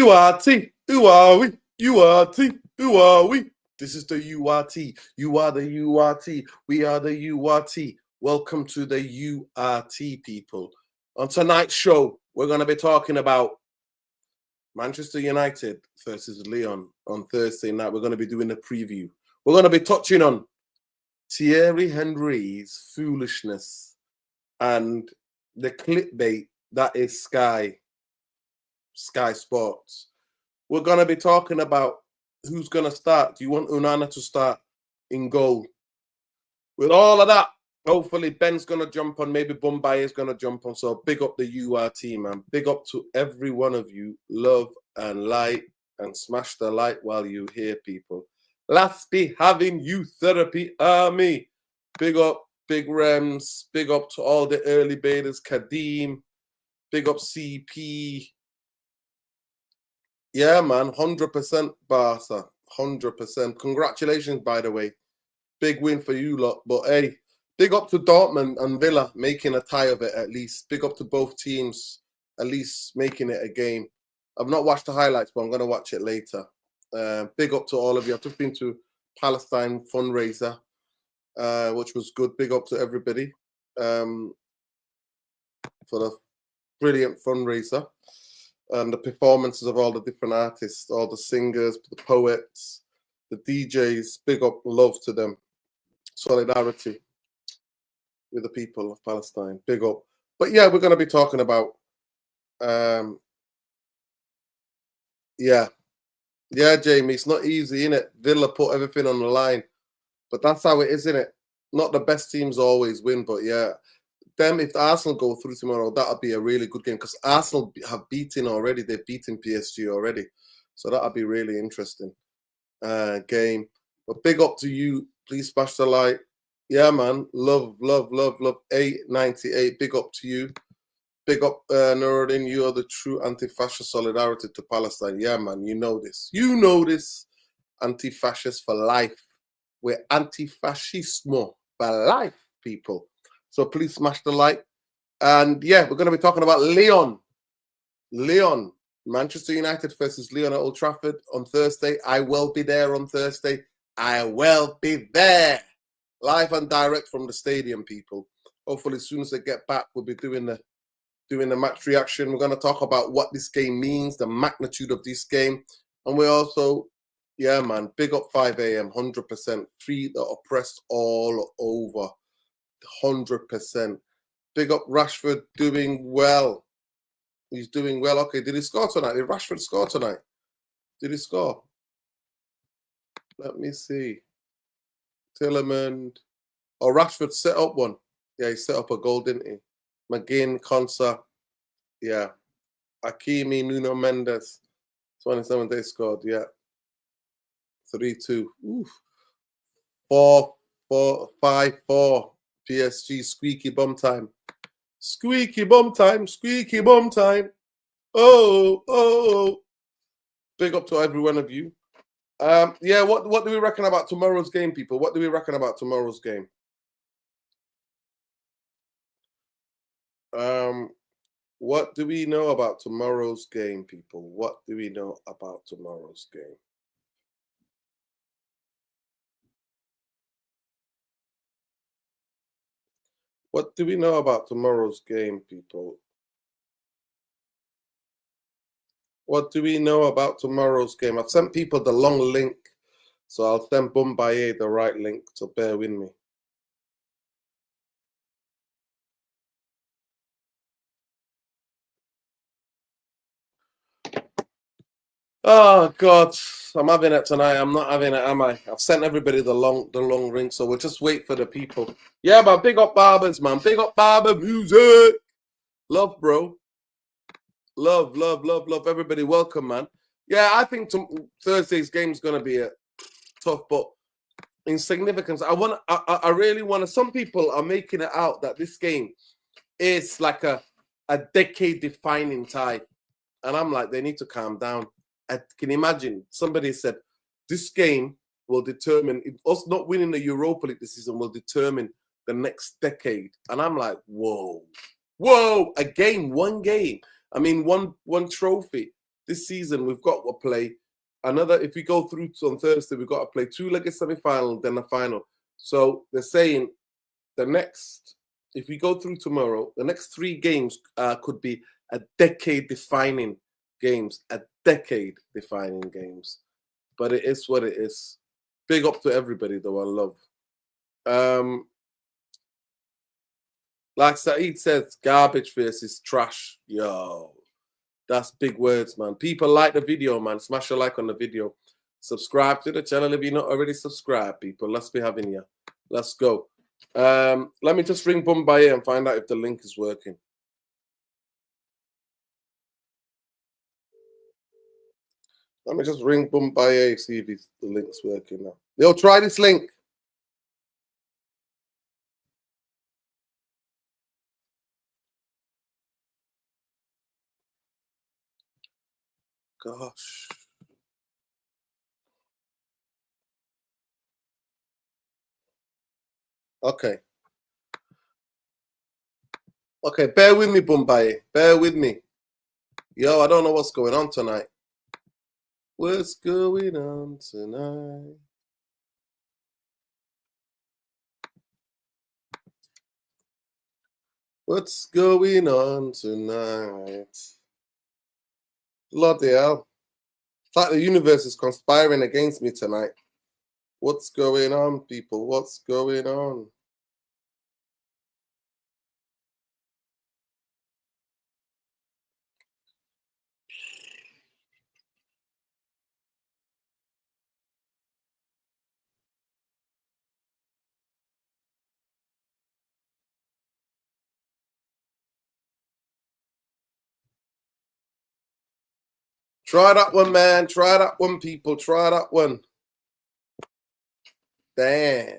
URT, who are we? URT, who are we? This is the URT. You are the URT. We are the URT. Welcome to the URT, people. On tonight's show, we're going to be talking about Manchester United versus Lyon on Thursday night. We're going to be doing a preview. We're going to be touching on Thierry Henry's foolishness and the clickbait that is Sky Sports. We're going to be talking about who's going to start. Do you want Onana to start in goal? With all of that, hopefully Ben's going to jump on. Maybe Bombay is going to jump on. So big up the URT, man. Big up to every one of you. Love and like and smash the like while you hear people. Let's be having you therapy army. Big up, Big Rems. Big up to all the early betas. Kadeem. Big up CP. Yeah, man. 100% Barca. 100%. Congratulations, by the way. Big win for you lot. But hey, big up to Dortmund and Villa making a tie of it at least. Big up to both teams at least making it a game. I've not watched the highlights, but I'm going to watch it later. Big up to all of you. I've just been to Palestine fundraiser, which was good. Big up to everybody for the brilliant fundraiser and the performances of all the different artists, all the singers, the poets, the DJs. Big up, love to them. Solidarity with the people of Palestine. Big up. But yeah, we're going to be talking about Yeah, Jamie, it's not easy, innit? Villa put everything on the line. But that's how it is, innit? Not the best teams always win, but yeah. If Arsenal go through tomorrow, that'll be a really good game because Arsenal have beaten already. They've beaten PSG already. So that'll be really interesting game. But big up to you. Please smash the like. Yeah, man. Love, love, love, love. 898. Big up to you. Big up, Nuruddin. You are the true anti-fascist solidarity to Palestine. Yeah, man. You know this. You know this. Anti-fascist for life. We're anti-fascismo for life, people. So please smash the like. And yeah, we're going to be talking about Lyon. Lyon. Manchester United versus Lyon at Old Trafford on Thursday. I will be there on Thursday. I will be there. Live and direct from the stadium, people. Hopefully as soon as they get back, we'll be doing the match reaction. We're going to talk about what this game means, the magnitude of this game. And we also, yeah, man, big up 5 a.m., 100%. Free the oppressed all over, 100%. Big up Rashford, doing well. He's doing well. Okay, did he score tonight? Did Rashford score tonight? Did he score? Let me see. Tillerman. Oh, Rashford set up one. Yeah, he set up a goal, didn't he? McGinn, Konsa. Yeah. Hakimi, Nuno Mendes. 27 they scored, yeah. 3-2. Oof. 4-5-4. PSG, squeaky bum time. Squeaky bum time, squeaky bum time. Oh, oh. Big up to every one of you. Yeah, what do we reckon about tomorrow's game, people? What do we reckon about tomorrow's game? What do we know about tomorrow's game, people? What do we know about tomorrow's game? What do we know about tomorrow's game, people? What do we know about tomorrow's game? I've sent people the long link, so I'll send Bombay the right link, so bear with me. Oh God, I'm having it tonight. I'm not having it, am I? I've sent everybody the long ring, so we'll just wait for the people. Yeah, but big up Barbers, man. Big up Barber music. Love, bro. Love, love, love, love. Everybody, welcome, man. Yeah, I think Thursday's game is gonna be tough, but in significance, I really want to. Some people are making it out that this game is like a decade-defining tie, and I'm like, they need to calm down. I can imagine somebody said this game will determine us not winning the Europa League this season will determine the next decade, and I'm like, whoa, a game, one game. I mean, one trophy. this season we've got to play another. If we go through to on Thursday, we've got to play 2-legged semi-final, then the final. So they're saying the next, if we go through tomorrow, the next 3 games could be a decade-defining games, But it is what it is. Big up to everybody, though. I love. Like Saeed says, garbage versus trash. Yo, that's big words, man. People like the video, man. Smash a like on the video. Subscribe to the channel if you're not already subscribed, people. Let's be having you. Let's go. Let me just ring Bombay and find out if the link is working. Let me just ring Bombay, see if the link's working now. Yo, try this link. Gosh. Okay. Okay, bear with me, Bombay. Bear with me. Yo, I don't know what's going on tonight. What's going on tonight? What's going on tonight? Bloody hell. It's like the universe is conspiring against me tonight. What's going on, people? What's going on? Try that one, man. Try that one, people. Try that one. Damn.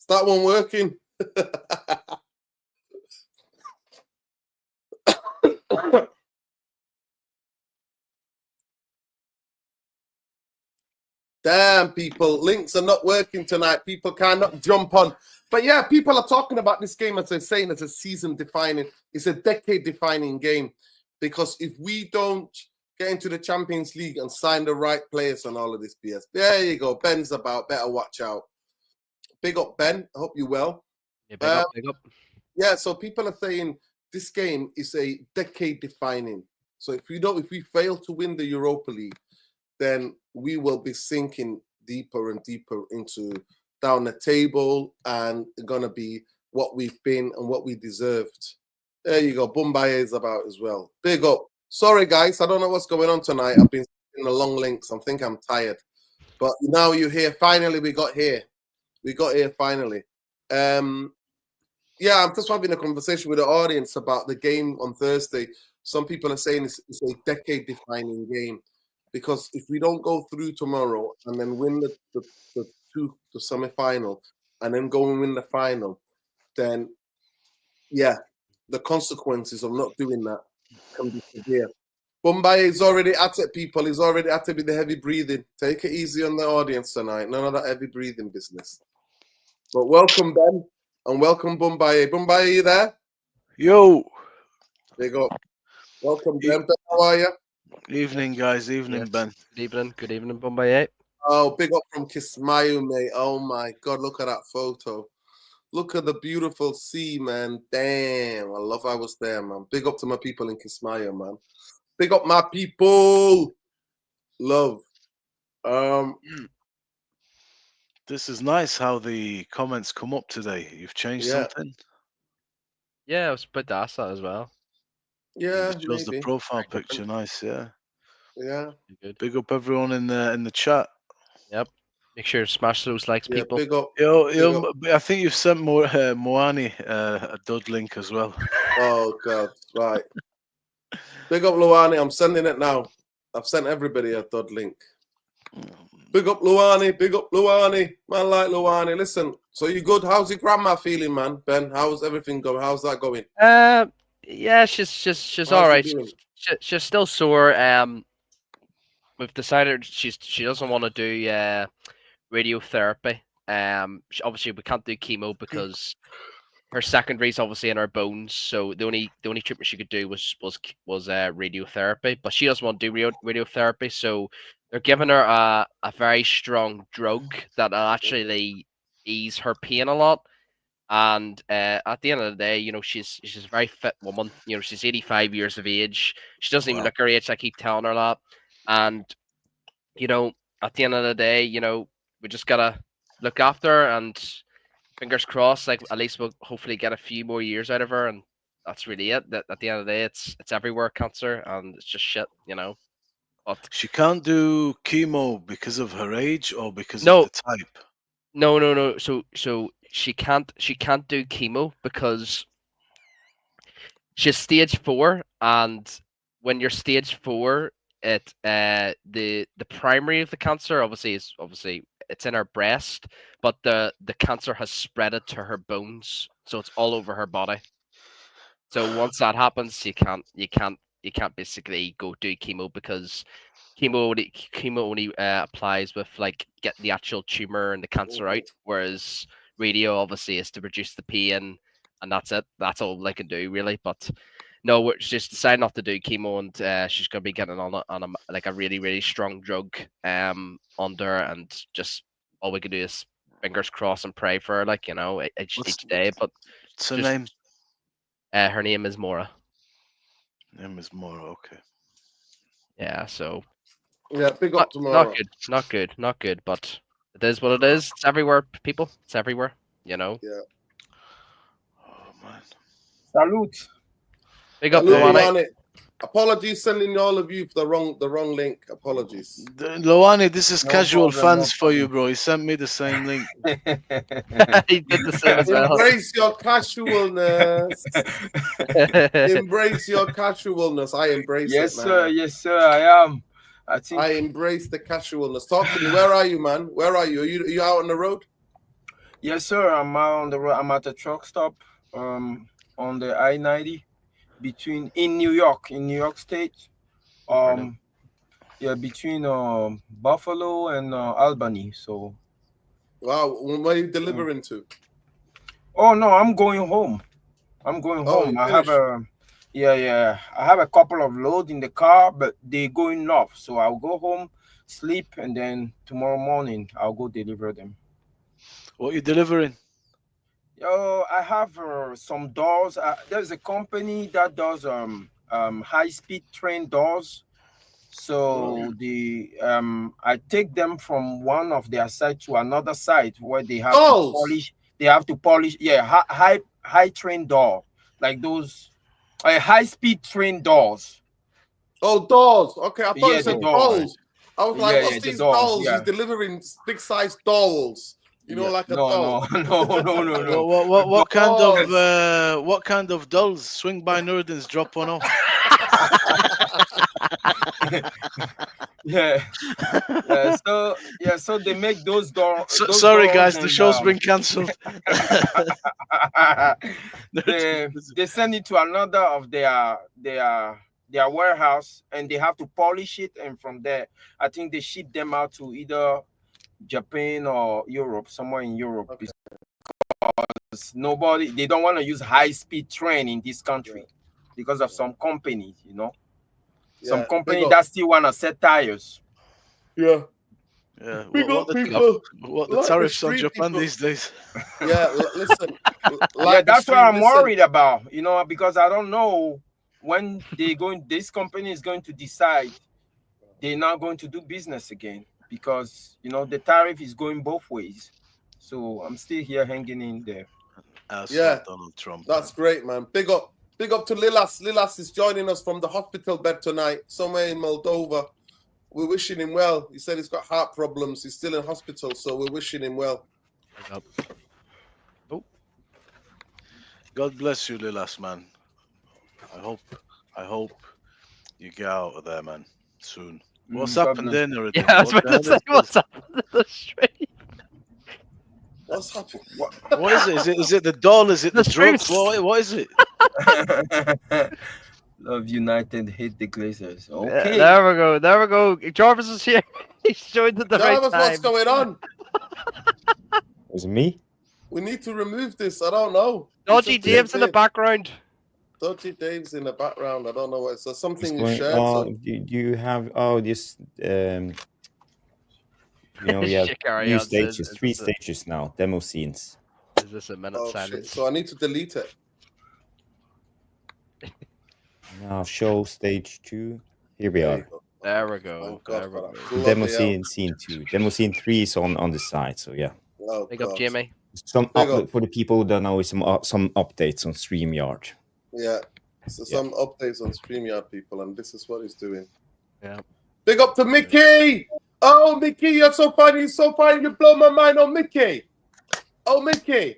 Is that one working? Damn, people. Links are not working tonight. People cannot jump on. But yeah, people are talking about this game, as they're saying, as a season-defining. It's a decade-defining game. Because if we don't get into the Champions League and sign the right players and all of this BS, there you go. Ben's about. Better watch out. Big up, Ben. I hope you're well. Yeah, big up. Yeah, so people are saying this game is a decade-defining. So if we fail to win the Europa League, then we will be sinking deeper and deeper into down the table and gonna be what we've been and what we deserved. There you go. Bombay is about as well. Big up. Sorry, guys. I don't know what's going on tonight. I've been in the long links. I think I'm tired. But now you're here. Finally, we got here. We got here finally. Yeah, I'm just having a conversation with the audience about the game on Thursday. Some people are saying it's a decade-defining game because if we don't go through tomorrow and then win the semi-final and then go and win the final, then yeah, the consequences of not doing that can be severe. Bombay is already at it, people. He's already at it with the heavy breathing. Take it easy on the audience tonight. None of that heavy breathing business. But welcome, Ben, and welcome, Bombay. Bombay, are you there? Yo. Big up. Welcome, Ben. How are you? Evening, guys. Evening, Ben. Good evening, Bombay. Oh, big up from Kismayo, mate. Oh, my God. Look at that photo. Look at the beautiful sea, man. Damn. I love I was there, man. Big up to my people in Kismayo, man. Big up my people. Love. This is nice how the comments come up today. You've changed something? Yeah, I was a bit asked that as well. Yeah, it shows maybe. The profile picture nice, yeah. Yeah. Good. Big up everyone in the chat. Yep. Make sure to smash those likes, people. Big up. Yo, I think you've sent Moani a dud link as well. Oh, God. Right. Big up Luani. I'm sending it now. I've sent everybody a dud link. Big up Luani. Big up Luani. Man like Luani. Listen, so you good? How's your grandma feeling, man? Ben, how's everything going? How's that going? Yeah, she's all right. She's still sore. We've decided she doesn't want to do radiotherapy. Obviously we can't do chemo because her secondaries obviously in her bones, so the only treatment she could do was radiotherapy, but she doesn't want to do radiotherapy, so they're giving her a very strong drug that'll actually ease her pain a lot. And at the end of the day, you know, she's a very fit woman. You know, she's 85 years of age. She doesn't even look her age. I keep telling her that. And you know, at the end of the day, you know, we just gotta look after her, and fingers crossed, like at least we'll hopefully get a few more years out of her, and that's really it. That at the end of the day, it's everywhere cancer, and it's just shit, you know. But She can't do chemo because of her age or because of no, the type. no. So she can't do chemo because she's stage 4, and when you're stage 4, it the primary of the cancer obviously it's in her breast, but the cancer has spread it to her bones, so it's all over her body. So once that happens, you can't basically go do chemo, because chemo only applies with like getting the actual tumor and the cancer out, whereas radio obviously is to reduce the pain, and that's it. That's all they can do really. But no, we're just decided not to do chemo, and she's gonna be getting on a like a really strong drug under, and just all we can do is fingers crossed and pray for her, like, you know, each day. But What's her just name? her name is Mora. Name is Mora. Okay. Yeah, so Yeah, big up tomorrow. Not good, but it is what it is. It's everywhere, people. It's everywhere, you know. Yeah. Oh man. Salute. Big up, Salute, Luane. Luane. Apologies sending all of you for the wrong link. Apologies. Loani, this is No casual problem, fans no for you, bro. He sent me the same link. He did the same as well. Embrace your casualness. Embrace your casualness. I embrace Yes, it, man. sir. Yes, sir. I am. I think I embrace the casualness. Talk to me. Where are you, man? Where are you? Are you out on the road? Yes, sir. I'm out on the road. I'm at a truck stop on the I-90 in New York State. Yeah, between Buffalo and Albany. So Wow. Where are you delivering to? oh no, I'm going home. I'm going Oh, home. you I have finished? I have a couple of loads in the car, but they're going north. So I'll go home, sleep, and then tomorrow morning I'll go deliver them. What are you delivering? I have some doors. There's a company that does high-speed train doors. So I take them from one of their site to another site where they have to polish. They have to polish. Yeah, high train door, like those high-speed train doors. Oh, doors. Okay, I thought you said doors. dolls. I was like, what's these dolls? Yeah. He's delivering big-sized dolls. You know, like a doll. No. What kind of dolls? Swing by Nurdens, drop one off. So they make those doors. Sorry, guys, the show's been cancelled. They send it to another of their warehouse, and they have to polish it, and from there, I think they ship them out to either Japan or Europe, somewhere in Europe. Okay. Because they don't want to use high-speed train in this country because of some companies, you know. Some company that still want to set tires. Yeah. Yeah. What the tariffs on Japan these days? Yeah, listen. That's what I'm worried about, you know, because I don't know when this company is going to decide they're not going to do business again, because, you know, the tariff is going both ways. So I'm still here hanging in there. Donald Trump. That's great, man. Big up to Lilas. Lilas is joining us from the hospital bed tonight, somewhere in Moldova. We're wishing him well. He said he's got heart problems. He's still in hospital, so we're wishing him well. Oh. God bless you, Lilas, man. I hope you get out of there, man, soon. What's happened there, Nuruddin? Yeah, I was about to say, what's happened in the street? What's happened? What is it? Is it the doll? Is it the drugs? What is it? Love United, hate the Glazers. Okay. Yeah, there we go. Jarvis is here. He's joined at the right time. What's going on? Is it me? We need to remove this. I don't know. Dodgy Dave's in the background. Dodgy Dave's in the background. I don't know what. So something What's is going- shared. oh, So do you have this? We have Shikari new on says, stages, 3 stages now. Demo scenes. Is this a minute oh shit. silence? So I need to delete it. Now show stage 2. Here we There are. you go. There we go. Thank There God we for go. that. Bloody Demo hell. scene 2. Demo scene 3 is on the side. So yeah. Oh, Big up, God. Jamie. Some Big up. for the people who don't know, some updates on StreamYard. Yeah. So some updates on StreamYard, people, and this is what he's doing. Yeah. Big up to Mickey. Oh, Mickey, you're so fine. You're so fine. You blow my mind. Oh, Mickey. Oh, Mickey.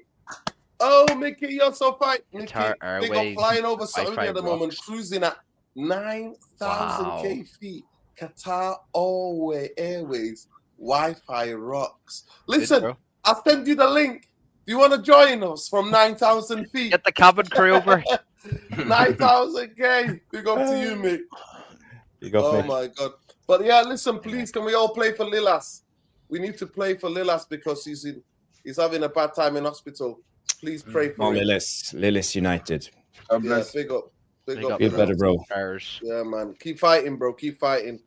Oh, Mickey, you're so fine. Mickey, Qatar big up Airways, flying over Saudi Wi-Fi at the moment, rocks. cruising at 9,000 feet. Qatar Airways, Wi-Fi rocks. Listen, bro. I'll send you the link. Do you want to join us from 9,000 feet? Get the cabin crew over. 9,000K. Big up to you, Mick. Big up, Oh Mick. my God. But yeah, listen, please, can we all play for Lilas? We need to play for Lilas because he's having a bad time in hospital. Please pray for Oh, him. Lilis United. Yeah, big up. Big up. Feel Lilas. better, bro. Prayers. Yeah, man. Keep fighting, bro. Keep fighting.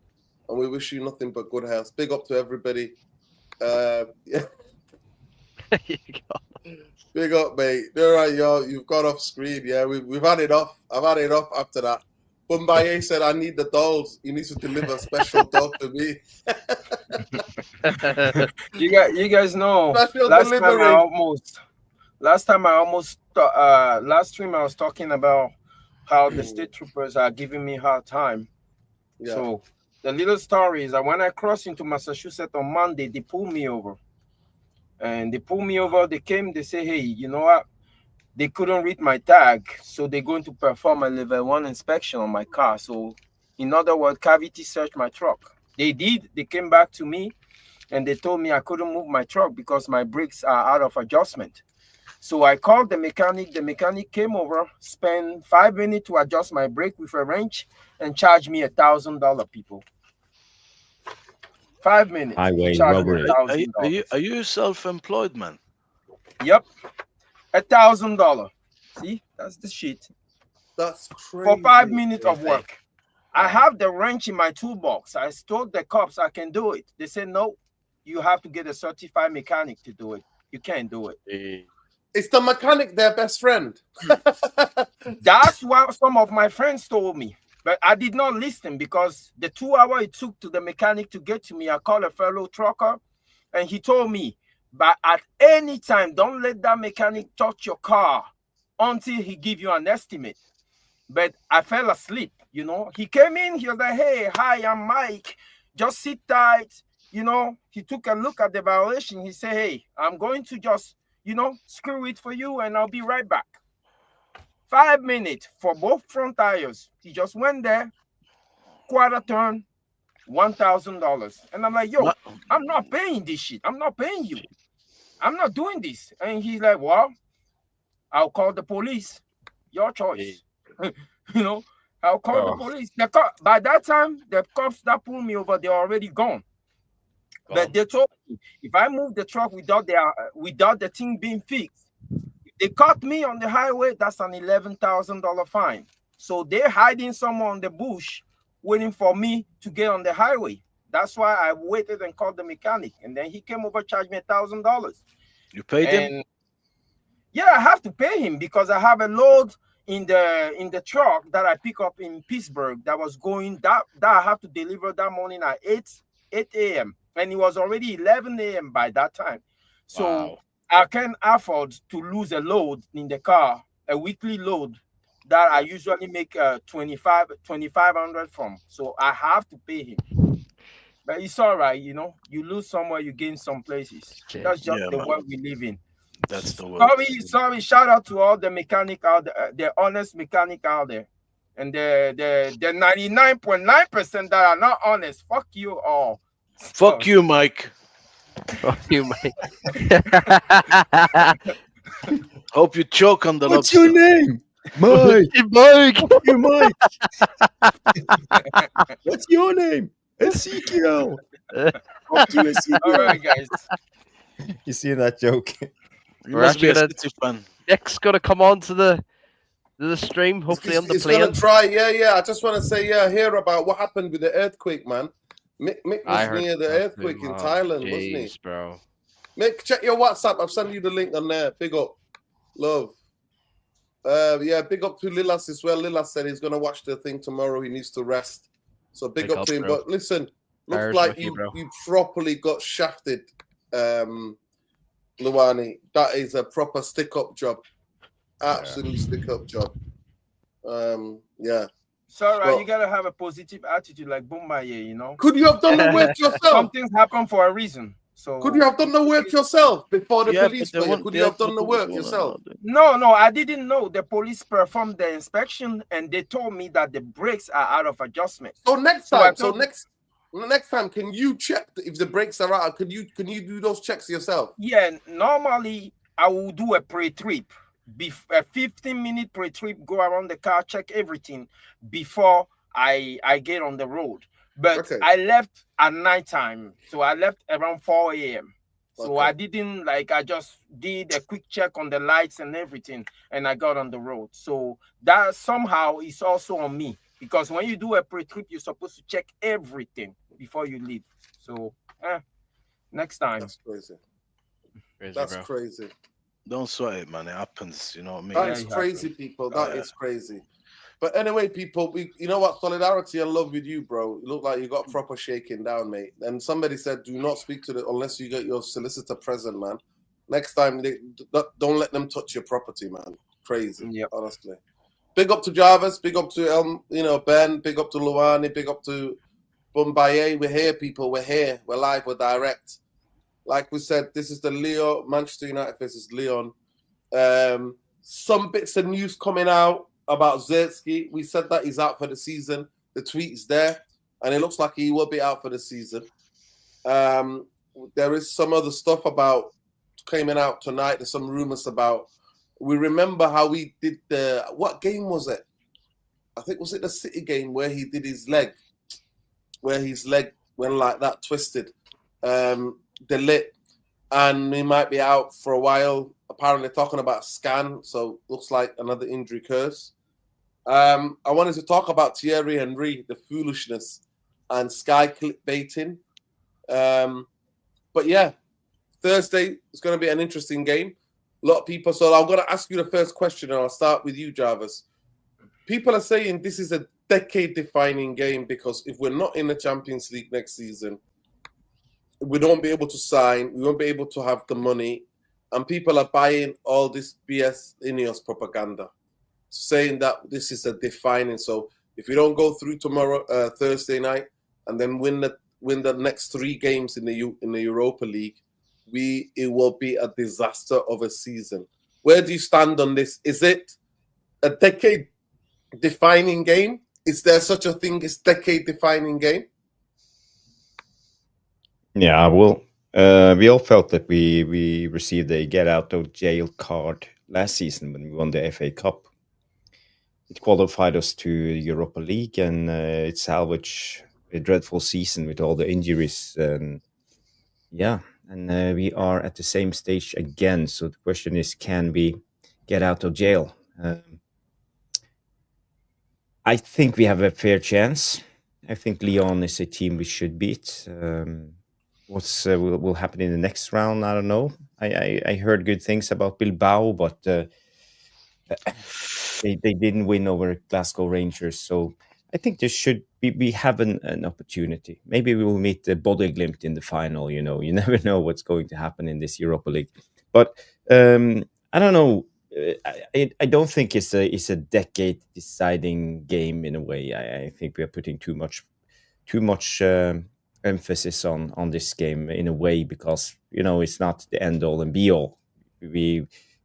And we wish you nothing but good health. Big up to everybody. Yeah. There you go. Big up, mate. All right, yo. You've got off screen. Yeah, we've had enough. I've had enough after that. Bumbaye said, I need the dolls. You need to deliver a special doll to me. You guys know. Special Last time I almost last stream I was talking about how the state troopers are giving me a hard time. Yeah. So the little story is that when I crossed into Massachusetts on Monday, they pulled me over. And they pulled me over. They came. They say, hey, you know what? They couldn't read my tag, so they're going to perform a level 1 inspection on my car. So, in other words, cavity search my truck. They did. They came back to me, and they told me I couldn't move my truck because my brakes are out of adjustment. So I called the mechanic. The mechanic came over, spent 5 minutes to adjust my brake with a wrench, and charged me $1,000, people. 5 minutes. Highway Charged me robbery. $1,000. Are you self-employed, man? Yep. $1,000. See, that's the shit. That's crazy. For 5 minutes of work. I have the wrench in my toolbox. I told the cops I can do it. They said, no, you have to get a certified mechanic to do it. You can't do it. Is the mechanic their best friend? That's what some of my friends told me. But I did not listen because the 2 hours it took to the mechanic to get to me, I called a fellow trucker and he told me, but at any time, don't let that mechanic touch your car until he give you an estimate. But I fell asleep, you know. He came in, he was like, hey, hi, I'm Mike. Just sit tight. You know, he took a look at the violation. He said, hey, I'm going to just, you know, screw it for you and I'll be right back. 5 minutes for both front tires. He just went there, quarter turn, $1,000. And I'm like, yo, I'm not paying this shit. I'm not paying you. I'm not doing this. And he's like, well, I'll call the police. Your choice. You know, I'll call the police. By that time, the cops that pulled me over, they're already gone. But they told me if I move the truck without the thing being fixed, if they caught me on the highway, that's an $11,000 fine. So they're hiding somewhere on the bush, waiting for me to get on the highway. That's why I waited and called the mechanic, and then he came over, charged me $1,000. You paid him? Yeah, I have to pay him because I have a load in the truck that I pick up in Pittsburgh that was going that I have to deliver that morning at 8 a.m. and it was already 11 a.m. by that time. So I can't afford to lose a load in the car, a weekly load that I usually make $2,500 from. So I have to pay him. But it's all right, you know. You lose somewhere, you gain some places. That's just the world we live in. That's the world. Sorry. Shout out to all the mechanic out there, the honest mechanic out there, and the 99.9% that are not honest. Fuck you all. Fuck you, Mike. Fuck you, Mike. Hope you choke on the What's lobster. your name? Mike. Mike. Fuck you, Mike. What's your name? Ezekiel. Fuck you, Ezekiel. All right, guys. You see that joke? You We're must be actually a gonna- City fan. Nick's gonna come on to the stream, hopefully on the He's gonna plane. try. Yeah. I just want to say, hear about what happened with the earthquake, man. Mick I was heard near the that earthquake too. in Oh, Thailand, wasn't he? jeez, bro. Mick, check your WhatsApp. I've sent you the link on there. Big up, love. Big up to Lilas as well. Lilas said he's gonna watch the thing tomorrow. He needs to rest. So big up to him. Bro. But listen, looks Prayers like with you, bro. you properly got shafted, Luani. That is a proper stick-up job. Absolute stick-up job. Yeah. Sorry, Well- you gotta have a positive attitude like Boombaye, you know. Could you have done the work yourself? Some things happen for a reason. So Could you have done the work yourself before the Yeah, police but they were here? want- Could they you have have done the to work do yourself? another. No, I didn't know. The police performed the inspection and they told me that the brakes are out of adjustment. So next So I time, told- next time, can you check if the brakes are out? Can you do those checks yourself? Yeah, normally I will do a pre-trip, a 15-minute pre-trip, go around the car, check everything before I get on the road. But Okay. I left at nighttime, so I left around 4 a.m. So Okay. I didn't I just did a quick check on the lights and everything, and I got on the road. So that somehow is also on me, because when you do a pre-trip, you're supposed to check everything before you leave. So next time. That's crazy. Crazy, That's bro. crazy. Don't sweat it, man. It happens. You know what I mean? That Yeah, is you have crazy, to. people. That Yeah. is crazy. But anyway, people, you know what? Solidarity and love with you, bro. You look like you got proper shaking down, mate. And somebody said, do not speak to unless you get your solicitor present, man. Next time, don't let them touch your property, man. Crazy, Yep. honestly. Big up to Jarvis. Big up to Ben. Big up to Luani. Big up to Boombaye. We're here, people. We're here. We're live. We're direct. Like we said, this is the Lyon, Manchester United versus Lyon. Some bits of news coming out about Zertsky. We said that he's out for the season. The tweet's there, and it looks like he will be out for the season. There is some other stuff about coming out tonight. There's some rumors about. We remember how we did what game was it? I think was it the City game where he did his leg, where his leg went like that, twisted, lit, and he might be out for a while. Apparently talking about scan, so looks like another injury curse. I wanted to talk about Thierry Henry, the foolishness, and Sky clickbaiting. But yeah, Thursday is going to be an interesting game. A lot of people. So I'm going to ask you the first question, and I'll start with you, Jarvis. People are saying this is a decade-defining game because if we're not in the Champions League next season, we don't be able to sign. We won't be able to have the money, and people are buying all this BS Ineos propaganda, saying that this is a defining. So if you don't go through tomorrow, Thursday night, and then win the next 3 games in the Europa League, it will be a disaster of a season. Where do you stand on this? Is it a decade-defining game? Is there such a thing as decade-defining game? Yeah, well, we all felt that we received a get-out-of-jail card last season when we won the FA Cup. It qualified us to Europa League, and it salvaged a dreadful season with all the injuries. And we are at the same stage again. So the question is, can we get out of jail? I think we have a fair chance. I think Lyon is a team we should beat. What will happen in the next round? I don't know. I heard good things about Bilbao, but they didn't win over Glasgow Rangers. So I think there should be we have an opportunity. Maybe we will meet the Bodø/Glimt in the final. You never know what's going to happen in this Europa League. But I don't know. I don't think it's a decade deciding game in a way. I think we are putting too much emphasis on this game in a way because it's not the end all and be all.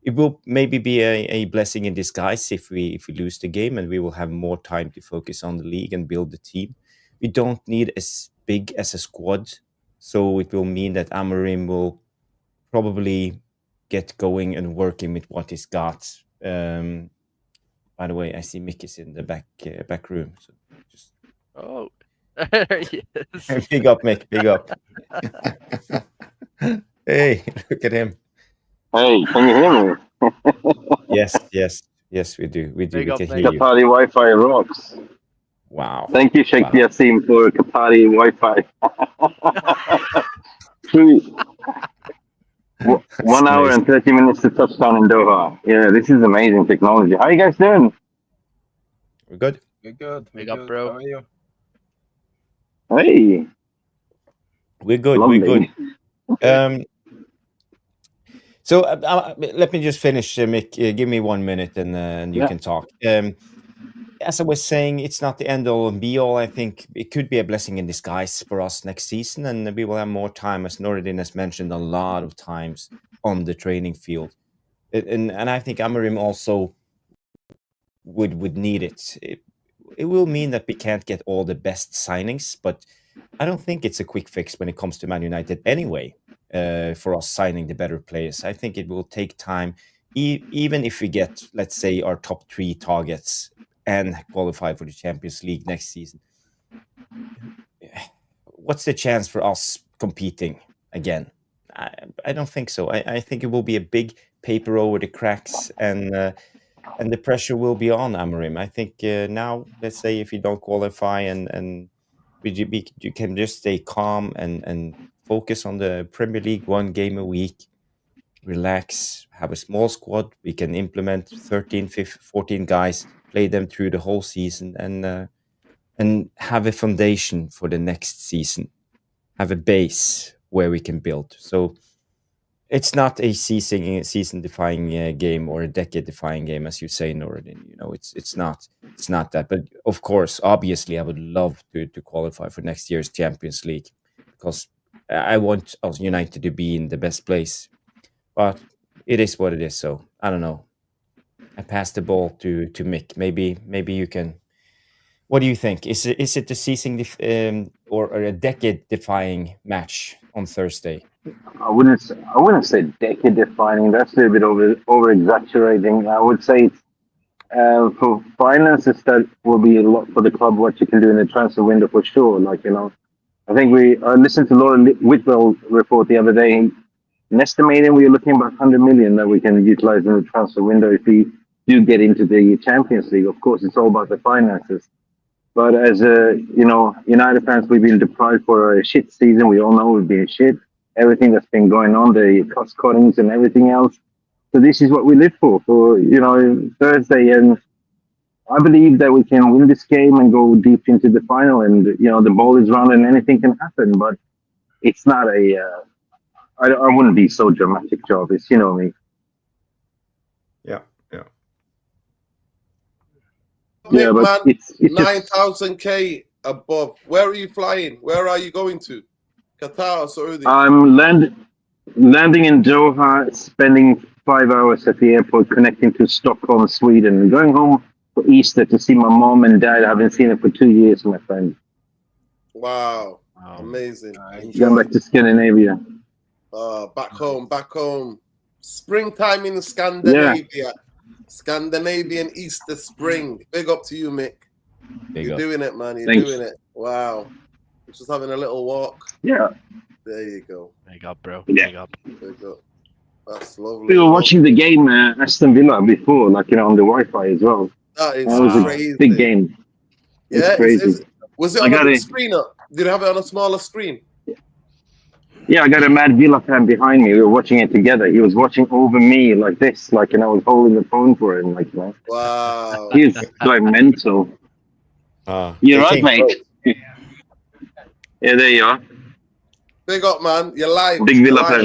It will maybe be a blessing in disguise if we lose the game, and we will have more time to focus on the league and build the team. We don't need as big as a squad, so it will mean that Amorim will probably get going and working with what he's got. By the way, I see Mick is in the back room. So just Yes. big up, Mick. Big up. Hey, look at him. Hey, can you hear me? Yes, we do. We Big up, can mate. hear you. Qatari Wi-Fi rocks. Wow. Thank you, Sheikh Wow. Yassim, for Qatari Wi-Fi. 1 hour amazing. and 30 minutes to touchdown in Doha. Yeah, this is amazing technology. How you guys doing? We're good. We're good. We're Big up, good. bro. How are you? Hey, We're good. lovely. We're good. So let me just finish, Mick. Give me 1 minute, and you Yeah. can talk. As I was saying, it's not the end all and be all. I think it could be a blessing in disguise for us next season, and we will have more time, as Nordin has mentioned a lot of times, on the training field. And I think Amarim also would need it. It will mean that we can't get all the best signings, but I don't think it's a quick fix when it comes to Man United anyway. For us signing the better players, I think it will take time. Even if we get, let's say, our top 3 targets and qualify for the Champions League next season, what's the chance for us competing again? I don't think so. I think it will be a big paper over the cracks, and the pressure will be on Amorim. I think now, let's say, if you don't qualify and you can just stay calm and focus on the Premier League, 1 game a week, relax, have a small squad. We can implement 13, 15, 14 guys, play them through the whole season, and have a foundation for the next season, have a base where we can build. So it's not a season-defying game or a decade-defying game, as you say, Noradin. It's not that. But of course, obviously, I would love to qualify for next year's Champions League, because I want us United to be in the best place. But it is what it is. So I don't know. I pass the ball to Mick. Maybe you can. What do you think? Is it the season or a decade-defying match on Thursday? I wouldn't say decade defining. That's a little bit over exaggerating. I would say it's, for finances, that will be a lot for the club. What you can do in the transfer window for sure. I think I listened to Laura Whitwell report the other day. In estimating, we are looking about 100 million that we can utilize in the transfer window if we do get into the Champions League. Of course, it's all about the finances. But as United fans, we've been deprived for a shit season. We all know we've been shit. Everything that's been going on, the cost cuttings and everything else. So this is what we live for Thursday. And I believe that we can win this game and go deep into the final. And, the ball is round and anything can happen. But it's not I wouldn't be so dramatic, Jarvis. You know me. Yeah. Yeah, but man, it's 9,000K above. Where are you flying? Where are you going to? Qatar or Saudi? I'm landing in Doha, spending 5 hours at the airport, connecting to Stockholm, Sweden, and going home for Easter to see my mom and dad. I haven't seen them for 2 years, my friend. Wow. Amazing. Going back to Scandinavia. Back home. Springtime in Scandinavia. Yeah. Scandinavian Easter spring. Big up to you, Mick. You're doing it, man. You're doing it. Wow. Just having a little walk. Yeah. There you go. Big up, bro. Yeah. Big up. That's lovely. We were watching the game, Aston Villa, before, on the Wi-Fi as well. That is was crazy. a big game. Yeah, it's crazy. Was it on a big screen? Did you have it on a smaller screen? Yeah, I got a mad Villa fan behind me. We were watching it together. He was watching over me like this, and I was holding the phone for him, Wow. He's mental. You're right, mate. Yeah, there you are. Big up, man. You're live. Big Villa fan.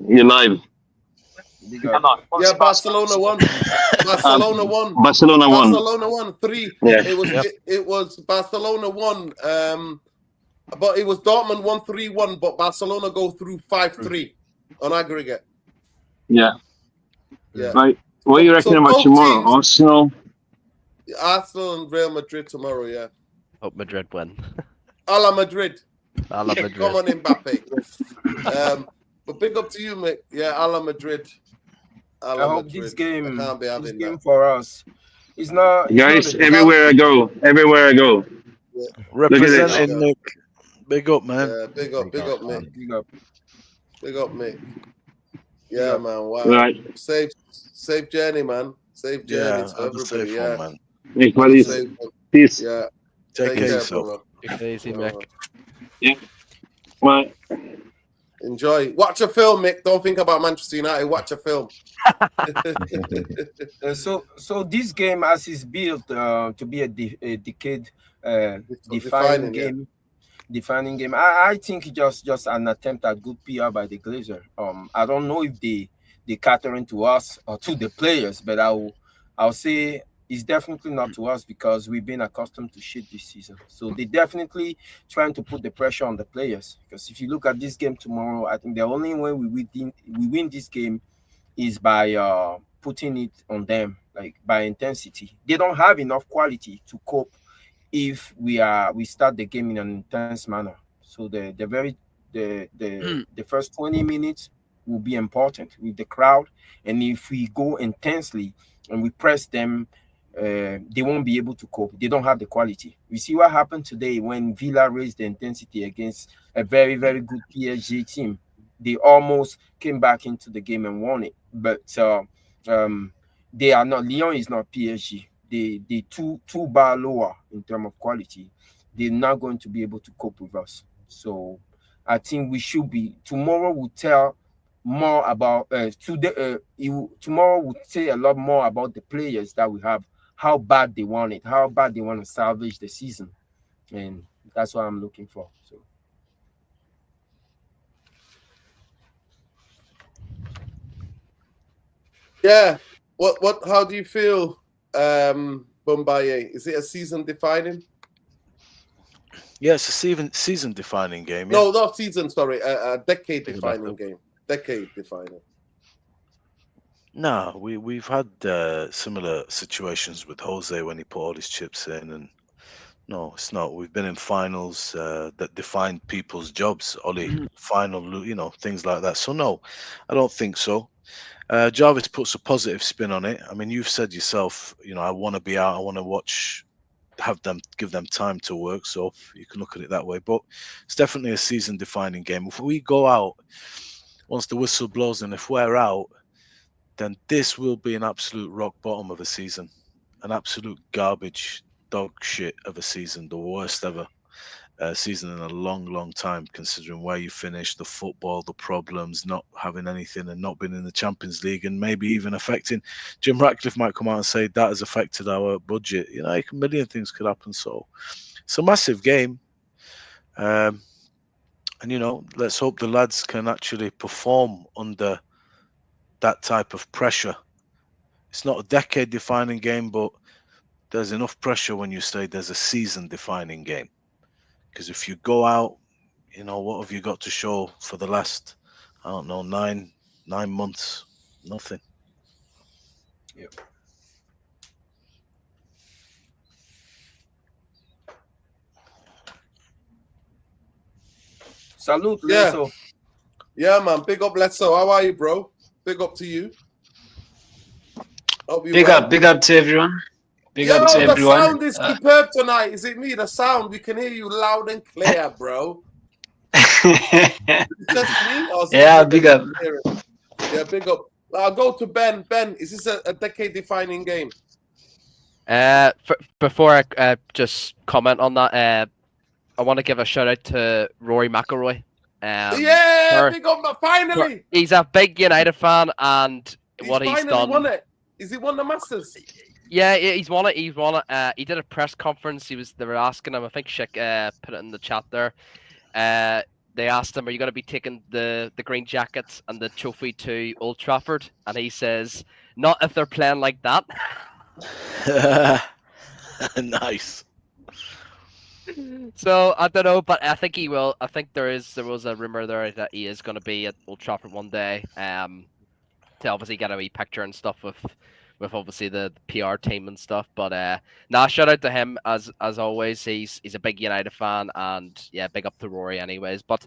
You're live. Yeah, Barcelona won. Barcelona won. Barcelona won. Barcelona won 3. Yeah. It was Barcelona won. But it was Dortmund 1-3-1, but Barcelona go through 5-3 on aggregate. Yeah. Right. What are you reckoning about tomorrow? Arsenal and Real Madrid tomorrow, yeah. Hope Madrid win. A la Madrid. A la Madrid. Come on, Mbappe. But big up to you, mate. Yeah, a la Madrid. I hope this game, I can't be having game that. for us. It's not. Guys, everywhere I go. Yeah. Representing Nick. Big up, man. Yeah, big up, mate. Big up. Big up, mate. Yeah, man. Wow. Right. Safe journey, man. Safe journey Yeah, to have a everybody. safe Yeah. one, man. Thanks, Have a buddies. safe one. Peace. Yeah. Take care of care, yourself. brother. Take it easy, Yeah, Mick. man. Yeah. Bye. Enjoy. Watch a film, Mick. Don't think about Manchester United. Watch a film. So this game, as is built to be a decade defining Defining, yeah. game, defining game. I think just an attempt at good PR by the Glazer. I don't know if they catering to us or to the players, but I'll say it's definitely not to us because we've been accustomed to shit this season. So they definitely trying to put the pressure on the players. Because if you look at this game tomorrow, I think the only way we win this game is by putting it on them, like by intensity. They don't have enough quality to cope if we start the game in an intense manner. So the first 20 minutes will be important with the crowd, and if we go intensely and we press them, they won't be able to cope. They don't have the quality. We see what happened today when Villa raised the intensity against a very very good PSG team. They almost came back into the game and won it, but they are not. Lyon is not PSG. They two bar lower in terms of quality. They're not going to be able to cope with us. So I think we should be. Tomorrow will tell more about today. Tomorrow will say a lot more about the players that we have, how bad they want it, how bad they want to salvage the season, and that's what I'm looking for. So. Yeah. How do you feel, Bombaye? Is it a season defining? Yeah, it's a season defining game. Yeah? No, not season, sorry. A decade defining game. Decade defining. No, we've had similar situations with Jose when he put all his chips in, and no, it's not. We've been in finals that defined people's jobs. Ollie, final, things like that. So no, I don't think so. Jarvis puts a positive spin on it. I mean, you've said yourself, I want to be out. I want to watch, give them time to work. So you can look at it that way. But it's definitely a season-defining game. If we go out once the whistle blows, and if we're out, then this will be an absolute rock bottom of a season, an absolute garbage dog shit of a season, the worst ever season in a long, long time, considering where you finished, the football, the problems, not having anything and not being in the Champions League, and maybe even affecting. Jim Ratcliffe might come out and say that has affected our budget. A million things could happen. So it's a massive game. And, let's hope the lads can actually perform under that type of pressure. It's not a decade-defining game, but there's enough pressure when you say there's a season-defining game. Because if you go out, what have you got to show for the last, I don't know, nine months? Nothing. Yep. Salute, Yeah. Leso. Yeah, man. Big up, Letso. How are you, bro? Big up to you. Big up to everyone. Big up to the everyone. sound is superb tonight. Is it me? The sound, we can hear you loud and clear, bro. Is it just me? Or is Yeah, it big up. Yeah, big up. I'll go to Ben. Ben, is this a decade-defining game? Before I just comment on that, I want to give a shout out to Rory McIlroy. Big up, finally. He's a big United fan, and what he's done. Won it. Is he won the Masters? Yeah, he's won it. He's won it. He did a press conference. They were asking him. I think Schick put it in the chat there. They asked him, "Are you going to be taking the green jackets and the trophy to Old Trafford?" And he says, "Not if they're playing like that." Nice. So I don't know, but I think he will. I think there was a rumor there that he is going to be at Old Trafford one day, to obviously get a wee picture and stuff with obviously the PR team and stuff. But shout out to him as always. He's a big United fan, and yeah, big up to Rory anyways. But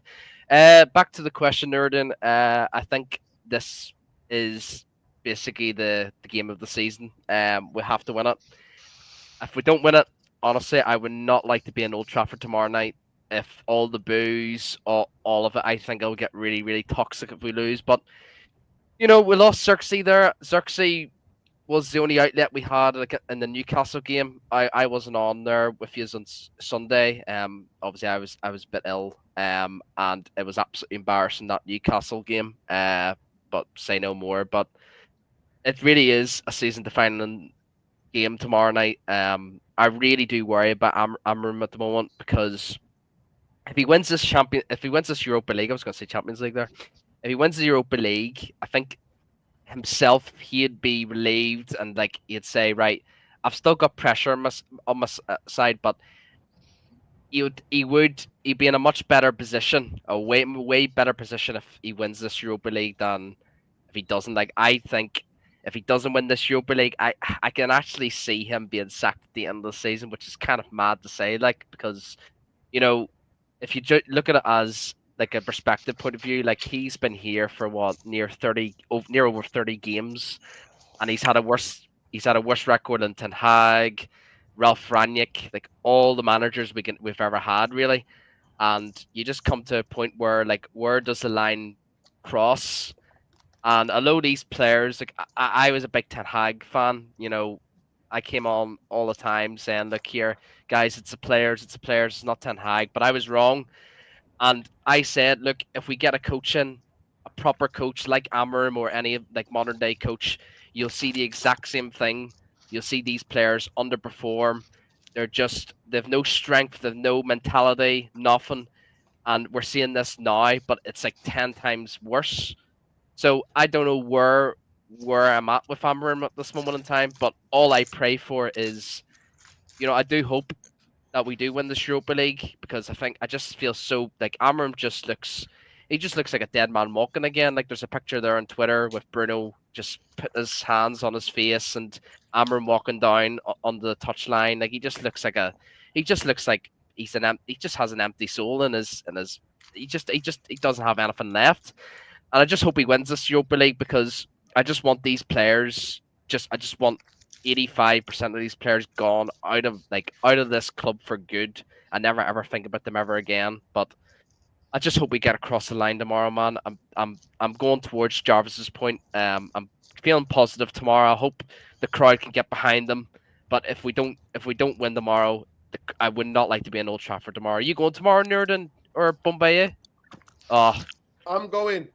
back to the question, Nurdin. I think this is basically the game of the season. We have to win it. If we don't win it, honestly, I would not like to be in Old Trafford tomorrow night. If all the boos, all of it, I think it'll get really, really toxic if we lose. But You know, we lost Xerxes there. Xerxes was the only outlet we had like in the Newcastle game. I wasn't on there with you on Sunday. Obviously I was a bit ill. And it was absolutely embarrassing that Newcastle game. But say no more. But it really is a season defining game tomorrow night. I really do worry about Amram at the moment because if he wins this Europa League, I was going to say Champions League there. If he wins the Europa League, I think himself he'd be relieved and like he'd say, right, I've still got pressure on my side, but he'd be in a much better position, a way better position if he wins this Europa League than if he doesn't. Like I think if he doesn't win this Europa League, I can actually see him being sacked at the end of the season, which is kind of mad to say, like because you know if you look at it as like a perspective point of view, like he's been here for what near over 30 games, and he's had a worse record than Ten Hag, Ralph Rangnick, like all the managers we've ever had really, and you just come to a point where like where does the line cross? And although these players, like I was a big Ten Hag fan, you know, I came on all the time saying, look here, guys, it's the players, it's not Ten Hag, but I was wrong. And I said, look, if we get a coach in, a proper coach like Amarim or any like modern day coach, you'll see the exact same thing. You'll see these players underperform. They've no strength, they've no mentality, nothing. And we're seeing this now, but it's like 10 times worse. So I don't know where I'm at with Amarim at this moment in time, but all I pray for is, you know, I do hope that we do win this Europa League because I just feel so like Amarim just looks like a dead man walking again. Like there's a picture there on Twitter with Bruno just putting his hands on his face and Amarim walking down on the touchline. Like he just looks like he just has an empty soul in his he doesn't have anything left. And I just hope he wins this Europa League because I just want these players I just want 85% of these players gone out of this club for good. I never ever think about them ever again. But I just hope we get across the line tomorrow, man. I'm going towards Jarvis's point. I'm feeling positive tomorrow. I hope the crowd can get behind them. But if we don't win tomorrow, I would not like to be in Old Trafford tomorrow. Are you going tomorrow, Nurden or Bombay? Oh, I'm going.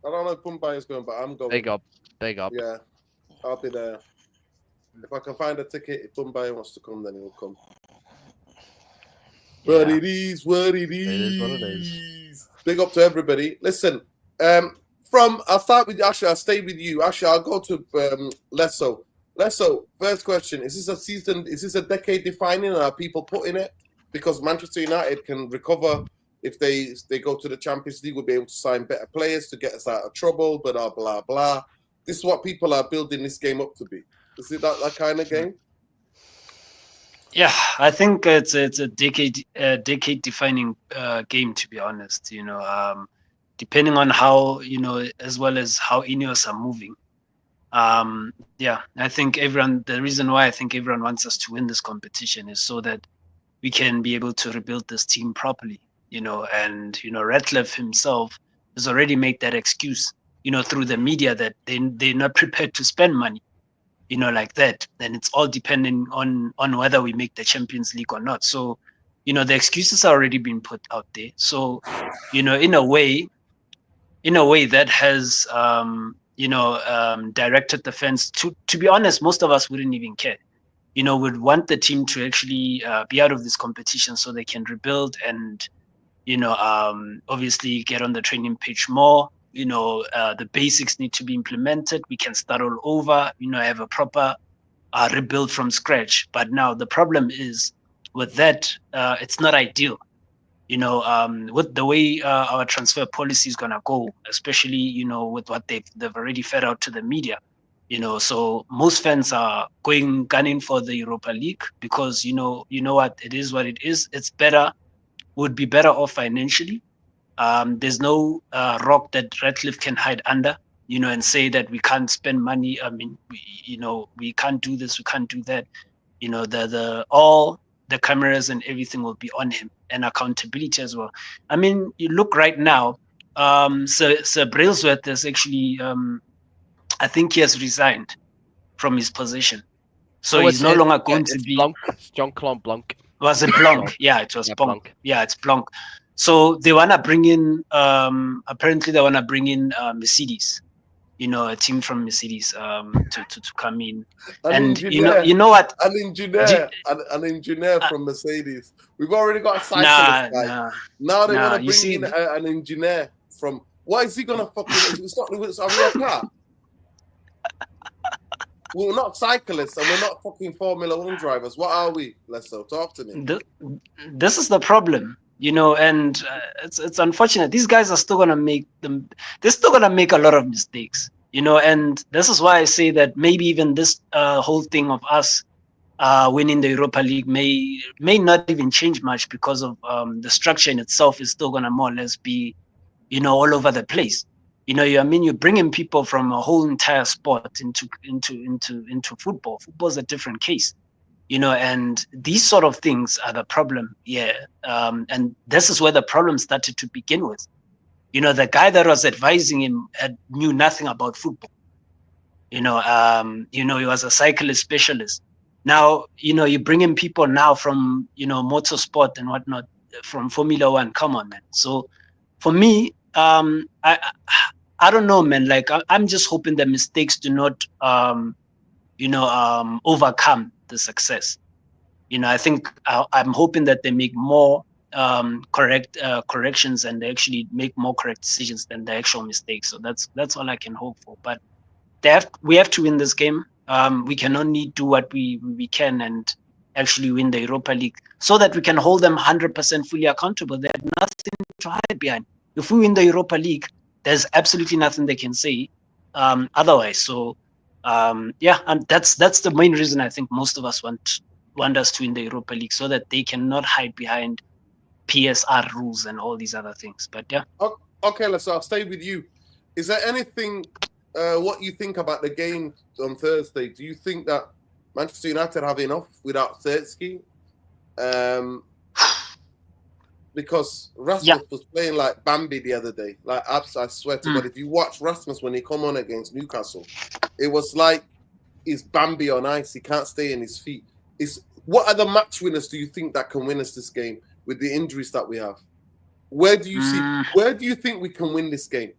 I don't know if Bombay is going, but I'm going. big up. Yeah, I'll be there. If I can find a ticket, if Bombay wants to come, then he'll come. Yeah. What it is, what it is. It is what it is. Big up to everybody. Listen, I'll stay with you. Actually, I'll go to Lesso. Lesso, first question. Is this a decade defining, and are people putting it? Because Manchester United can recover if they go to the Champions League, we'll be able to sign better players to get us out of trouble, blah, blah, blah. This is what people are building this game up to be. Is it that kind of game? Yeah, I think it's a decade defining game, to be honest. You know, depending on how, you know, as well as how Ineos are moving. Yeah, I think the reason why I think everyone wants us to win this competition is so that we can be able to rebuild this team properly. You know, and you know, Ratcliffe himself has already made that excuse, you know, through the media that they're not prepared to spend money, you know, like that. And it's all depending on whether we make the Champions League or not. So, you know, the excuses are already been put out there. So, you know, in a way that has directed the fans to be honest, most of us wouldn't even care. You know, would want the team to actually be out of this competition so they can rebuild and, you know, obviously get on the training pitch more. You know, the basics need to be implemented. We can start all over, you know, have a proper rebuild from scratch. But now the problem is with that, it's not ideal. You know, with the way our transfer policy is going to go, especially, you know, with what they've already fed out to the media. You know, so most fans are gunning for the Europa League because, you know what it is. It's better, would be better off financially. There's no rock that Ratcliffe can hide under, you know, and say that we can't spend money. I mean, we can't do this, we can't do that. You know, all the cameras and everything will be on him, and accountability as well. I mean, you look right now, Sir Brailsworth has actually I think he has resigned from his position. So Oh, he's no longer going it's to be. Blanc. It's Jean-Claude Blanc. Was it Blanc? Yeah, it was Yeah, Blanc. Blanc. Yeah, it's Blanc. So they wanna bring in. Apparently, they wanna bring in Mercedes. A team from Mercedes to come in. And you know what? An engineer from Mercedes. We've already got a cyclist guy. Now they want to bring in an engineer from. Why is he gonna fucking? It's not a real car. We're not cyclists and we're not fucking Formula One drivers. What are we? Lesso, talk to me. This is the problem, and it's unfortunate. These guys are still gonna make them. They're still gonna make a lot of mistakes, and this is why I say that maybe even this whole thing of us winning the Europa League may not even change much because of the structure in itself is still gonna more or less be, all over the place. You're bringing people from a whole entire sport into football. Football's a different case, and these sort of things are the problem. Yeah, and this is where the problem started to begin with. The guy that was advising him knew nothing about football. He was a cyclist specialist. Now, you bring in people now from motorsport and whatnot, from Formula One. Come on, man. So, for me, I don't know, man. Like I'm just hoping that mistakes do not, overcome the success. I think I'm hoping that they make more corrections and they actually make more correct decisions than the actual mistakes. So that's all I can hope for. But we have to win this game. We can only do what we can and actually win the Europa League so that we can hold them 100% fully accountable. They have nothing to hide behind. If we win the Europa League, there's absolutely nothing they can say otherwise. So and that's the main reason I think most of us want us to win the Europa League so that they cannot hide behind PSR rules and all these other things. But yeah. Okay, so I'll stay with you. Is there anything what you think about the game on Thursday? Do you think that Manchester United have enough without Sirski? Because Rasmus was playing like Bambi the other day. Like, I swear to God, if you watch Rasmus when he come on against Newcastle, it was like he's Bambi on ice. He can't stay in his feet. What are the match winners do you think that can win us this game with the injuries that we have? Where do you think we can win this game?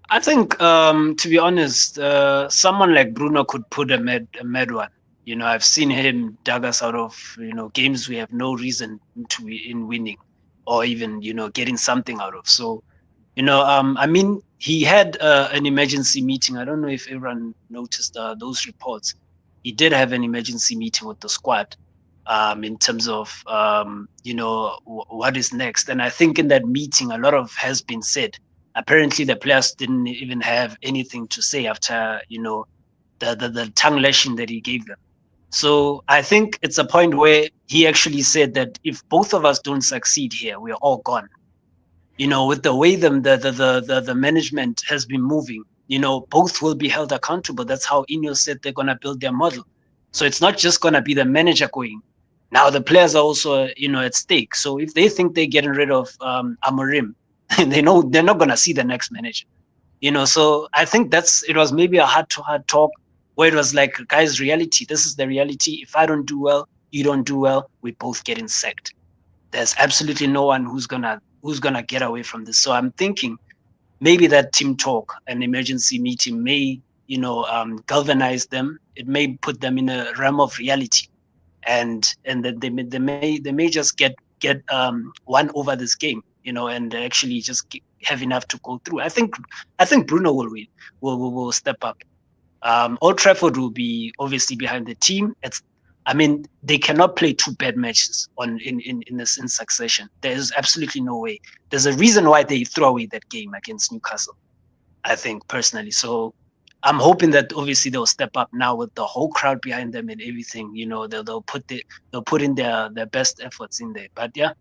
I think, to be honest, someone like Bruno could put a mad one. I've seen him dug us out of, games we have no reason in winning or even, getting something out of. So, he had an emergency meeting. I don't know if everyone noticed those reports. He did have an emergency meeting with the squad in terms of, what is next. And I think in that meeting, a lot has been said. Apparently, the players didn't even have anything to say after, the tongue lashing that he gave them. So I think it's a point where he actually said that if both of us don't succeed here, we're all gone. With the way the management has been moving, both will be held accountable. That's how Ineos said they're going to build their model. So it's not just going to be the manager going. Now the players are also, at stake. So if they think they're getting rid of Amorim, they know they're not going to see the next manager. So I think it was maybe a heart-to-heart talk where it was like, guys, reality. This is the reality. If I don't do well, you don't do well, we both get sacked. There's absolutely no one who's gonna get away from this. So I'm thinking maybe that team talk, an emergency meeting may, galvanize them. It may put them in a realm of reality, and that they may just get one over this game, and actually just have enough to go through. I think Bruno will step up. Old Trafford will be obviously behind the team. They cannot play two bad matches in succession. There is absolutely no way. There's a reason why they throw away that game against Newcastle, I think, personally. So I'm hoping that obviously they'll step up now with the whole crowd behind them and everything. They'll put in their best efforts in there. But yeah,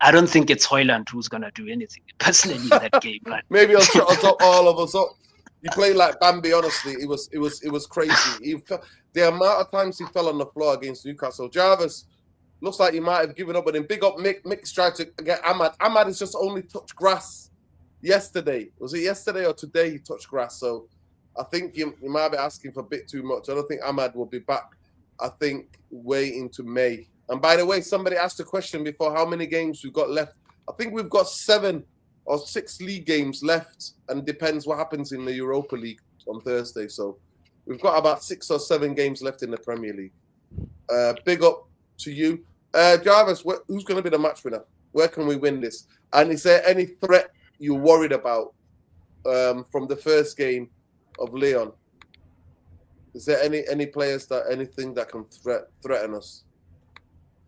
I don't think it's Højlund who's gonna do anything personally in that game. But maybe I'll shut us up, all of us up. He played like Bambi. Honestly, it was crazy. The amount of times he fell on the floor against Newcastle. Jarvis looks like he might have given up, but then big up Mick. Mick's tried to get Ahmad. Ahmad has just only touched grass yesterday. Was it yesterday or today he touched grass? So I think you might be asking for a bit too much. I don't think Ahmad will be back, I think, way into May. And by the way, somebody asked a question before, how many games we've got left. I think we've got 7 or 6 league games left, and depends what happens in the Europa League on Thursday. So we've got about 6 or 7 games left in the Premier League. Big up to you. Jarvis, who's going to be the match winner? Where can we win this? And is there any threat you're worried about from the first game of Lyon? Is there any players anything that can threaten us?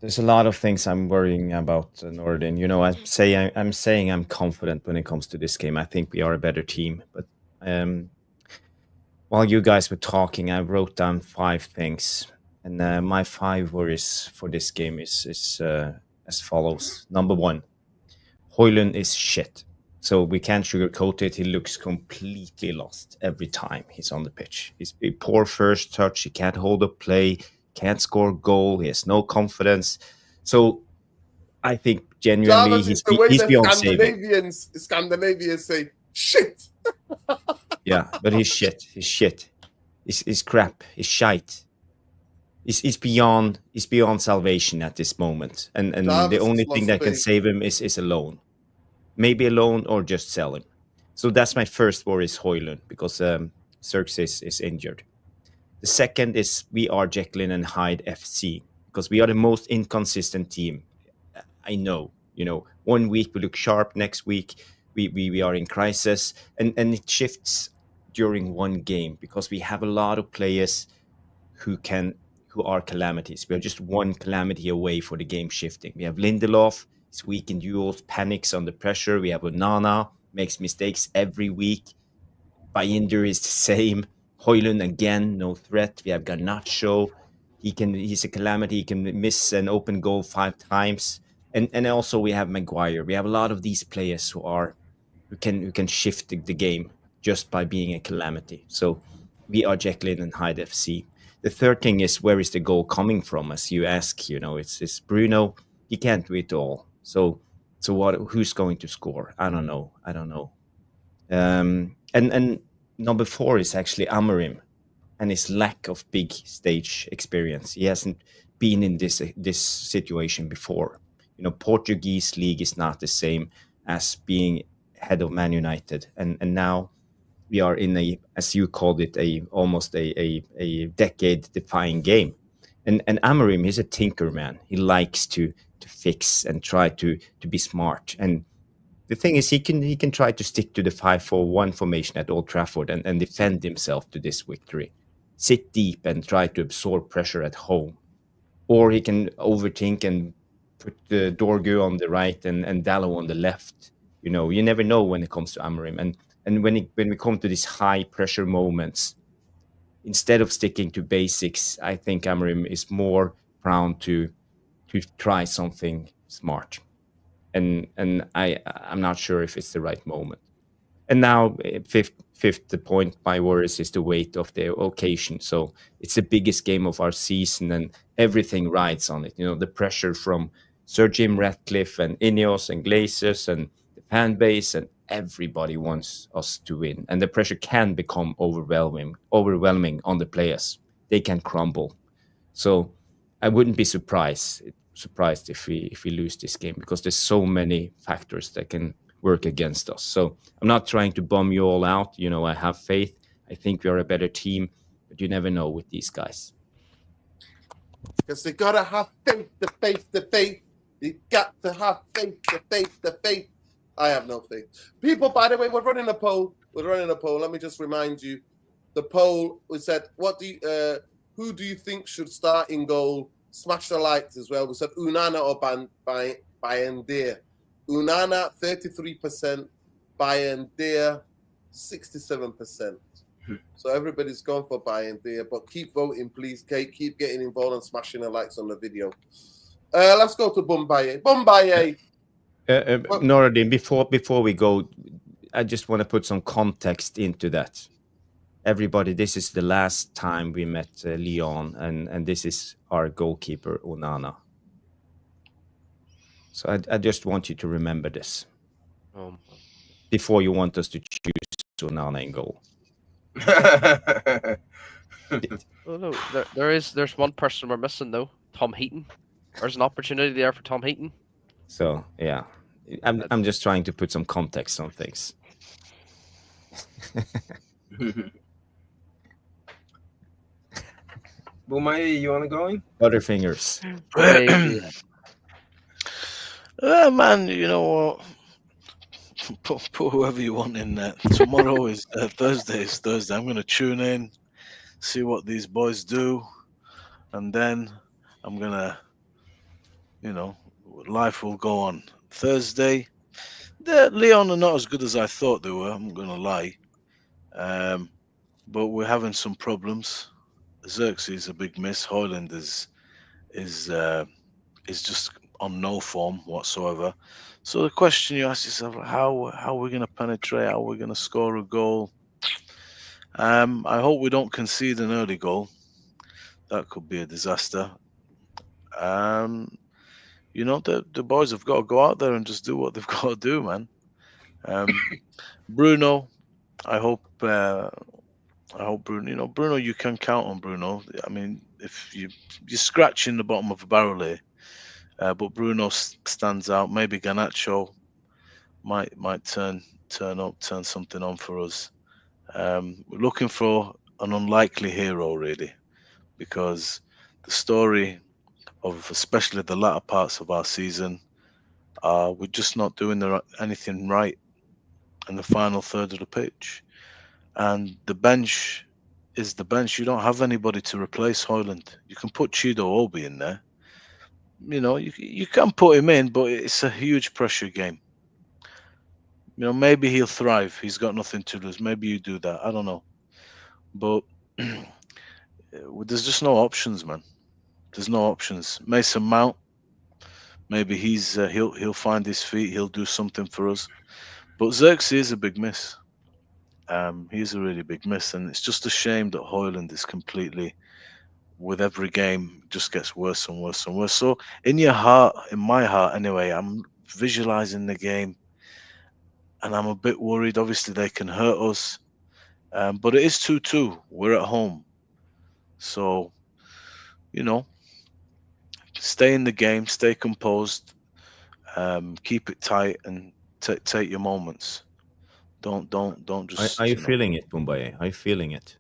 There's a lot of things I'm worrying about, Nordin. You know, I'm saying I'm confident when it comes to this game. I think we are a better team. But while you guys were talking, I wrote down 5 things, and my 5 worries for this game is as follows. Number 1, Højlund is shit. So we can't sugarcoat it. He looks completely lost every time he's on the pitch. He's a poor first touch. He can't hold up play. Can't score a goal. He has no confidence. So I think genuinely he's beyond saving. Scandinavians say shit. Yeah, but he's shit. He's shit. He's crap. He's shite. He's beyond salvation at this moment. And the only thing that can save him is a loan. Maybe a loan or just sell him. So that's my first worry is Højlund, because Xerxes is injured. The second is we are Jekyll and Hyde FC, because we are the most inconsistent team. I know, you know, one week we look sharp, next week we are in crisis, and it shifts during one game because we have a lot of players who are calamities. We are just one calamity away for the game shifting. We have Lindelof, he's weak in duels, panics under pressure. We have Onana, makes mistakes every week. Bayindir is the same. Højlund again, no threat. We have Garnacho. He's a calamity. He can miss an open goal 5 times. And also we have Maguire. We have a lot of these players who can shift the game just by being a calamity. So we are Jekyll and Hyde FC. The third thing is, where is the goal coming from? As you ask, you know, it's Bruno. He can't do it all. So what? Who's going to score? I don't know. And number 4 is actually Amorim and his lack of big stage experience. He hasn't been in this situation before. You know, Portuguese league is not the same as being head of Man United, and now we are in a, as you called it, almost a decade-defying game. And Amorim, he's a tinker man. He likes to fix and try to be smart. And the thing is, he can try to stick to the 5-4-1 formation at Old Trafford and defend himself to this victory. Sit deep and try to absorb pressure at home. Or he can overthink and put the Dorgu on the right and Dallo on the left. You know, you never know when it comes to Amorim. And when we come to these high pressure moments, instead of sticking to basics, I think Amorim is more prone to try something smart. And I'm not sure if it's the right moment. And now, fifth point, my worries is the weight of the occasion. So it's the biggest game of our season, and everything rides on it. You know, the pressure from Sir Jim Ratcliffe and Ineos and Glazers and the fan base, and everybody wants us to win. And the pressure can become overwhelming on the players. They can crumble. So I wouldn't be surprised if we lose this game, because there's so many factors that can work against us. So I'm not trying to bum you all out. You know, I have faith. I think we are a better team, but you never know with these guys. Because they gotta have faith, the faith. You got to have faith, the faith. I have no faith. People, by the way, we're running a poll. Let me just remind you. The poll, we said, who do you think should start in goal? Smash the likes as well. We said Onana or Bayindir. Onana, 33%. Bayindir, 67%. So everybody's gone for Bayindir, but keep voting, please, Kate. Keep getting involved and smashing the likes on the video. Let's go to Bumbaye. Noradin, before we go, I just want to put some context into that. Everybody, this is the last time we met Lyon, and this is our goalkeeper, Onana. So I just want you to remember this. before you want us to choose Onana in goal. Oh no, there's one person we're missing though. Tom Heaton. There's an opportunity there for Tom Heaton. So yeah, I'm just trying to put some context on things. Bumaye, you wanna go in? Butterfingers. Man, you know what? Put whoever you want in there. Tomorrow is Thursday. Is Thursday. I'm going to tune in, see what these boys do, and then I'm going to, life will go on. Thursday, Lyon are not as good as I thought they were. I'm going to lie. But we're having some problems. Xerxes is a big miss. Hoyland is just on no form whatsoever. So the question you ask yourself, how are we going to penetrate? How are we going to score a goal? I hope we don't concede an early goal. That could be a disaster. The boys have got to go out there and just do what they've got to do, man. Bruno, I hope Bruno. Bruno, you can count on Bruno. I mean, if you're scratching the bottom of a barrel here. But Bruno stands out. Maybe Garnacho might turn up, turn something on for us. We're looking for an unlikely hero, really, because the story of especially the latter parts of our season, we're just not doing anything right in the final third of the pitch. And the bench is the bench. You don't have anybody to replace Hoyland. You can put Chido Obi in there. You can put him in, but it's a huge pressure game. Maybe he'll thrive. He's got nothing to lose. Maybe you do that. I don't know. But there's just no options, man. There's no options. Mason Mount, maybe he'll find his feet. He'll do something for us. But Xerxes is a big miss. He's a really big miss, and it's just a shame that Hoyland is completely, with every game, just gets worse and worse and worse. So in my heart anyway, I'm visualizing the game and I'm a bit worried. Obviously they can hurt us, but it is 2-2. We're at home. So, stay in the game, stay composed, keep it tight and take your moments. Don't just... Are you feeling it, Mumbai? Are you feeling it?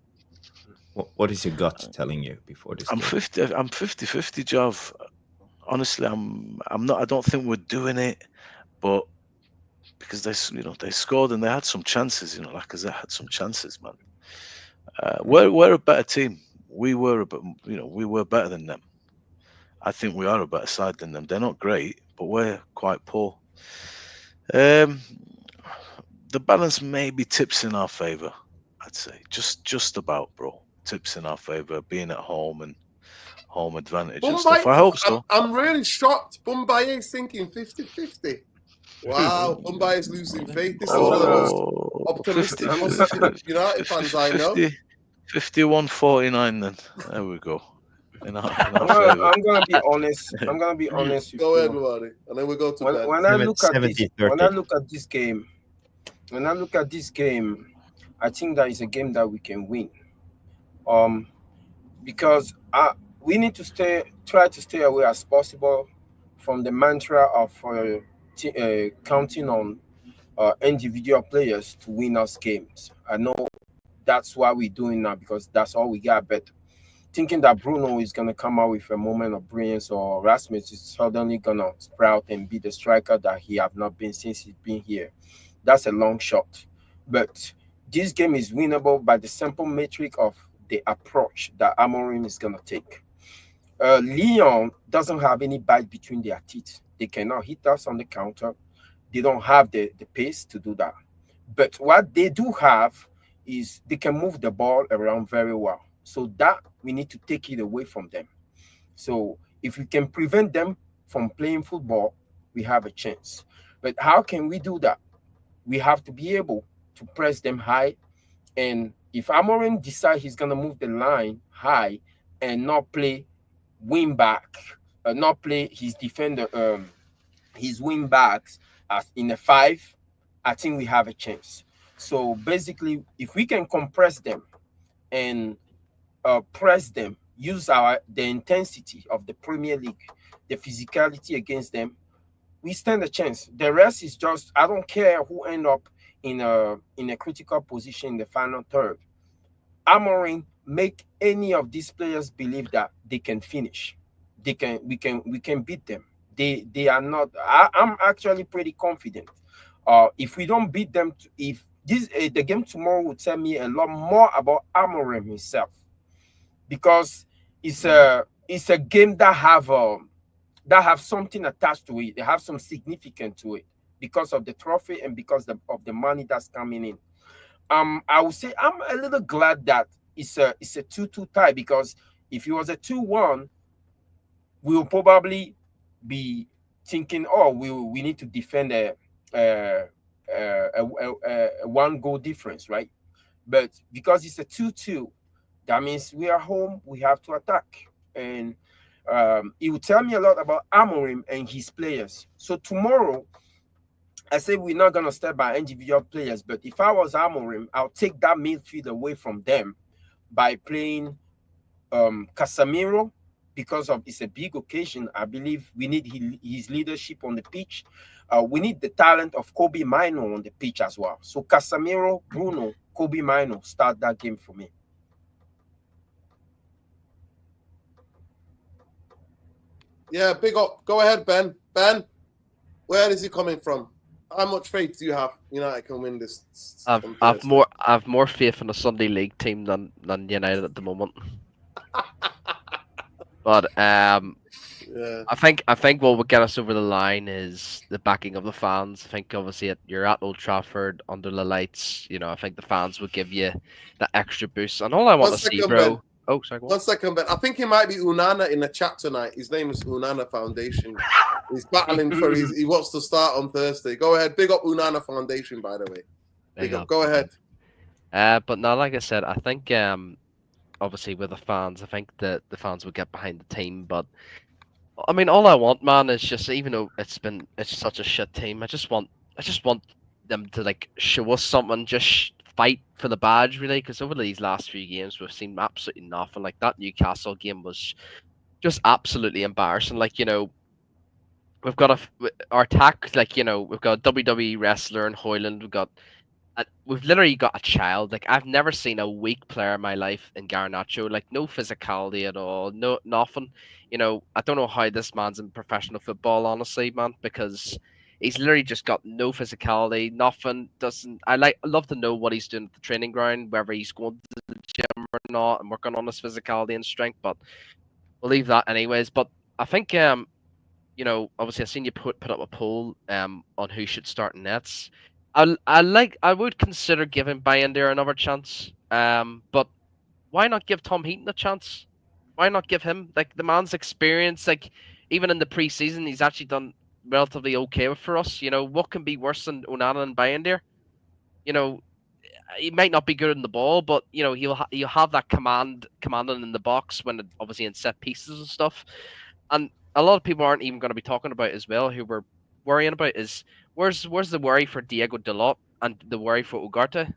What is your gut telling you before this game? I'm 50-50, Jav. Honestly, I'm not. I don't think we're doing it, but because they scored and they had some chances. Lacazette had some chances, man. We're a better team. We were better than them. I think we are a better side than them. They're not great, but we're quite poor. The balance maybe tips in our favor. I'd say just about, bro. Tips in our favor, being at home and home advantage and stuff. I hope so. I'm really shocked. Mumbai is thinking 50-50. Wow, Mumbai is losing faith. This is one of the most optimistic United fans I know. 51-49 then. There we go. I'm gonna be honest. With go ahead, everybody, and then we go to bed. When I look at this game, I think that is a game that we can win. Because we need to try to stay away as possible from the mantra of counting on individual players to win us games. I know that's what we're doing now because that's all we got. But thinking that Bruno is going to come out with a moment of brilliance or Rasmus is suddenly going to sprout and be the striker that he have not been since he's been here, that's a long shot. But this game is winnable by the simple metric of the approach that Amorim is going to take. Lyon doesn't have any bite between their teeth. They cannot hit us on the counter. They don't have the pace to do that. But what they do have is they can move the ball around very well. So that we need to take it away from them. So if we can prevent them from playing football, we have a chance. But how can we do that? We have to be able to press them high. And if Amorim decides he's going to move the line high and not play wing back, not play his defender, his wing backs as in a 5, I think we have a chance. So basically, if we can compress them and press them, use the intensity of the Premier League, the physicality against them, we stand a chance. The rest is just, I don't care who end up in a critical position in the final third. Amorim make any of these players believe that they can finish. We can beat them. They are not. I'm actually pretty confident. If we don't beat them, if this the game tomorrow will tell me a lot more about Amorim himself, because it's a game that have something attached to it. They have some significance to it because of the trophy and because of the money that's coming in. I would say I'm a little glad that it's a 2-2 tie, because if it was a 2-1, we will probably be thinking, oh, we need to defend a 1-goal difference, right? But because it's a 2-2, that means we are home, we have to attack. And it will tell me a lot about Amorim and his players. So tomorrow, I say we're not going to step by individual players, but if I was Amorim, I'll take that midfield away from them by playing Casemiro, because of it's a big occasion. I believe we need his leadership on the pitch. We need the talent of Kobe Mino on the pitch as well. So Casemiro, Bruno, Kobe Mino start that game for me. Yeah, big up. Go ahead, Ben. Ben, where is he coming from? How much faith do you have United can win this? I've more faith in a Sunday League team than United at the moment. But yeah. I think what will get us over the line is the backing of the fans. I think obviously you're at Old Trafford under the lights. You know, I think the fans will give you that extra boost. And all I want to see, bro. Ben. Oh, sorry. One second, Ben. I think he might be Onana in the chat tonight. His name is Onana Foundation. He's battling for he wants to start on Thursday. Go ahead. Big up Onana Foundation, by the way. Big up. Go ahead. But no, like I said, I think obviously with the fans, I think that the fans will get behind the team. But I mean, all I want, man, is just, even though it's such a shit team, I just want them to like show us something, just fight for the badge, really, because over these last few games we've seen absolutely nothing. Like that Newcastle game was just absolutely embarrassing. Like, you know, we've got our attack, like, you know, we've got a WWE wrestler in Hoyland, we've literally got a child. Like, I've never seen a weak player in my life in Garnacho. Like, no physicality at all, nothing. You know, I don't know how this man's in professional football, honestly, man, because he's literally just got no physicality, nothing. I love to know what he's doing at the training ground, whether he's going to the gym or not, and working on his physicality and strength. But we'll leave that anyways. But I think you know, obviously I've seen you put up a poll on who should start in nets. I would consider giving Bayender another chance. But why not give Tom Heaton a chance? Why not give him, like, the man's experience? Like, even in the preseason, he's actually done relatively okay for us. You know, what can be worse than Onana and Bayender? You know, he might not be good in the ball, but you know, he'll have that commanding in the box when obviously in set pieces and stuff. And a lot of people aren't even going to be talking about as well, who we're worrying about, is where's the worry for Diego Dalot and the worry for Ugarte?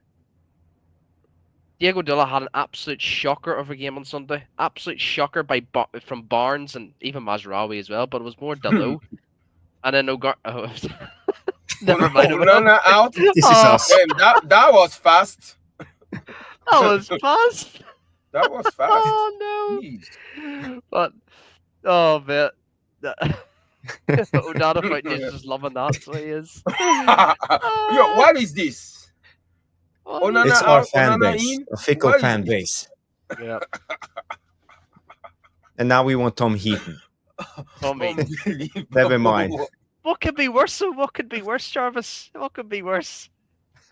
Diego Dalot had an absolute shocker of a game on Sunday. Absolute shocker from Barnes and even Mazraoui as well, but it was more Dalot. And then Ugarte... Oh, never mind. Onana out. This is us. Damn, that was fast. That was fast. That was fast. Oh, no. Jeez. But... Oh, man. Onana Foundation is loving that, so he is. Yo, what is this? Onana It's out, our fan Onana base, in? a fickle What fan is base. Yeah. And now we want Tom Heaton. Tommy. Never mind. What could be worse? What could be worse, Jarvis? What could be worse?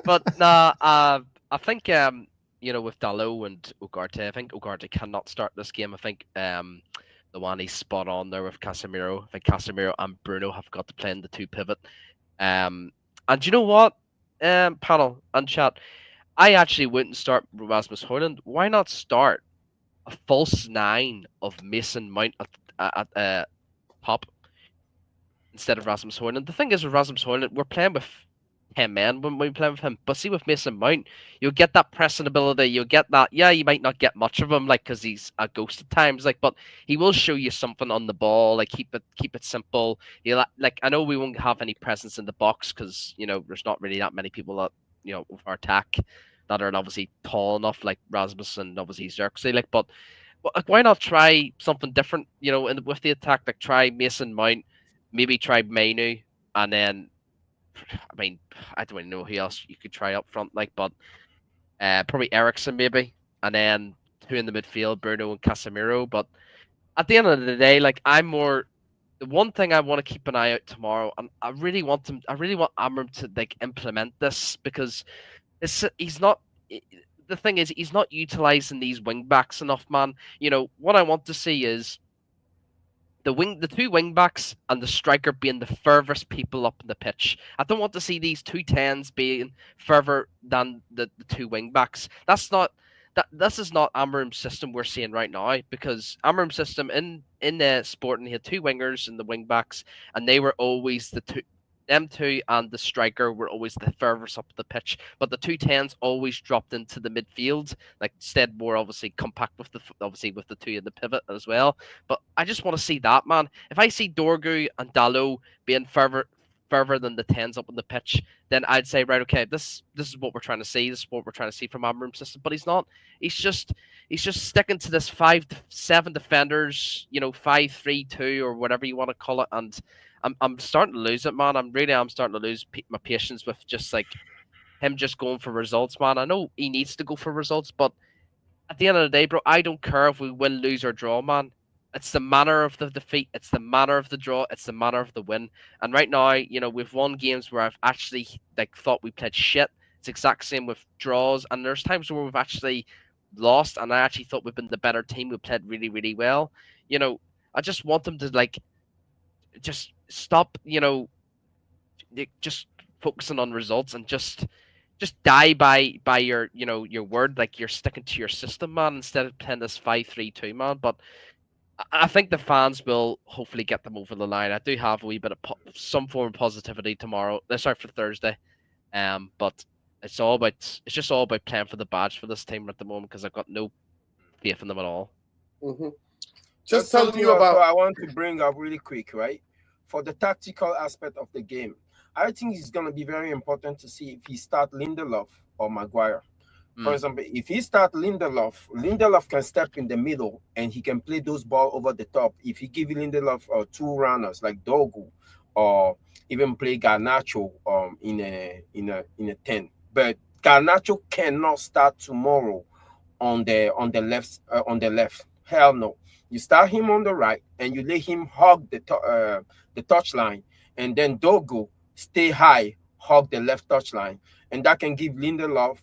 But nah, I think you know, with Dalot and Ugarte, I think Ugarte cannot start this game. I think the one he's spot on there with Casemiro. I think Casemiro and Bruno have got to play in the two pivot. And you know what, panel and chat, I actually wouldn't start Rasmus Højlund. Why not start a false nine of Mason Mount at top instead of Rasmus Højlund? The thing is with Rasmus Højlund, we're playing with 10 men when we play with him. But see, with Mason Mount, you'll get that pressing ability. You'll get that. Yeah, you might not get much of him, like, because he's a ghost at times, like, but he will show you something on the ball. Like, keep it simple. You like, I know we won't have any presence in the box because there's not really that many people that with our attack that are obviously tall enough, like Rasmus and obviously Xerxes, like, but. Like, why not try something different? With the attack, like try Mason Mount, maybe try Mainu, and then I mean, I don't even know who else you could try up front, like, but probably Ericsson maybe, and then two in the midfield, Bruno and Casemiro. But at the end of the day, like, the one thing I want to keep an eye out tomorrow, and I really want Amram to like implement this because he's not. The thing is, he's not utilizing these wing backs enough, man. What I want to see is the two wing backs and the striker being the furthest people up in the pitch. I don't want to see these two tens being further than the two wing backs. This is not Amram's system we're seeing right now, because Amram's system in the Sporting, he had two wingers and the wing backs, and they were always the two. Them two and the striker were always the furthest up the pitch, but the two tens always dropped into the midfield, like instead more obviously compact with the two in the pivot as well. But I just want to see that, man. If I see Dorgu and Dalot being further than the tens up on the pitch, then I'd say, right, okay, this is what we're trying to see. This is what we're trying to see from Amram's system. But he's not. He's just sticking to this 5-7 defenders, 5-3-2 or whatever you want to call it, and I'm starting to lose it, man. I'm starting to lose my patience with just like him just going for results, man. I know he needs to go for results, but at the end of the day, bro, I don't care if we win, lose, or draw, man. It's the manner of the defeat. It's the manner of the draw. It's the manner of the win. And right now, we've won games where I've actually like thought we played shit. It's exact same with draws, and there's times where we've actually lost, and I actually thought we've been the better team. We played really, really well. I just want them to like just stop, just focusing on results and just die by your your word, like you're sticking to your system, man, instead of playing this 5-3-2, man. But I think the fans will hopefully get them over the line. I do have a wee bit of some form of positivity tomorrow. Sorry, for Thursday. But it's just all about playing for the badge for this team at the moment, because I've got no faith in them at all. Mm-hmm. Just telling you about. I want to bring up really quick, right? For the tactical aspect of the game, I think it's going to be very important to see if he start Lindelof or Maguire. For example, if he start Lindelof can step in the middle and he can play those balls over the top. If he give Lindelof two runners like Dogu, or even play Garnacho in a 10, but Garnacho cannot start tomorrow on the left. Hell no. You start him on the right and you let him hug the touchline, and then Dogu stay high, hug the left touchline, and that can give Lindelof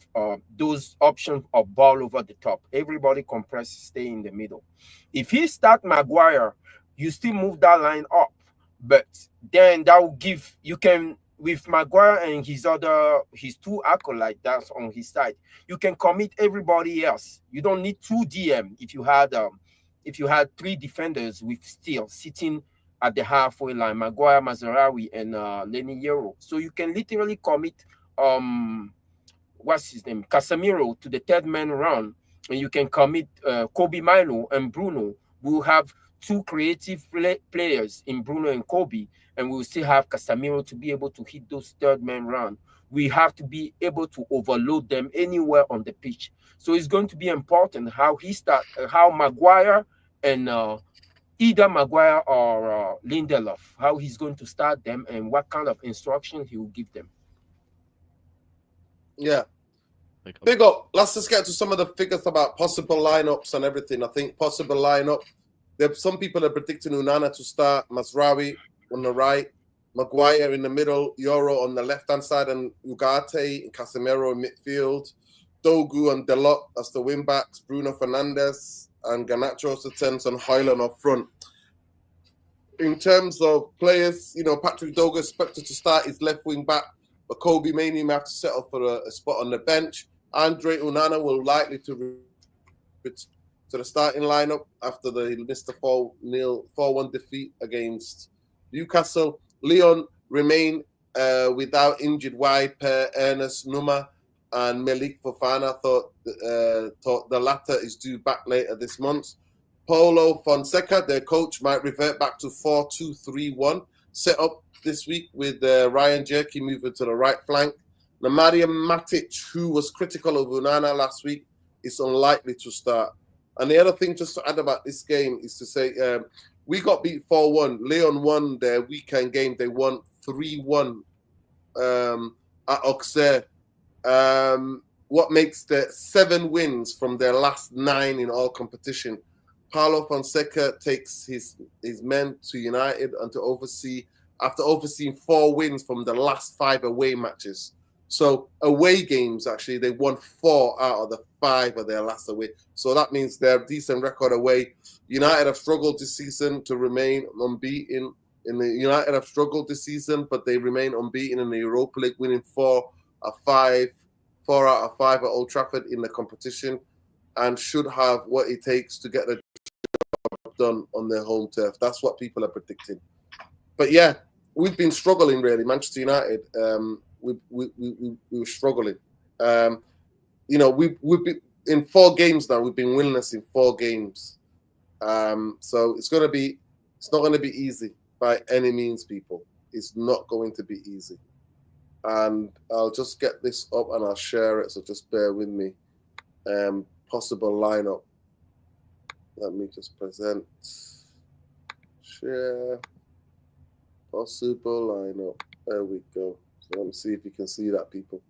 those options of ball over the top. Everybody compress, stay in the middle. If he start Maguire, you still move that line up, but then that will give you can with Maguire and his two acolytes that's on his side, you can commit everybody else. You don't need two DM if you had three defenders with still sitting at the halfway line, Maguire, Mazarawi, and Lenny Yero. So you can literally commit what's his name, Casemiro, to the third man run, and you can commit Kobe Milo and Bruno. We'll have two creative players in Bruno and Kobe, and we'll still have Casemiro to be able to hit those third man run. We have to be able to overload them anywhere on the pitch. So it's going to be important how Maguire and either Maguire or Lindelof, how he's going to start them and what kind of instruction he will give them. Yeah. Big up. Let's just get to some of the figures about possible lineups and everything. I think possible lineup. Some people are predicting Onana to start, Mazraoui on the right, Maguire in the middle, Euro on the left-hand side, and Ugarte and Casemiro in midfield, Dogu and Delot as the wing-backs, Bruno Fernandes and Garnacho as the 10s, and Højlund up front. In terms of players, Patrick Dogu expected to start his left wing-back, but Kobe Mainoo may have to settle for a spot on the bench. Andre Onana will likely to the starting lineup after they missed the 4-1 defeat against Newcastle. Lyon remain without injured wide pair Ernest Numa and Malik Fofana. Thought the latter is due back later this month. Paulo Fonseca, their coach, might revert back to 4-2-3-1 set up this week with Ryan Jerky moving to the right flank. Nemanja Matic, who was critical of Onana last week, is unlikely to start. And the other thing just to add about this game is to say we got beat 4-1. Lyon won their weekend game. They won 3-1 at Auxerre. What makes the 7 wins from their last 9 in all competition. Paulo Fonseca takes his men to United and to oversee, after overseeing 4 wins from the last 5 away matches. So away games, actually, they won 4 out of the 5 of their last away. So that means they're a decent record away. United have struggled this season to remain unbeaten. United have struggled this season, but they remain unbeaten in the Europa League, winning 4 out of 5 at Old Trafford in the competition, and should have what it takes to get the job done on their home turf. That's what people are predicting. But yeah, we've been struggling really. Manchester United, we were struggling. We've been in 4 games now. We've been winless in 4 games. So it's not going to be easy by any means, people. It's not going to be easy. And I'll just get this up and I'll share it. So just bear with me. Possible lineup. Let me just present. Share. Possible lineup. There we go. So let me see if you can see that, people.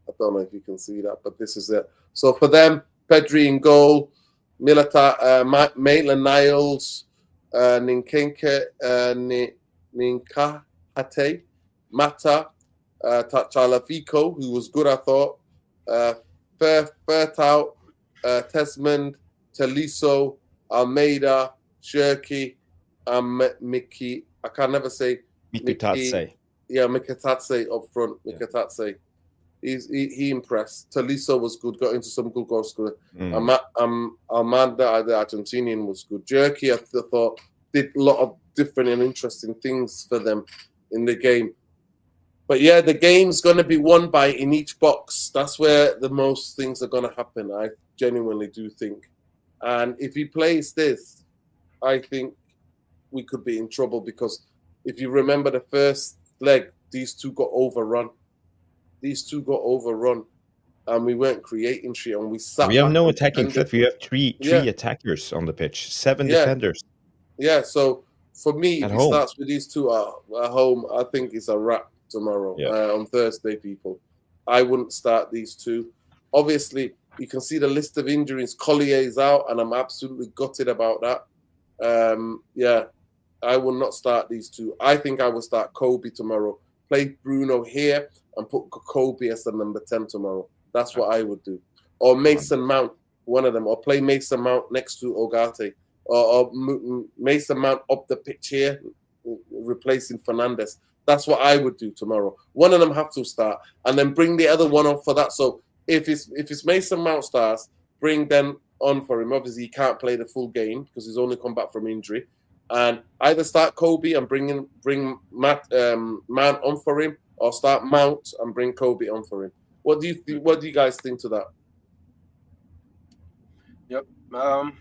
I don't know if you can see that, but this is it. So for them, Pedri in goal, Maitland-Niles, Ninkenke, Ninkahate, Mata, Talaviko, who was good, I thought, Fertau, Tesmond, Taliso, Almeida, Shirky, Mickey. I can never say Mikutatse. Yeah, Mikutatse up front. Mikutatse. He impressed. Taliso was good, got into some good goal scoring. Almanda, the Argentinian, was good. Jerky, I thought, did a lot of different and interesting things for them in the game. But yeah, the game's going to be won by in each box. That's where the most things are going to happen. I genuinely do think. And if he plays this, I think we could be in trouble, because if you remember the first leg, these two got overrun. And we weren't creating shit, and we sat. We have no attacking threat. We have three attackers on the pitch, 7 defenders. Yeah, so for me, if he starts with these two at home, I think it's a wrap tomorrow, on Thursday, people. I wouldn't start these two. Obviously, you can see the list of injuries. Collier's out, and I'm absolutely gutted about that. I will not start these two. I think I will start Kobe tomorrow. Play Bruno here and put Kobe as the number 10 tomorrow. That's what I would do. Or Mason Mount, one of them. Or play Mason Mount next to Ogate. Or Mason Mount up the pitch here, replacing Fernandez. That's what I would do tomorrow. One of them have to start, and then bring the other one on for that. So if it's Mason Mount starts, bring them on for him. Obviously, he can't play the full game because he's only come back from injury. And either start Kobe and bring Mount on for him, or start Mount and bring Kobe on for him. What do you guys think to that? Yep. I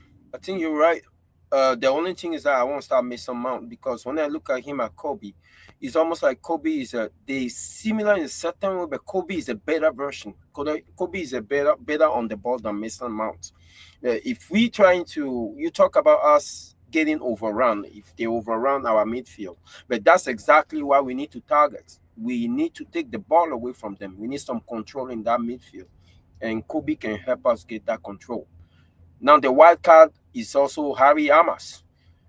think you're right. The only thing is that I won't start Mason Mount, because when I look at him at Kobe, it's almost like Kobe is they similar in a certain way, but Kobe is a better version. Kobe is a better on the ball than Mason Mount. If we you talk about us getting overrun, if they overrun our midfield, but that's exactly why we need to target. We need to take the ball away from them. We need some control in that midfield, and Kobe can help us get that control. Now the wild card is also Harry Amas.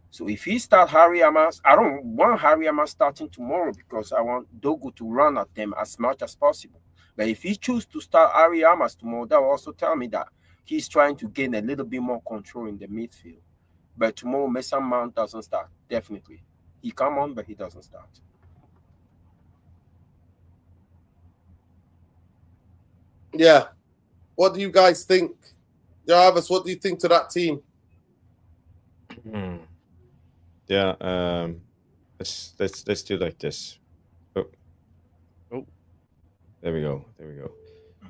So if he starts Harry Amas, I don't want Harry Amas starting tomorrow, because I want Dogu to run at them as much as possible. But if he chooses to start Harry Amas tomorrow, that will also tell me that he's trying to gain a little bit more control in the midfield. But tomorrow, Mason Mount doesn't start, definitely. He come on, but he doesn't start. Yeah. What do you guys think? Jarvis, what do you think to that team? Yeah, let's do like this. Oh. There we go.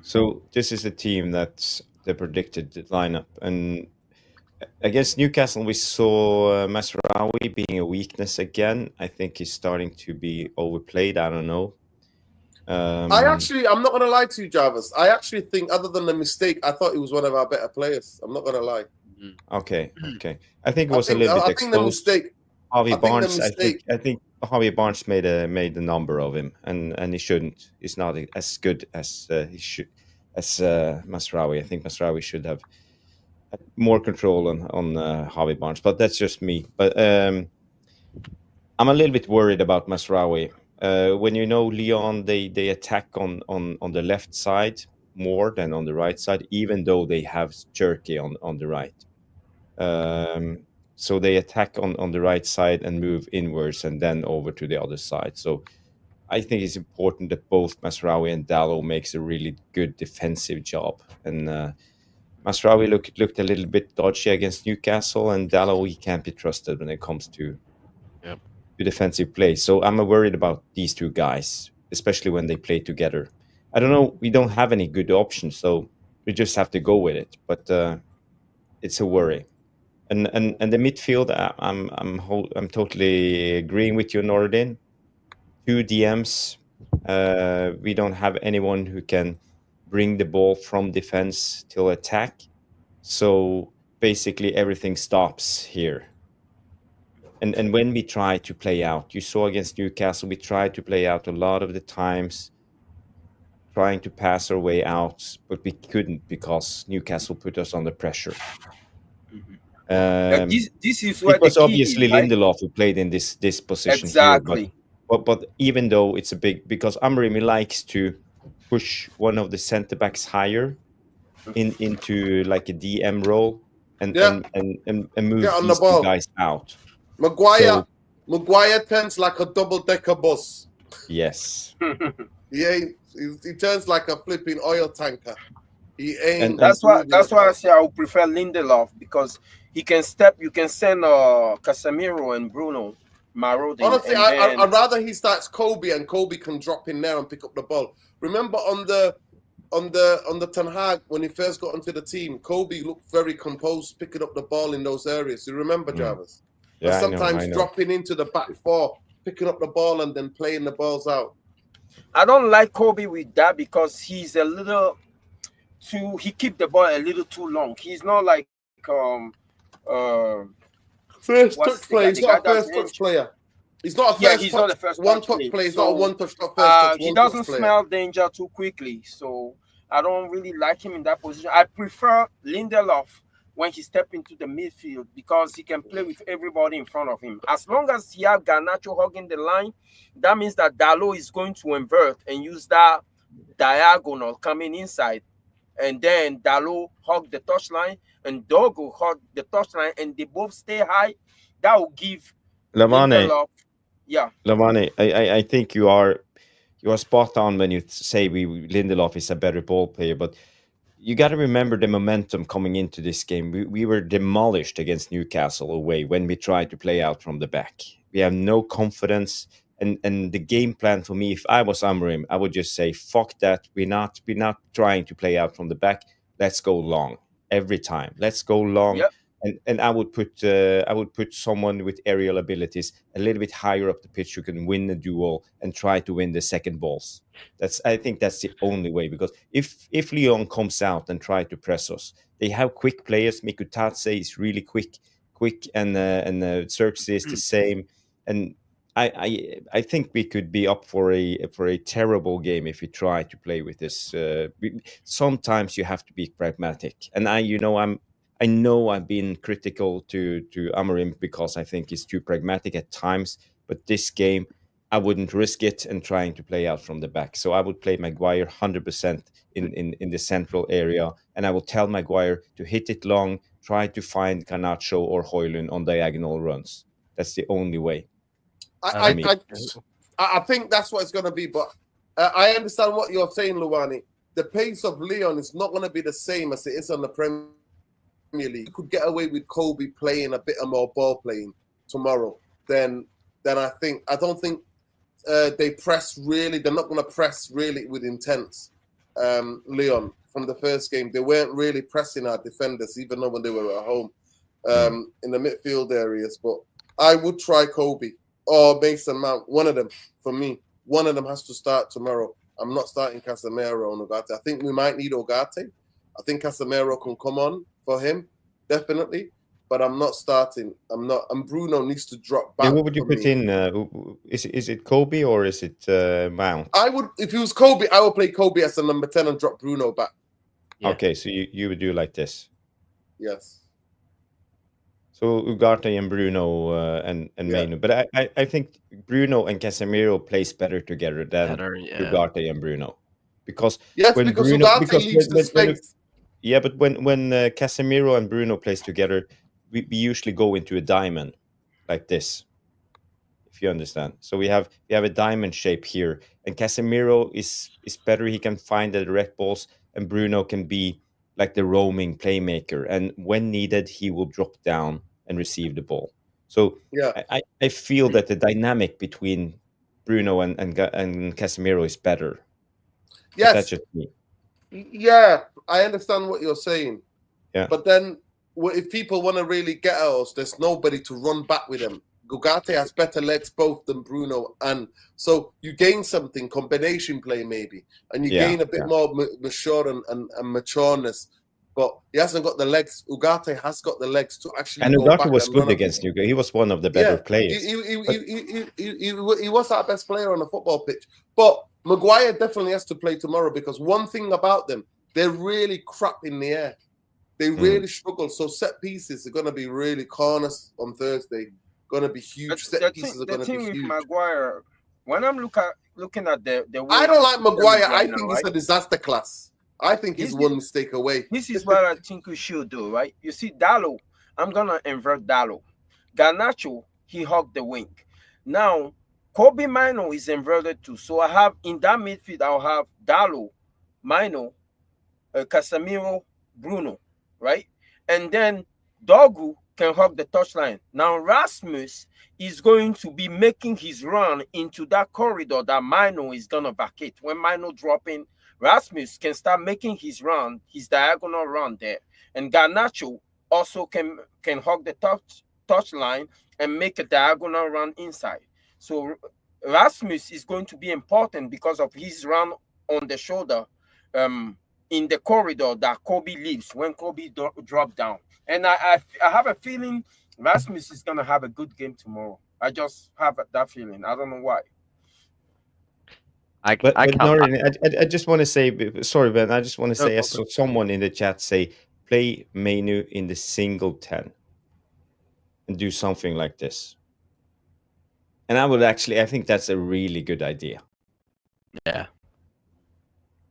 So this is the team that's the predicted lineup, and against Newcastle we saw Masraoui being a weakness again. I think he's starting to be overplayed. I don't know. I'm not going to lie to you, Jarvis. I actually think, other than the mistake, I thought he was one of our better players. I'm not going to lie. Okay. I think it was a little bit exposed. The mistake. Harvey Barnes. I think Harvey Barnes made a number of him, and he shouldn't. He's not as good as he should, as Masraoui. I think Masraoui should have had more control on Harvey Barnes, but that's just me. But I'm a little bit worried about Masraoui. When Lyon, they attack on the left side more than on the right side, even though they have Turkey on the right. So they attack on the right side and move inwards and then over to the other side. So I think it's important that both Masraoui and Dalot makes a really good defensive job. And Masraoui looked a little bit dodgy against Newcastle, and Dalot, he can't be trusted when it comes to defensive play. So I'm worried about these two guys, especially when they play together. I don't know. We don't have any good options, so we just have to go with it. But it's a worry. And the midfield, I'm totally agreeing with you, Nordin. 2 DMs. We don't have anyone who can bring the ball from defense till attack. So basically everything stops here. And when we try to play out, you saw against Newcastle, we tried to play out a lot of the times, trying to pass our way out, but we couldn't because Newcastle put us under pressure. This is where it was the key obviously is, right? Lindelof who played in this position Exactly. here, but even though it's a big, because Amorim likes to push one of the center backs higher into like a DM role and move these two guys out. Maguire turns like a double-decker bus. Yes. He turns like a flipping oil tanker. He ain't. That's why I say I would prefer Lindelof, because he can step. You can send Casemiro and Bruno Marode. Honestly, I'd rather he starts Kobe and Kobe can drop in there and pick up the ball. Remember on the Ten Hag, when he first got into the team, Kobe looked very composed picking up the ball in those areas. You remember, Jarvis? Yeah, sometimes I know. Dropping into the back four, picking up the ball and then playing the balls out. I don't like Kobe with that, because he's a little too. He keep the ball a little too long. He's not like first touch player. He's not a first touch player. He's not a first he's touch, not a first one touch touch player. He's So, not a one touch, not first touch. He doesn't smell danger too quickly, so I don't really like him in that position. I prefer Lindelof when he steps into the midfield, because he can play with everybody in front of him. As long as he have Garnacho hugging the line, that means that Dalot is going to invert and use that diagonal coming inside. And then Dalot hug the touchline and Dogo hug the touchline, and they both stay high. That will give Lindelof. Yeah. Lavani, I think you are spot on when you say Lindelof is a better ball player, but you got to remember the momentum coming into this game. We were demolished against Newcastle away when we tried to play out from the back. We have no confidence, and the game plan for me, if I was Amorim, I would just say, fuck that. We're not trying to play out from the back. Let's go long every time. Let's go long. Yep. And I would put someone with aerial abilities a little bit higher up the pitch who can win the duel and try to win the second balls. I think that's the only way, because if Lyon comes out and try to press us, they have quick players. Mikutatse is really quick, and Xerxes is the same. And I think we could be up for a terrible game if we try to play with this. Sometimes you have to be pragmatic, and I know I've been critical to Amorim because I think he's too pragmatic at times, but this game, I wouldn't risk it and trying to play out from the back. So I would play Maguire 100% in the central area, and I will tell Maguire to hit it long, try to find Garnacho or Højlund on diagonal runs. That's the only way. I think that's what it's going to be, but I understand what you're saying, Luwani. The pace of Lyon is not going to be the same as it is on the Premier League. You could get away with Kobe playing a bit more ball playing tomorrow. Then I don't think they press really. They're not going to press really with intense. Lyon from the first game, they weren't really pressing our defenders, even though when they were at home in the midfield areas. But I would try Kobe or Mason Mount. One of them for me. One of them has to start tomorrow. I'm not starting Casemiro and Ugarte. I think we might need Ugarte. I think Casemiro can come on for him, definitely. But I'm not starting. I'm not. And Bruno needs to drop back. Yeah, what would you put in? Is it Kobe or is it Mount? I would, if it was Kobe, I would play Kobe as the number 10 and drop Bruno back. Yeah. Okay, so you would do like this. Yes. So Ugarte and Bruno and Mainu. But I think Bruno and Casemiro plays better together than Ugarte and Bruno. Because when because Bruno, Ugarte leaves the space. Yeah, but when Casemiro and Bruno plays together, we usually go into a diamond like this, if you understand. So we have a diamond shape here, and Casemiro is better. He can find the direct balls, and Bruno can be like the roaming playmaker. And when needed, he will drop down and receive the ball. So I feel that the dynamic between Bruno and Casemiro is better. Yes. That's just me. Yeah, I understand what you're saying. Yeah. But then if people want to really get at us, there's nobody to run back with them. Ugarte has better legs both than Bruno. And so you gain something, combination play maybe. And you gain a bit more mature and matureness. But he hasn't got the legs. Ugarte has got the legs to actually. And Ugarte was good against Newcastle. He was one of the better players. He was our best player on the football pitch. But Maguire definitely has to play tomorrow because one thing about them, they're really crap in the air. They really struggle. So set pieces are going to be really corners on Thursday. Going to be huge. Set pieces are going to be huge. The thing with Maguire, when I'm looking at the way I don't like Maguire. Right I think he's a disaster class. I think he's one mistake away. This is what I think we should do, right? You see, Dalot, I'm going to invert Dalot. Garnacho, he hugged the wing. Now, Kobe Mino is inverted too. So I have, in that midfield, I'll have Dalot, Mino, Casemiro, Bruno, right? And then Dogu can hug the touchline. Now, Rasmus is going to be making his run into that corridor that Mino is going to vacate. When Mino drop in, Rasmus can start making his run, his diagonal run there. And Garnacho also can hug the touch line and make a diagonal run inside. So Rasmus is going to be important because of his run on the shoulder in the corridor that Kobe leaves when Kobe drop down. And I have a feeling Rasmus is going to have a good game tomorrow. I just have that feeling. I don't know why. I just want to say, sorry, Ben, I just want to say, I saw someone in the chat say, play Mainu in the single 10 and do something like this. And I think that's a really good idea. Yeah.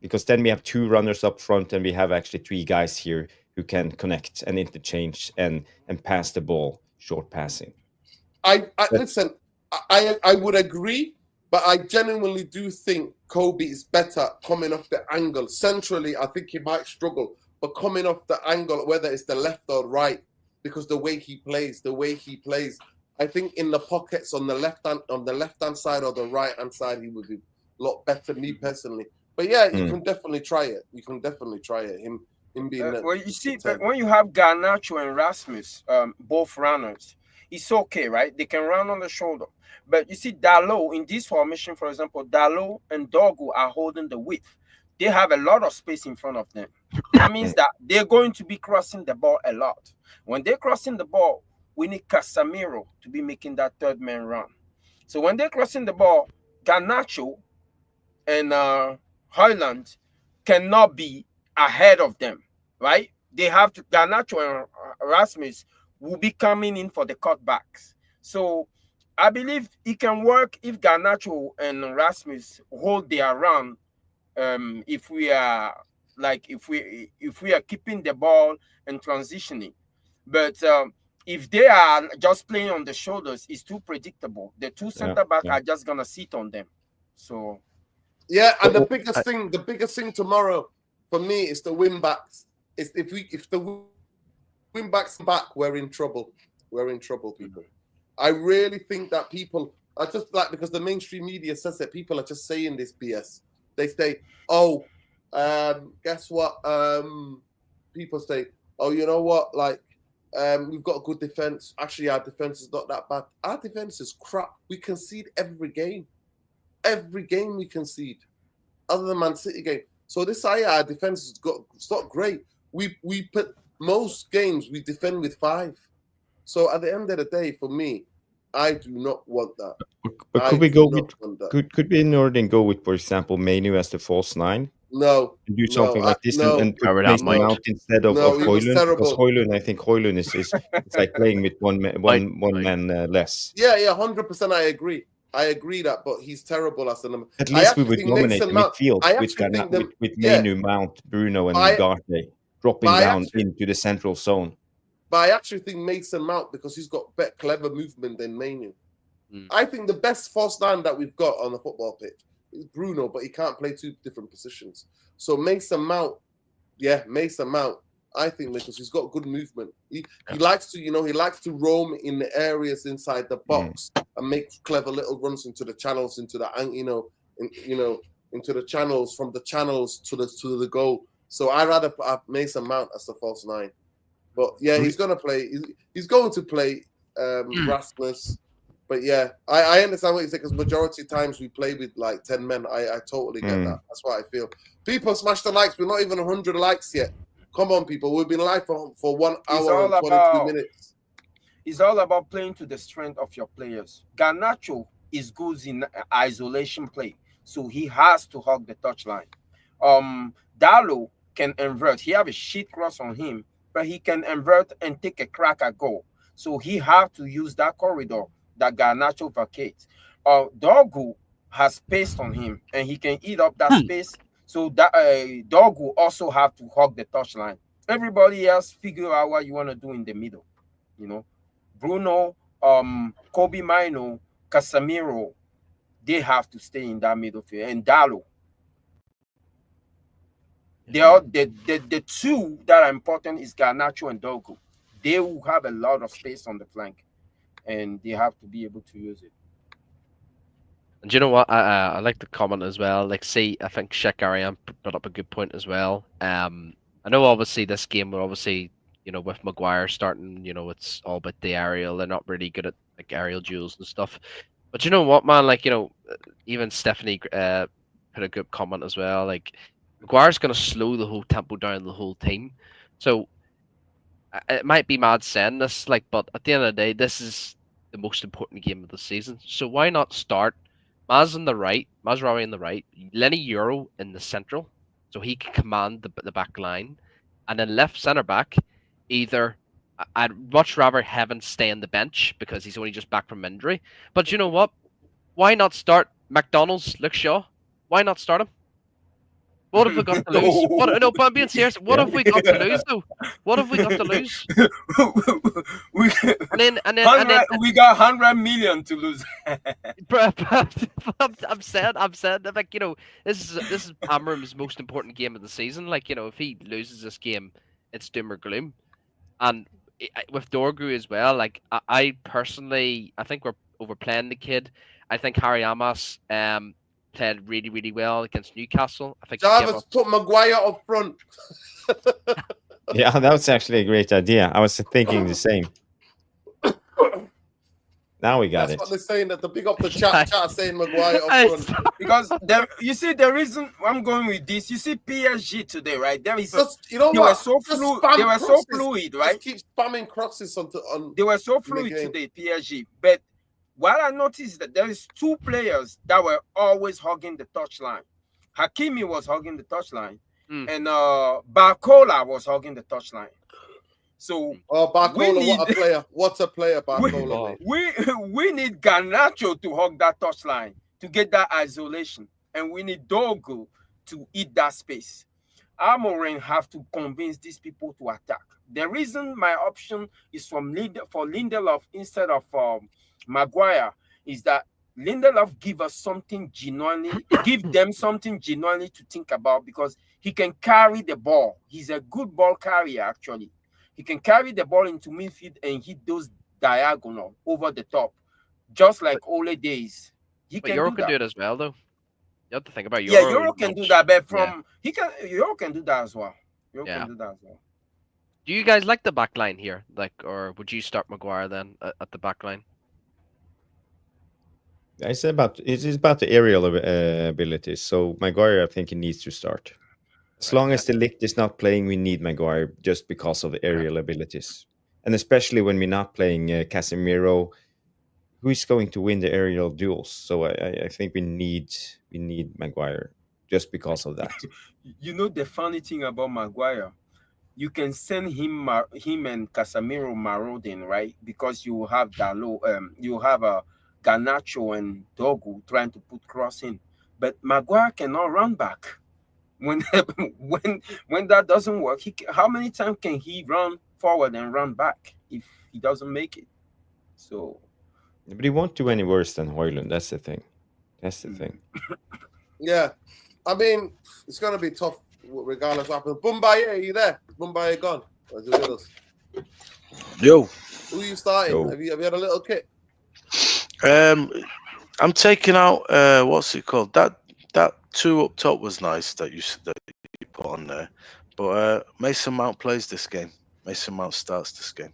Because then we have two runners up front and we have actually three guys here who can connect and interchange and pass the ball, short passing. Listen, I would agree, but I genuinely do think Kobe is better coming off the angle. Centrally, I think he might struggle, but coming off the angle, whether it's the left or right, because the way he plays, I think in the pockets on the left hand side or the right hand side, he would be a lot better. Me personally, but yeah, you can definitely try it. Him being. Well, you see, when you have Garnacho and Rasmus, both runners, it's okay, right? They can run on the shoulder. But you see, Dalot in this formation, for example, Dalot and Dogu are holding the width. They have a lot of space in front of them. That means that they're going to be crossing the ball a lot. When they're crossing the ball, we need Casemiro to be making that third man run. So when they're crossing the ball, Garnacho and Højlund cannot be ahead of them, right? They have to, Garnacho and Rasmus will be coming in for the cutbacks. So I believe it can work if Garnacho and Rasmus hold their run. If we are keeping the ball and transitioning, but if they are just playing on the shoulders, it's too predictable. The two center back are just gonna sit on them. So and the biggest thing tomorrow for me is the win backs. If the win backs back, we're in trouble. We're in trouble, people. I really think that people I just like because the mainstream media says that people are just saying this BS. They say, "Oh, guess what?" People say, "Oh, you know what? Like, we've got a good defense. Actually, our defense is not that bad. Our defense is crap. We concede every game. Every game we concede, other than Man City game. So this our defense it's not great. We put most games we defend with 5. So at the end of the day, for me, I do not want that. But could we go with could we in Norden go with, for example, Manu as the false 9? No. And do something like this and put Mason Mount instead of Højlund, because Højlund, I think Højlund is like playing with one man less. Yeah, 100%. I agree. I agree that, but he's terrible as the number. At least we would dominate the midfield with Manu, Mount, Bruno, and Ugarte dropping down into the central zone. But I actually think Mason Mount, because he's got clever movement than Manu. I think the best false 9 that we've got on the football pitch is Bruno, but he can't play 2 different positions. So Mason Mount, I think, because he's got good movement. He likes to, he likes to roam in the areas inside the box and make clever little runs into the channels, into the into the channels, from the channels to the goal. So I'd rather have Mason Mount as the false 9. But yeah, he's going to play. He's going to play Rasmus. But yeah, I understand what you say, because majority of times we play with like 10 men. I totally get that. That's what I feel. People smash the likes. We're not even 100 likes yet. Come on, people. We've been live for 1 hour and 22 minutes. It's all about playing to the strength of your players. Garnacho is good in isolation play, so he has to hug the touchline. Dalot can invert. He have a shit cross on him, but he can invert and take a crack at goal. So he have to use that corridor that Garnacho vacates. Dorgu has space on him, and he can eat up that space. So that Dorgu also have to hug the touchline. Everybody else figure out what you want to do in the middle. Bruno, Kobe Mino, Casemiro, they have to stay in that middle field. And Dalot. The 2 that are important is Garnacho and Dorgu. They will have a lot of space on the flank, and they have to be able to use it. And do you know what? I like the comment as well. Like, see, I think Shekarian brought up a good point as well. I know obviously this game, we're obviously, with Maguire starting, it's all about the aerial. They're not really good at like aerial duels and stuff. But you know what, man? Like, even Stephanie put a good comment as well. Like, Maguire's going to slow the whole tempo down the whole team. So it might be mad saying this, like, but at the end of the day, this is the most important game of the season. So why not start Maz on the right, Mazraoui on the right, Lenny Euro in the central, so he can command the back line, and then left centre back. Either I'd much rather have him stay on the bench because he's only just back from injury. But you know what? Why not start McDonald's, Luke Shaw? Why not start him? What have we got to lose? No, but I'm being serious. What have we got to lose, though? What have we got to lose? we got 100 million to lose. I'm sad. Like, this is Amram's most important game of the season. Like, if he loses this game, it's doom or gloom. And with Dorgu as well, like, I personally, I think we're overplaying the kid. I think Harry Amos played really, really well against Newcastle. I think Jarvis put Maguire up front. Yeah, that was actually a great idea. I was thinking the same. Now we got That's it. what they're saying, that the big up the chat saying Maguire up front. Because you see the reason I'm going with this, you see PSG today, right? There is they were so fluid, right? Just keep spamming crosses on they were so fluid today, PSG. But what I noticed that there is 2 players that were always hugging the touchline. Hakimi was hugging the touchline, and Barcola was hugging the touchline. So, Barcola, what a player! What a player, Barcola! We need Garnacho to hug that touchline to get that isolation, and we need Dorgu to eat that space. Amorim have to convince these people to attack. The reason my option is for Lindelof instead of Maguire is that Lindelof give them something genuinely to think about, because he can carry the ball. He's a good ball carrier, actually. He can carry the ball into midfield and hit those diagonal over the top. just like Ole days. He But can Euro do can that. do it as well, though. You have to think about Yeah, Euro. Euro can do much- that, but Yeah. from Euro can do that as well. Euro Yeah. can do that as well. Do you guys like the back line here? Like, or would you start Maguire then at the back line? It's about the aerial abilities. So Maguire, I think he needs to start. As Right, long okay. as the Ligt is not playing, we need Maguire just because of the aerial abilities, and especially when we're not playing Casemiro, who is going to win the aerial duels. So I think we need Maguire just because of that. You know the funny thing about Maguire, you can send him and Casemiro marauding, right? Because you have Dalo, you have a Garnacho and Dogu trying to put cross in, but Maguire cannot run back. When when that doesn't work, how many times can he run forward and run back if he doesn't make it? So But he won't do any worse than Højlund. That's the thing. That's the thing. Yeah. I mean, it's going to be tough regardless what happens. Mumbai, are you there? Mumbai gone. Or is he with us? Yo, Who are you starting? Yo. Have you had a little kit? I'm taking out what's it called? That two up top was nice that you put on there, but Mason Mount plays this game. Mason Mount starts this game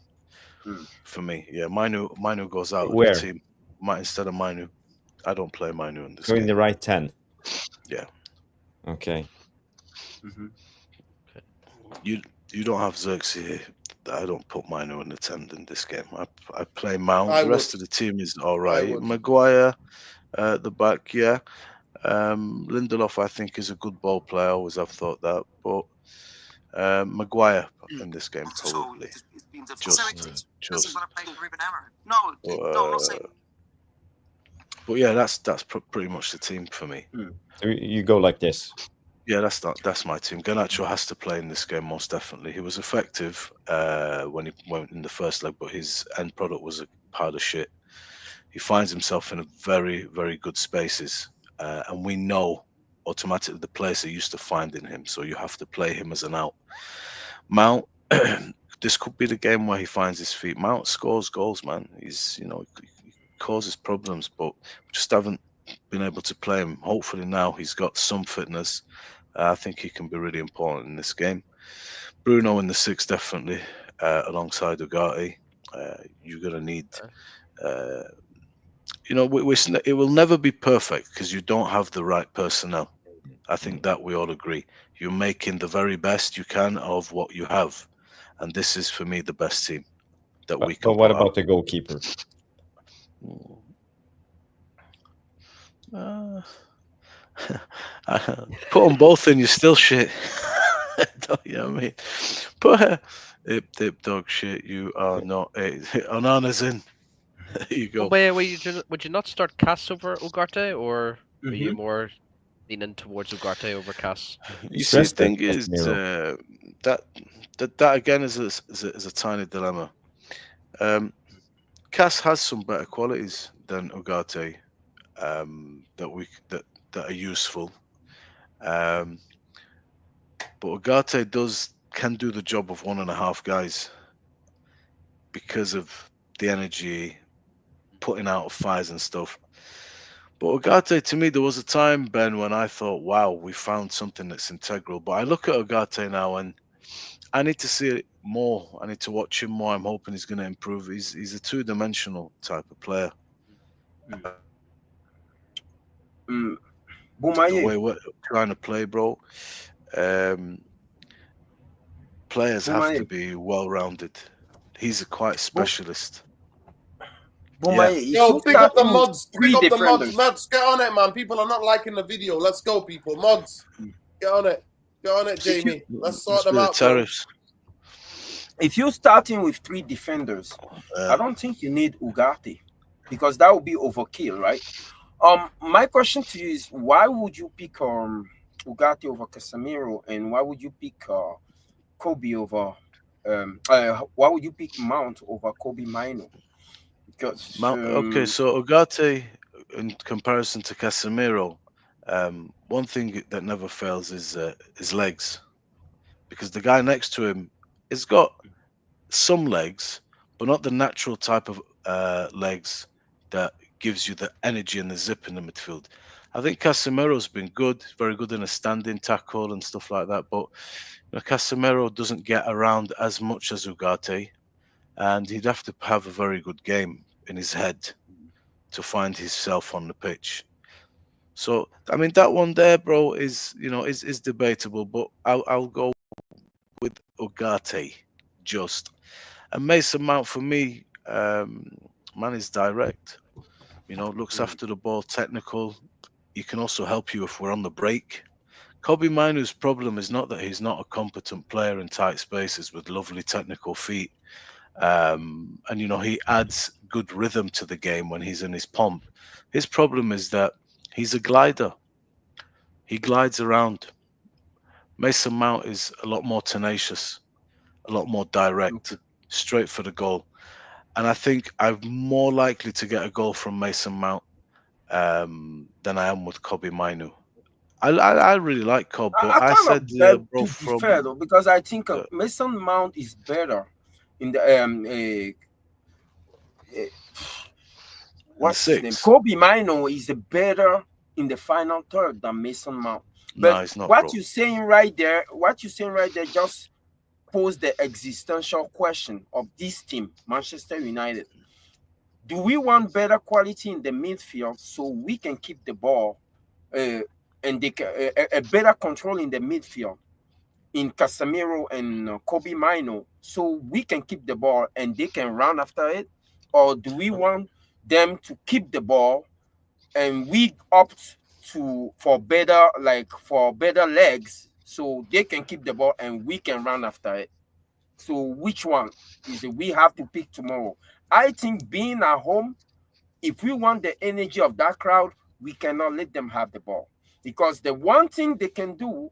for me. Yeah, Minu goes out Where? of the team. Instead of Minu, I don't play Minu in this So game. in the right 10. Yeah. Okay. You don't have Xerxes here. I don't put Minu in the 10 in this game. I play Mount. I The rest would. of the team is all I right. would. Maguire at the back, yeah. Lindelof, I think, is a good ball player. I always have thought that, but Maguire in this game probably. But yeah, that's pretty much the team for me. So you go like this. Yeah, that's my team. Garnacho has to play in this game most definitely. He was effective when he went in the first leg, but his end product was a pile of shit. He finds himself in a very, very good spaces, and we know automatically the players are used to finding him, so you have to play him as an out. Mount, this could be the game where he finds his feet. Mount scores goals, man. He's he causes problems, but we just haven't been able to play him. Hopefully now he's got some fitness. I think he can be really important in this game. Bruno in the six definitely alongside Ugarte. You're gonna need. It will never be perfect because you don't have the right personnel. I think that we all agree. You're making the very best you can of what you have, and this is for me the best team that we can. But what put about out. the goalkeeper? Put them both in, you're still shit. You know what I mean? Put dip dog shit. You are not. Onana's in. There you go. Would you not start Cass over Ugarte, or are you more leaning towards Ugarte over Cass? You see, the Stress thing that is Casemiro. that again is a tiny dilemma. Cass has some better qualities than Ugarte that are useful. But Ugarte can do the job of 1.5 guys because of the energy, putting out of fires and stuff. But Ugarte, to me, there was a time, Ben, when I thought, wow, we found something that's integral. But I look at Ugarte now and I need to see it more. I need to watch him more. I'm hoping he's going to improve. He's a two-dimensional type of player. The way we're trying to play, bro. Players have to be well-rounded. He's a quite specialist. Yo, pick up the mods. Pick up the mods. Mods, get on it, man. People are not liking the video. Let's go, people. Mods, get on it. Get on it, Jamie. Let's sort them out, bro. If you're starting with 3 defenders, I don't think you need Ugarte because that would be overkill, right? My question to you is, why would you pick Ugarte over Casemiro, and why would you pick Kobe over? Why would you pick Mount over Kobe Mino? Because okay, so Ugarte, in comparison to Casemiro, one thing that never fails is his legs, because the guy next to him has got some legs, but not the natural type of legs that gives you the energy and the zip in the midfield. I think Casemiro's been good, very good in a standing tackle and stuff like that. But Casemiro doesn't get around as much as Ugarte, and he'd have to have a very good game in his head to find himself on the pitch. So I mean that one there, bro, is is debatable, but I'll go with Ugarte just. And Mason Mount for me, man is direct. Looks after the ball, technical. He can also help you if we're on the break. Kobe Mainoo's problem is not that he's not a competent player in tight spaces with lovely technical feet. And he adds good rhythm to the game when he's in his pomp. His problem is that he's a glider. He glides around. Mason Mount is a lot more tenacious, a lot more direct, straight for the goal. And I think I'm more likely to get a goal from Mason Mount than I am with Kobe Mainoo. I really like Cobb, but I said bro, to be fair though, because I think Mason Mount is better in the what's his name? Kobe Mainoo is better in the final third than Mason Mount. But no, it's not, what you're saying right there just pose the existential question of this team, Manchester United. Do we want better quality in the midfield so we can keep the ball and they can, a better control in the midfield in Casemiro and Kobe Mainoo so we can keep the ball and they can run after it? Or do we want them to keep the ball and we opt for better legs so they can keep the ball and we can run after it? So which one is it we have to pick tomorrow? I think being at home, if we want the energy of that crowd, we cannot let them have the ball. Because the one thing they can do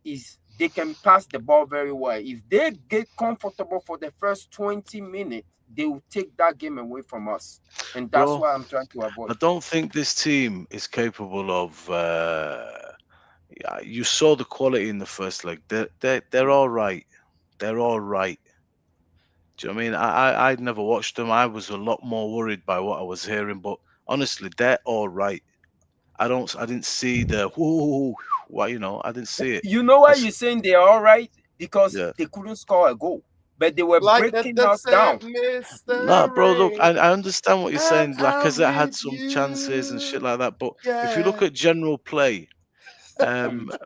is they can pass the ball very well. If they get comfortable for the first 20 minutes, they will take that game away from us. And that's what I'm trying to avoid. I don't think this team is capable of... you saw the quality in the first leg. They're all right. They're all right. Do you know what I mean? I'd never watched them. I was a lot more worried by what I was hearing, but honestly, they're all right. I didn't see the I didn't see it. You know why you're saying they're all right? Because they couldn't score a goal, but they were breaking us down. Nah, bro, look, I understand what you're saying. Lacazette had some chances and shit like that, but if you look at general play,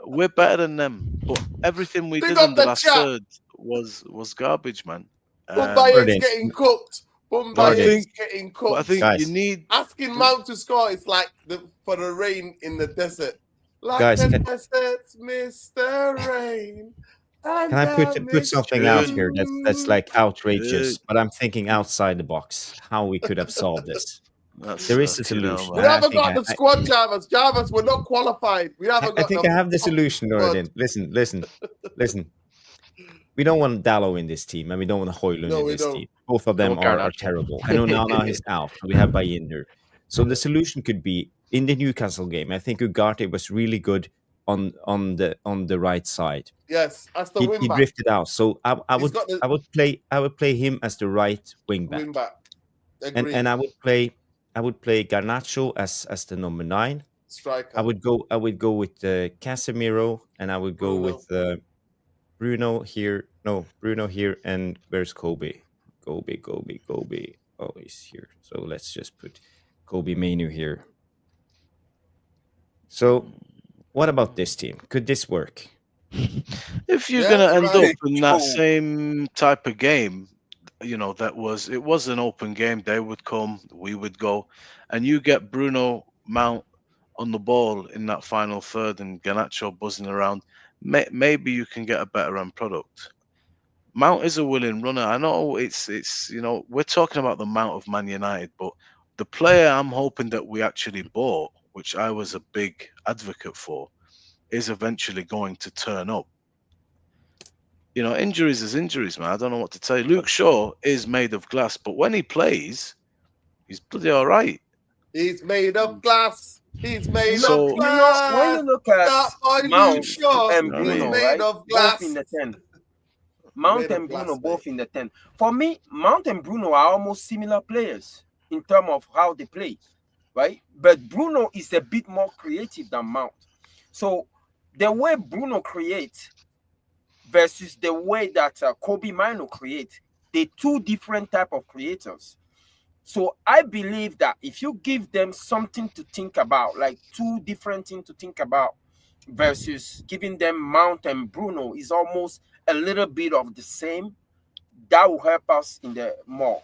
we're better than them. But everything we did in the last third was garbage, man. Bumbaye's getting cooked. Bumbaye's getting cooked. I think you need asking Mount to score. It's like for the rain in the desert. Like guys, the desert's Mr. Rain. Can I put something out here that's like outrageous, but I'm thinking outside the box how we could have solved this. There is a solution. We haven't got the squad, Jarvis. Jarvis, we're not qualified. We haven't got. I think I have the solution, Noradin. Listen. We don't want Dallo in this team, and we don't want Højlund in this team. Both of them are terrible. And Onana is out. We have Bayindir. So the solution could be in the Newcastle game. I think Ugarte was really good on the right side. Yes, as the wing he back. drifted out. So I would play him as the right wing back. And I would play Garnacho as the number 9. Striker. I would go with Casemiro, and I would go with Bruno here. No, Bruno here, and where's Kobe? Kobe. Oh, he's here. So let's just put Kobe Mainoo here. So, what about this team? Could this work? If you're gonna end up in that same type of game, it was an open game. They would come, we would go, and you get Bruno Mount on the ball in that final third and Garnacho buzzing around. Maybe you can get a better end product. Mount is a willing runner. I know it's we're talking about the Mount of Man United, but the player I'm hoping that we actually bought, which I was a big advocate for, is eventually going to turn up. Injuries is injuries, man. I don't know what to tell you. Luke Shaw is made of glass, but when he plays, he's bloody all right. He's made of glass. He's made of glass. When you look at Mount and Bruno, made of glass. Both in the 10. Mount and Bruno both in the 10. For me, Mount and Bruno are almost similar players in terms of how they play. right? But Bruno is a bit more creative than Mount. So the way Bruno creates versus the way that Kobe Mino creates, they're two different type of creators. So I believe that if you give them something to think about, like two different things to think about, versus giving them Mount and Bruno is almost a little bit of the same, that will help us in the more.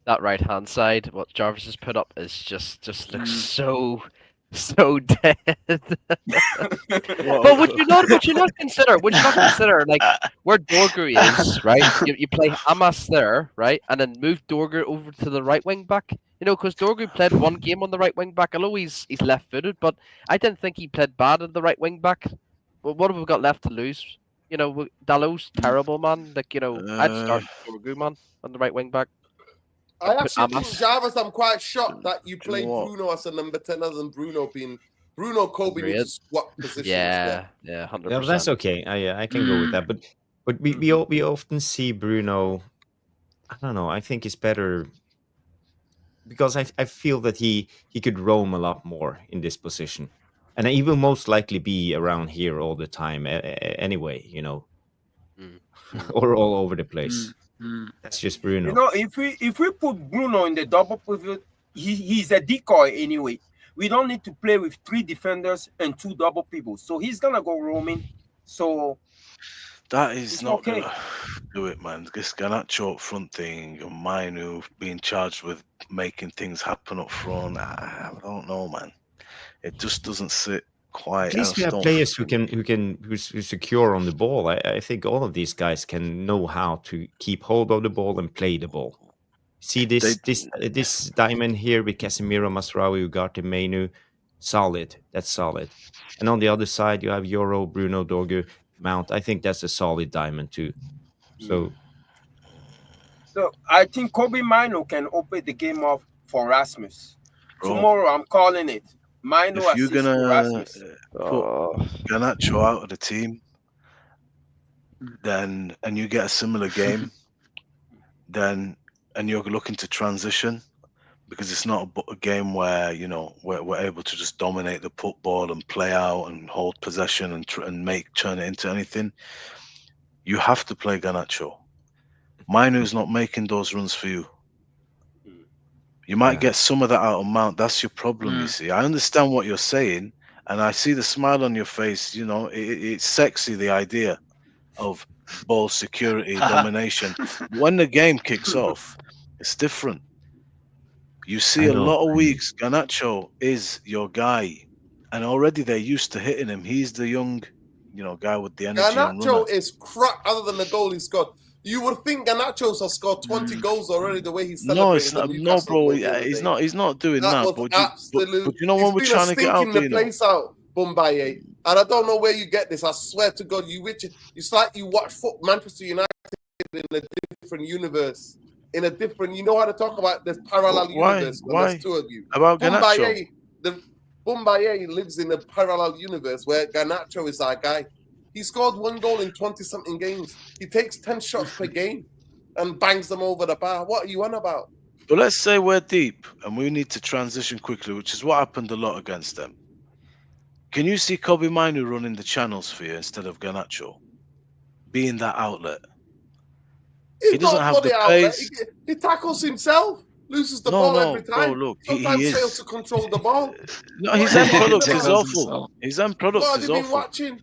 That right hand side, what Jarvis has put up is just looks so dead. But would you not consider like where Dorgu is, right? You play Hamas there, right? And then move Dorgu over to the right wing back. You know, because Dorgu played one game on the right wing back. I know he's left footed, but I didn't think he played bad at the right wing back. Well, what have we got left to lose? You know, Dalot's terrible, man. Like, you know, I'd start Dorgu, man, on the right wing back. I actually think, Amas. Jarvis, I'm quite shocked that you Do you played know what? Bruno as a number 10 other than Bruno being... Bruno, Kobe need to Agreed. swap positions. Yeah, 100%. Yeah, that's okay. I can go with that. But we often see Bruno. I don't know. I think it's better because I feel that he could roam a lot more in this position, and he will most likely be around here all the time anyway. You know, or all over the place. That's just Bruno. You know, if we put Bruno in the double pivot, he's a decoy anyway. We don't need to play with 3 defenders and 2 double pivots. So he's gonna go roaming. So that is it's not okay. gonna do it, man. This Garnacho up front thing, and Minu being charged with making things happen up front. I don't know, man. It just doesn't sit quite. At least we have players who's secure on the ball. I think all of these guys can know how to keep hold of the ball and play the ball. See this diamond here with Casemiro, Masraoui, Ugarte, Menu, solid. That's solid. And on the other side, you have Yoro, Bruno, Dorgu, Mount. I think that's a solid diamond too. So I think Kobe Mino can open the game up for Rasmus. Bro, Tomorrow, I'm calling it. Mino if you're assists to gonna Rasmus. put Garnacho out of the team, then and you get a similar game, then and you're looking to transition, because it's not a game where, you know, we're able to just dominate the football and play out and hold possession and turn it into anything. You have to play Garnacho. Minu's not making those runs for you. You might get some of that out of Mount. That's your problem, you see. I understand what you're saying, and I see the smile on your face. You know, it's sexy, the idea of ball security, domination. When the game kicks off, it's different. You see a lot of weeks, Garnacho is your guy, and already they're used to hitting him. He's the young, you know, guy with the energy. Garnacho is crap other than the goal he scored. You would think Garnacho's has scored 20 goals already the way he's celebrating. No, it's not. No, bro. He's not doing that. But you know when we're trying to get out, the place out, Bumbaye. And I don't know where you get this. I swear to God, it's like you watch Manchester United in a different universe. In a different, you know how to talk about this parallel universe. Why? There's 2 of you. About Garnacho. Bumbaye lives in a parallel universe where Garnacho is our guy. He scored 1 goal in 20-something games. He takes 10 shots per game and bangs them over the bar. What are you on about? But let's say we're deep and we need to transition quickly, which is what happened a lot against them. Can you see Kobe Minu running the channels for you instead of Garnacho? Being that outlet. He doesn't have the pace. He tackles himself, loses the ball every time. Bro, look, Sometimes he fails to control the ball. No, his end product is awful. His end product is awful. Watching?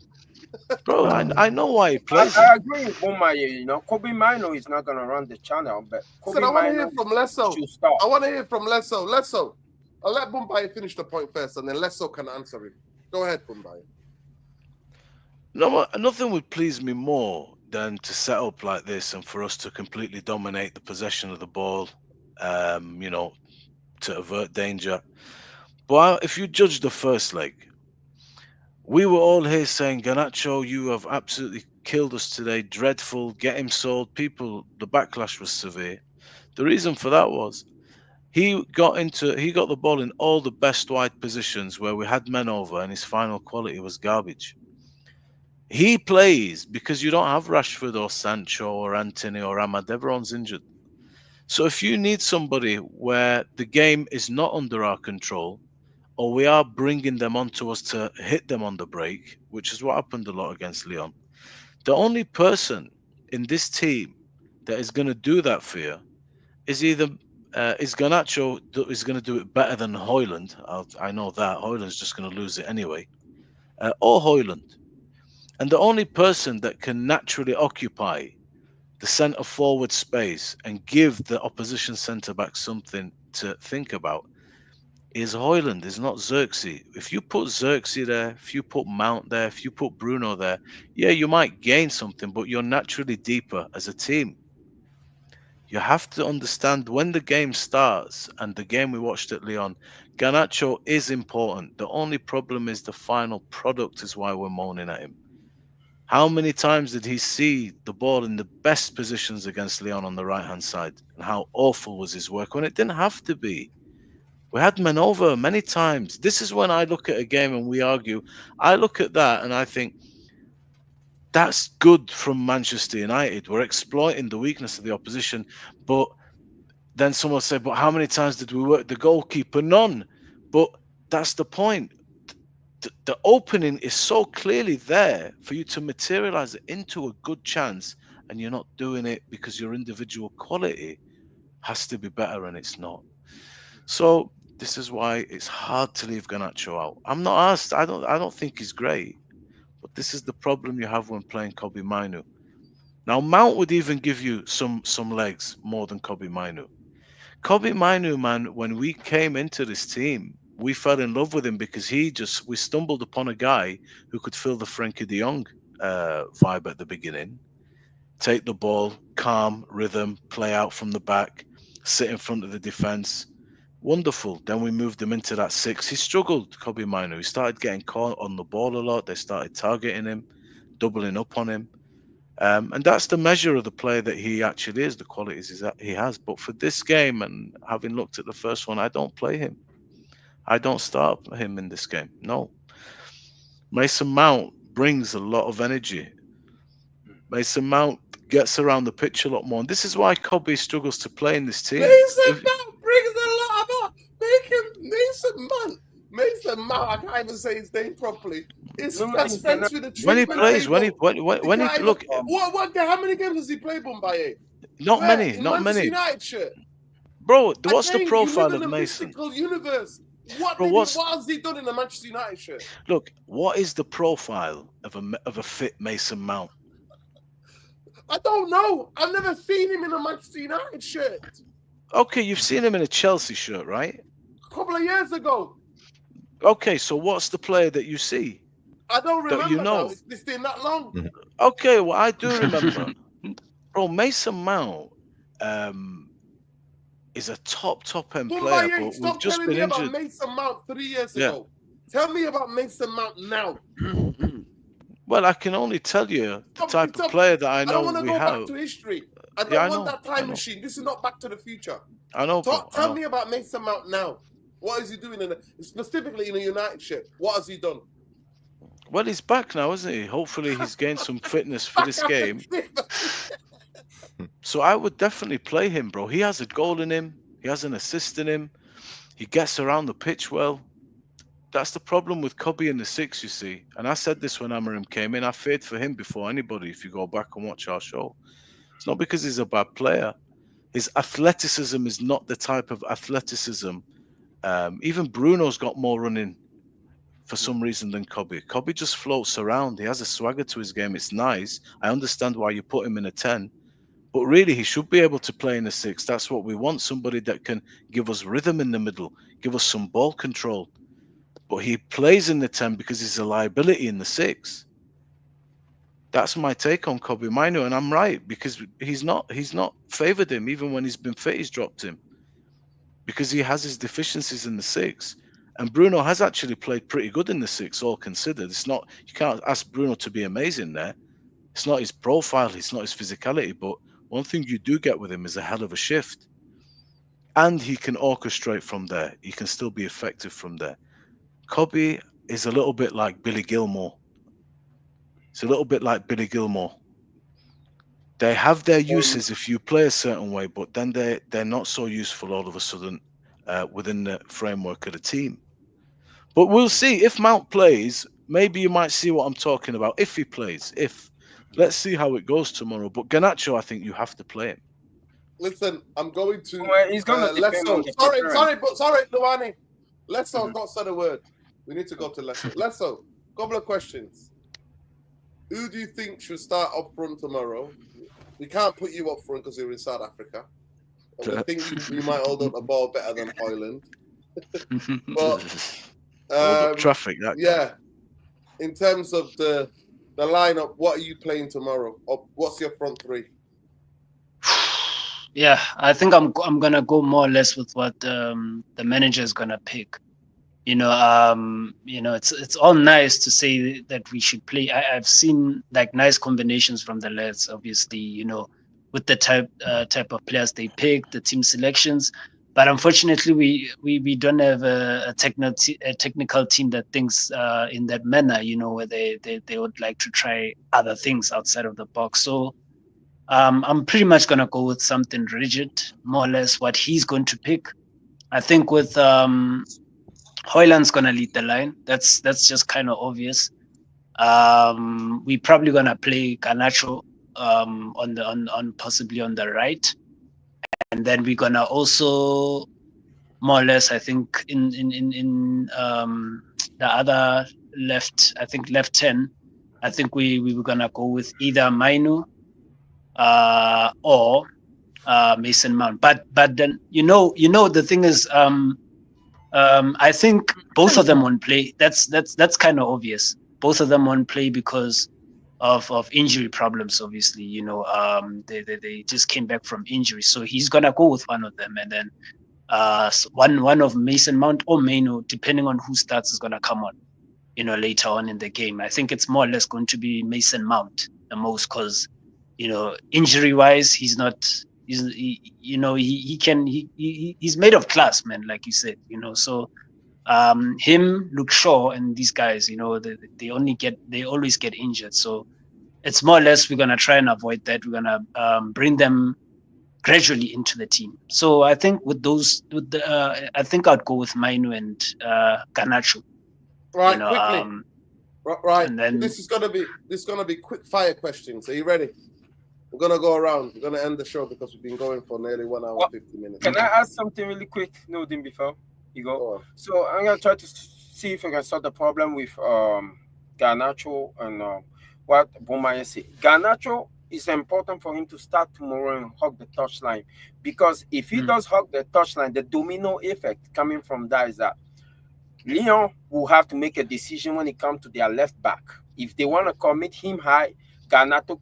Bro, I know why he plays. I agree with Bumaye. You know, Kobe Mino is not gonna run the channel, but Kobe I want to Mino hear from Lesso. I want to hear from Lesso. Lesso, I'll let Bumaye finish the point first, and then Lesso can answer him. Go ahead, Bumaye. No, nothing would please me more than to set up like this and for us to completely dominate the possession of the ball, you know, to avert danger. But if you judge the first leg, we were all here saying, Garnacho, you have absolutely killed us today. Dreadful. Get him sold. The backlash was severe. The reason for that was he got the ball in all the best wide positions where we had men over, and his final quality was garbage. He plays because you don't have Rashford or Sancho or Anthony or Ahmad. Everyone's injured. So if you need somebody where the game is not under our control, or we are bringing them onto us to hit them on the break, which is what happened a lot against Lyon, the only person in this team that is going to do that for you is either is Garnacho is going to do it better than Hoyland. I know that Hoyland's just going to lose it anyway, or Hoyland. And the only person that can naturally occupy the centre forward space and give the opposition centre back something to think about is Hoyland, is not Xerxes. If you put Xerxes there, if you put Mount there, if you put Bruno there, yeah, you might gain something, but you're naturally deeper as a team. You have to understand when the game starts, and the game we watched at Lyon, Garnacho is important. The only problem is the final product is why we're moaning at him. How many times did he see the ball in the best positions against Lyon on the right-hand side? And how awful was his work when it didn't have to be? We had men over many times. This is when I look at a game and we argue. I look at that and I think, that's good from Manchester United. We're exploiting the weakness of the opposition. But then someone said, but how many times did we work the goalkeeper? None. But that's the point. The opening is so clearly there for you to materialize it into a good chance, and you're not doing it because your individual quality has to be better, and it's not. So this is why it's hard to leave Garnacho out. I'm not asked. I don't think he's great, but this is the problem you have when playing Kobe Mainu. Now Mount would even give you some legs more than Kobe Mainu. Kobe Mainu, man, when we came into this team, we fell in love with him because we stumbled upon a guy who could fill the Frenkie de Jong vibe at the beginning. Take the ball, calm, rhythm, play out from the back, sit in front of the defense. Wonderful. Then we moved him into that 6. He struggled, Kobe Mainu. He started getting caught on the ball a lot. They started targeting him, doubling up on him. And that's the measure of the player that he actually is, the qualities that he has. But for this game, and having looked at the first one, I don't play him. I don't start him in this game. No. Mason Mount brings a lot of energy. Mason Mount gets around the pitch a lot more. And this is why Kobe struggles to play in this team. Mason Mount brings a lot of Mason Mount. I can't even say his name properly. It's that's French with a when he plays, when he look. How many games has he played, Bombay? Not many. United shirt. Bro, what's the profile of Mason? Mystical universe. What has he done in the Manchester United shirt? Look, what is the profile of a fit Mason Mount? I don't know. I've never seen him in a Manchester United shirt. Okay, you've seen him in a Chelsea shirt, right? A couple of years ago. Okay, so what's the player that you see? I don't remember. You know, it's been that long. Okay, well, I do remember. Bro, Mason Mount is a top end player, but we've just been injured. About Mason Mount 3 years ago. Tell me about Mason Mount now. Well, I can only tell you the type of player that I know we have. I don't want to go back to history. I don't want that time machine. This is not Back to the Future. I know. Tell me about Mason Mount now. What is he doing specifically in a United shirt? What has he done? Well, he's back now, isn't he? Hopefully he's gained some fitness for this game. So I would definitely play him, bro. He has a goal in him. He has an assist in him. He gets around the pitch well. That's the problem with Kobe in the 6, you see. And I said this when Amarim came in. I feared for him before anybody, if you go back and watch our show. It's not because he's a bad player. His athleticism is not the type of athleticism. Even Bruno's got more running for some reason than Kobe. Kobe just floats around. He has a swagger to his game. It's nice. I understand why you put him in a 10. But really, he should be able to play in a 6. That's what we want. Somebody that can give us rhythm in the middle, give us some ball control. But he plays in the 10 because he's a liability in the 6. That's my take on Kobe Mainu, and I'm right, because he's not favoured him. Even when he's been fit, he's dropped him because he has his deficiencies in the 6. And Bruno has actually played pretty good in the 6, all considered. It's not, you can't ask Bruno to be amazing there. It's not his profile, it's not his physicality, but one thing you do get with him is a hell of a shift. And he can orchestrate from there. He can still be effective from there. Kobe is a little bit like Billy Gilmore. It's a little bit like Billy Gilmore. they have their uses if you play a certain way, but then they're not so useful all of a sudden within the framework of the team. But we'll see if Mount plays. Maybe you might see what I'm talking about. If he plays, let's see how it goes tomorrow. But Garnacho, I think you have to play him. Listen, I'm going to. Well, it's gonna depend on the preference. Sorry, Luani. Leso's not said a word. We need to go to Leso. Leso, couple of questions. Who do you think should start up front tomorrow? We can't put you up front because you're in South Africa. I think you might hold up the ball better than Hoyland. But traffic. Yeah. In terms of the lineup, what are you playing tomorrow? Or what's your front three? Yeah, I think I'm gonna go more or less with what the manager is gonna pick. It's all nice to say that we should play. I've seen like nice combinations from the lads, obviously, with the type of players they pick, the team selections. But unfortunately, we don't have a technical team that thinks in that manner, where they would like to try other things outside of the box. So I'm pretty much gonna go with something rigid, more or less what he's going to pick. I think with Hoyland's gonna lead the line. That's just kind of obvious. We're probably gonna play Garnacho on possibly on the right, and then we're gonna also more or less, I think, in the other left, I think left 10, I think we were gonna go with either Mainu or Mason Mount. But then the thing is, I think both of them won't play. That's kind of obvious. Both of them won't play because of injury problems. Obviously, they just came back from injury, so he's gonna go with one of them, and then one of Mason Mount or Maino, depending on who starts, is gonna come on, later on in the game. I think it's more or less going to be Mason Mount the most, because injury wise, he's not. He's made of class, man, like you said, so him, Luke Shaw, and these guys, they always get injured. So it's more or less we're gonna try and avoid that. We're gonna bring them gradually into the team. So I think I think I'd go with Mainu and Garnacho. Right, quickly. Right. And then this is gonna be quick fire questions. Are you ready? We're gonna go around. We're gonna end the show because we've been going for nearly 1 hour 50 minutes. Can I ask something really quick, Nodin, before you go? So I'm gonna try to see if I can solve the problem with Garnacho and what Bomaya said. Garnacho is important for him to start tomorrow and hug the touchline, because if he does hug the touchline, the domino effect coming from that is that Lyon will have to make a decision when it comes to their left back. If they want to commit him high, Garnacho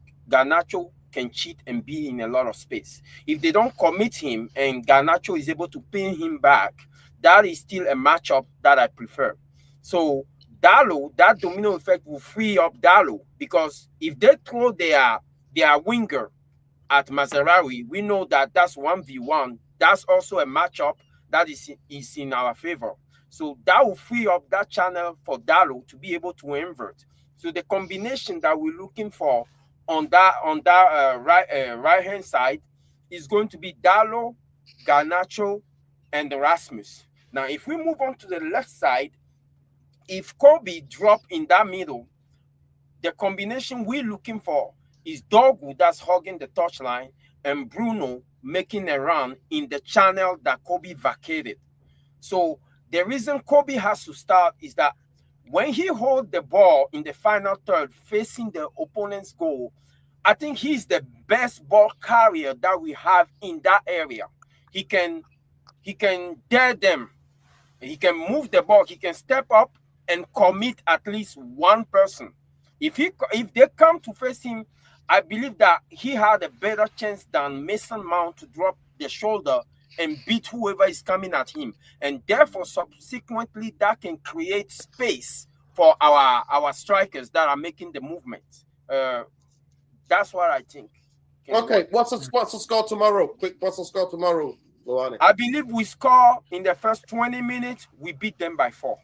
can cheat and be in a lot of space. If they don't commit him and Garnacho is able to pin him back, that is still a matchup that I prefer. So Dalo, that domino effect will free up Dalo, because if they throw their winger at Mazarawi, we know that that's 1v1. That's also a matchup that is in our favor. So that will free up that channel for Dalo to be able to invert. So the combination that we're looking for on that right hand side is going to be Dalo, Garnacho, and Rasmus. Now, if we move on to the left side, if Kobe drop in that middle, the combination we're looking for is Dogu, that's hugging the touchline, and Bruno making a run in the channel that Kobe vacated. So the reason Kobe has to start is that when he holds the ball in the final third facing the opponent's goal, I think he's the best ball carrier that we have in that area. He can dare them. He can move the ball. He can step up and commit at least one person. If they come to face him, I believe that he had a better chance than Mason Mount to drop the shoulder and beat whoever is coming at him. And therefore, subsequently, that can create space for our strikers that are making the movements. That's what I think. Okay, what's the score tomorrow? Quick, what's the score tomorrow, Luani? I believe we score in the first 20 minutes. We beat them by 4.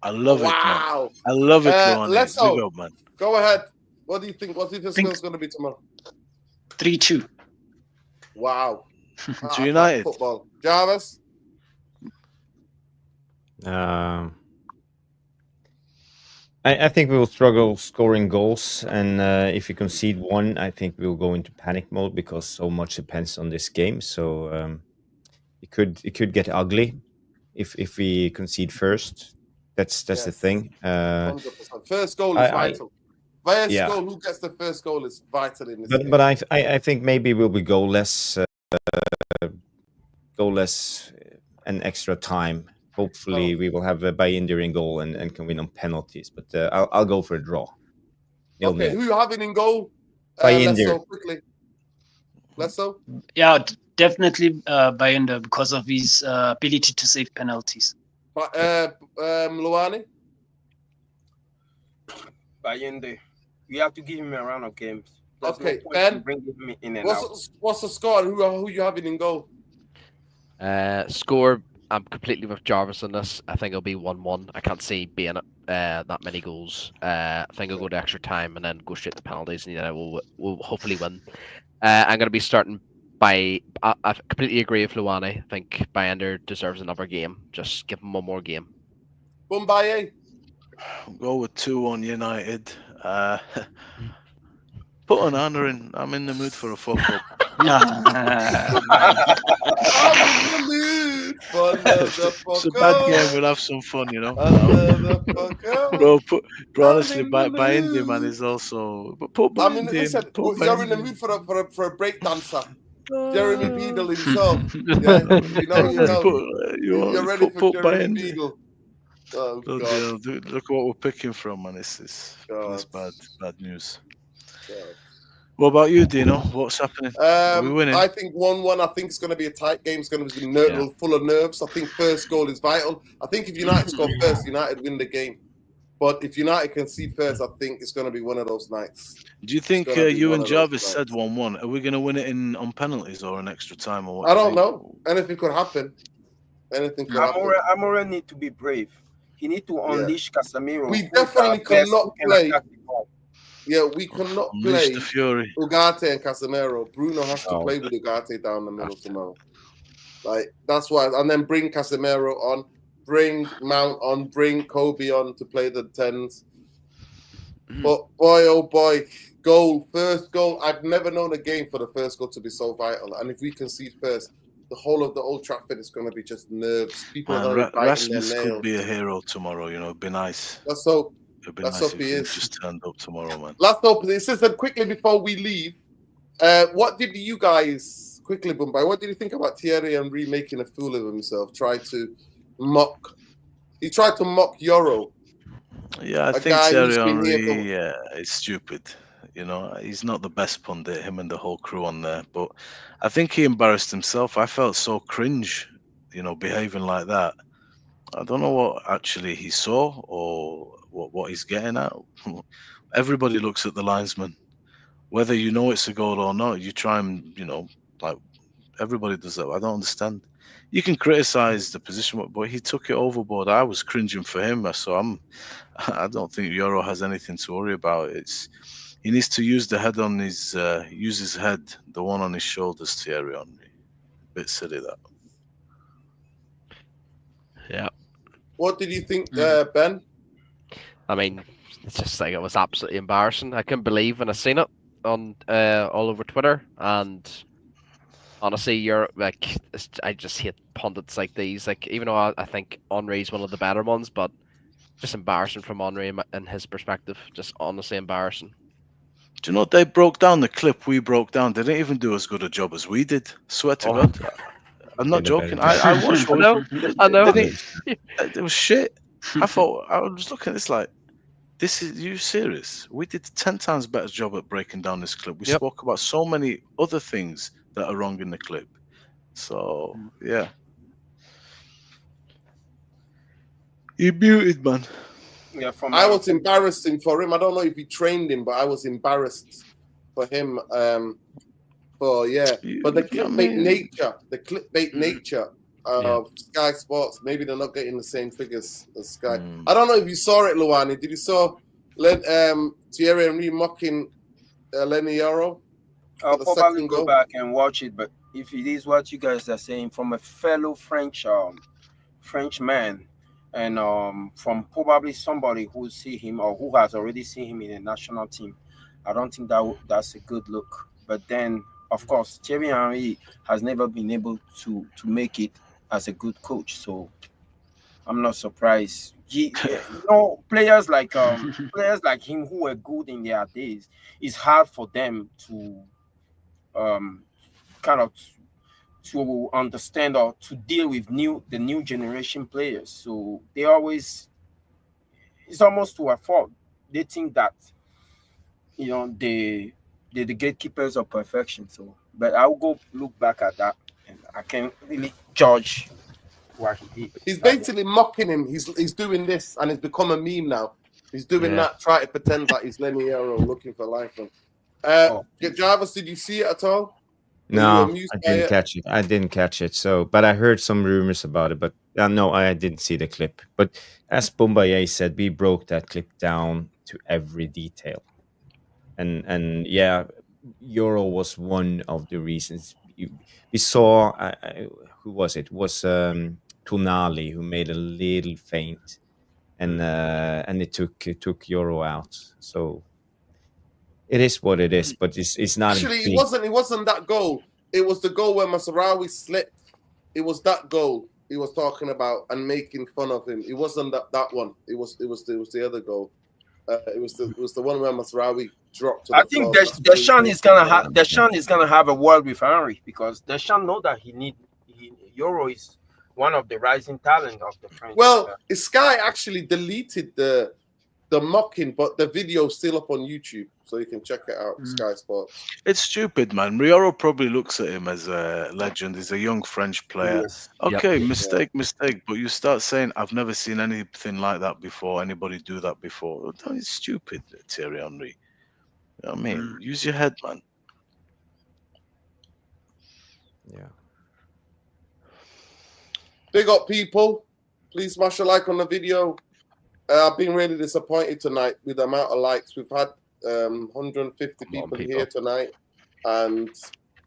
I love it, man. Wow. I love it, Luani. Let's go, man. Go ahead. What do you think? What do you think the Think- score's going to be tomorrow? 3-2. Wow. To United. Football. Jarvis? I think we will struggle scoring goals, and if we concede one, I think we'll go into panic mode because so much depends on this game. So it could get ugly if we concede first. That's the Yes. thing. 100%. First goal is vital. First yeah. goal, who gets the first goal is vital in this game. But I think maybe we'll be goalless an extra time. Hopefully, we will have a Bayindir in goal and can win on penalties. But I'll go for a draw. Okay, who you having in goal? Bayindir. Lesso, quickly. Lesso? Yeah, definitely Bayindir because of his ability to save penalties. Luani? Bayende. We have to give him a round of games. There's Okay, no point Ben, in bringing him in and out. What's the score and who you having in goal? Score, I'm completely with Jarvis on this. I think it'll be 1-1. I can't see being that many goals. I think it'll go to extra time and then go straight to penalties, and we'll hopefully win. I'm going to be starting by. I completely agree with Luani. I think Bayender deserves another game. Just give him one more game. Bumbaye? I'll go with 2-1 United. Put Onana in. I'm in the mood for a fuck up. It's a bad game. We'll have some fun, you know. Bro, honestly, Bayindi, man, is also. But put I mean, Bayindi listen, in. Put you're in the Bayindi mood for a break dancer. Jeremy Beadle himself. Yeah, you know. You're ready for put Jeremy Bayindi. Beadle. Oh, Bloody God. hell, dude, look what we're picking from, man. It's God. bad news. God. What about you, Dino? What's happening? Are we winning? I think 1-1. I think it's going to be a tight game. It's going to be full of nerves. I think first goal is vital. I think if United score first, United win the game. But if United can see first, I think it's going to be one of those nights. Do you think you and Jarvis said 1-1? Are we going to win it on penalties or an extra time? Or what I don't know. Anything could happen. Amore need to be brave. He need to unleash Casemiro. We definitely cannot play. Yeah, we cannot play the Fury. Ugarte and Casemiro. Bruno has to play with Ugarte down the middle tomorrow. Like, that's why. And then bring Casemiro on, bring Mount on, bring Kobe on to play the 10s. But boy, oh boy, first goal. I've never known a game for the first goal to be so vital. And if we concede first, the whole of the Old Trafford is going to be just nerves. People are biting Rasmus their nails. could be a hero tomorrow, you know, it'd be nice. Let's hope. It'd be Let's nice hope if he he is. just turned up tomorrow, man. Let's hope. Listen, quickly before we leave, what did you guys, quickly, Bombay, what did you think about Thierry Henry making a fool of himself? He tried to mock Euro. Yeah, I think Thierry Henry, it's stupid. You know, he's not the best pundit, him and the whole crew on there. But I think he embarrassed himself. I felt so cringe, you know, behaving like that. I don't know what actually he saw or what he's getting at. Everybody looks at the linesman. Whether you know it's a goal or not, you try and, you know, like everybody does that. I don't understand. You can criticize the position, but he took it overboard. I was cringing for him. So I don't think Euro has anything to worry about. He needs to use the head on use his head, the one on his shoulders, Thierry Henry. Bit silly that. Yeah. What did you think, Ben? I mean, it's just like it was absolutely embarrassing. I couldn't believe when I seen it on all over Twitter, and honestly, I just hate pundits like these. Like, even though I think Henry's one of the better ones, but just embarrassing from Henry in his perspective. Just honestly embarrassing. Do you know what? They broke down the clip we broke down. They didn't even do as good a job as we did. Swear to God. I'm not joking. I watched one. I know. It was shit. I was looking at this like, this is you serious? We did 10 times better job at breaking down this clip. We spoke about so many other things that are wrong in the clip. So yeah. He muted, man. Yeah, I was embarrassing for him. I don't know if he trained him, but I was embarrassed for him. But the clickbait nature of Sky Sports, maybe they're not getting the same figures as Sky. I don't know if you saw it, Luani. Did you saw Thierry Henry mocking Lenny Yoro I'll for the probably second go goal. back and watch it, but if it is what you guys are saying from a fellow French man, and from probably somebody who see him or who has already seen him in a national team, I don't think that's a good look. But then, of course, Thierry Henry has never been able to make it as a good coach, so I'm not surprised. Players like him who were good in their days, it's hard for them to um kind of to understand or to deal with the new generation players. So they always, it's almost to a fault. They think that they're the gatekeepers of perfection. So, but I'll go look back at that, and I can't really judge what he did. He's basically mocking him. He's doing this, and it's become a meme now. He's doing that, try to pretend like he's Lenny Yoro looking for life. Jarvis, did you see it at all? No, I didn't catch it. I didn't catch it. So, but I heard some rumors about it. But no, I didn't see the clip. But as Bombaye said, we broke that clip down to every detail, and yeah, Euro was one of the reasons. We saw who was it? It was Tonali who made a little feint, and it took Euro out. So. It is what it is, but it's not. Actually, it wasn't that goal. It was the goal where Masraoui slipped. It was that goal he was talking about and making fun of him. It wasn't that one. It was the other goal. It was the one where Masraoui dropped. To the think floor. Deschamps is gonna have a word with Henry, because Deschamps know that Euro is one of the rising talent of the French. Well, Sky actually deleted the mocking, but the video's still up on YouTube, so you can check it out. Sky Sports. It's stupid, man. Rioro probably looks at him as a legend. He's a young French player. Yes. Okay, mistake. But you start saying, "I've never seen anything like that before. Anybody do that before?" It's stupid, Thierry Henry. You know what I mean? Use your head, man. Yeah. Big up, people. Please smash a like on the video. I've been really disappointed tonight with the amount of likes. We've had 150 people here tonight, and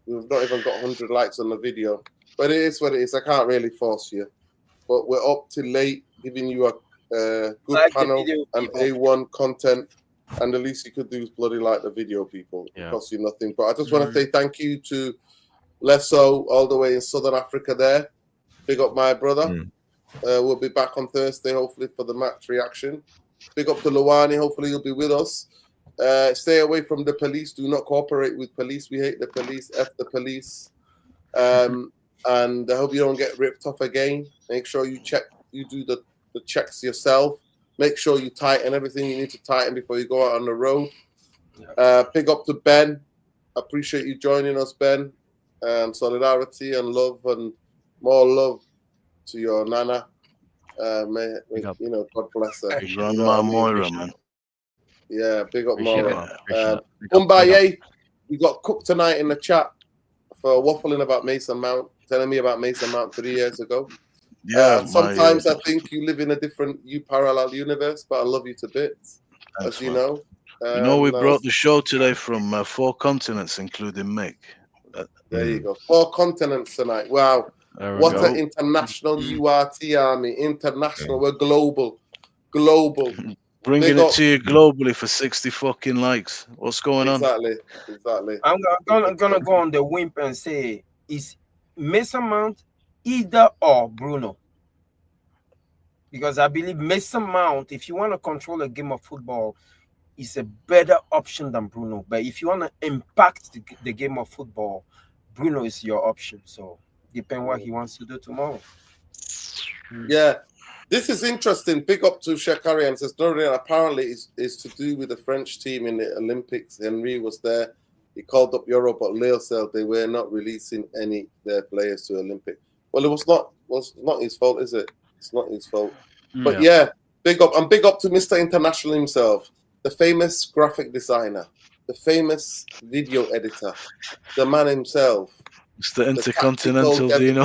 we've not even got 100 likes on the video. But it is what it is. I can't really force you. But we're up till late, giving you a good panel and A1 content. And the least you could do is bloody like the video, people. It costs you nothing. But I just want to say thank you to Lesso all the way in Southern Africa there. Big up my brother. We'll be back on Thursday, hopefully, for the match reaction. Big up to Luwani. Hopefully, you'll be with us. Stay away from the police. Do not cooperate with police. We hate the police. F the police. And I hope you don't get ripped off again. Make sure you do the checks yourself. Make sure you tighten everything you need to tighten before you go out on the road. Big up to Ben. Appreciate you joining us, Ben. Solidarity and love, and more love to your Nana. God bless her. Grandma Moira, man. Yeah, big up Appreciate Moira. Umbaye, we got cooked tonight in the chat for waffling about Mason Mount, telling me about Mason Mount 3 years ago. Yeah. Sometimes I think you live in a different parallel universe, but I love you to bits, Thanks, as you man. know. We brought the show today from 4 continents, including Mick. There you go. 4 continents tonight. Wow. What an international URT army. International. We're global. Bringing it to you globally for 60 fucking likes. What's going on? Exactly. I'm gonna go on the wimp and say, is Mason Mount either or Bruno? Because I believe Mason Mount, if you want to control a game of football, is a better option than Bruno. But if you want to impact the game of football, Bruno is your option. So depend what he wants to do tomorrow. Yeah, this is interesting. Big up to Shekari and says, no, apparently is to do with the French team in the Olympics. Henry was there. He called up Europe, but Leo said they were not releasing any their players to Olympic. Well, it was not his fault, is it? It's not his fault. But yeah, big up. And big up to Mr. International himself, the famous graphic designer, the famous video editor, the man himself. Mr. Intercontinental, do you know?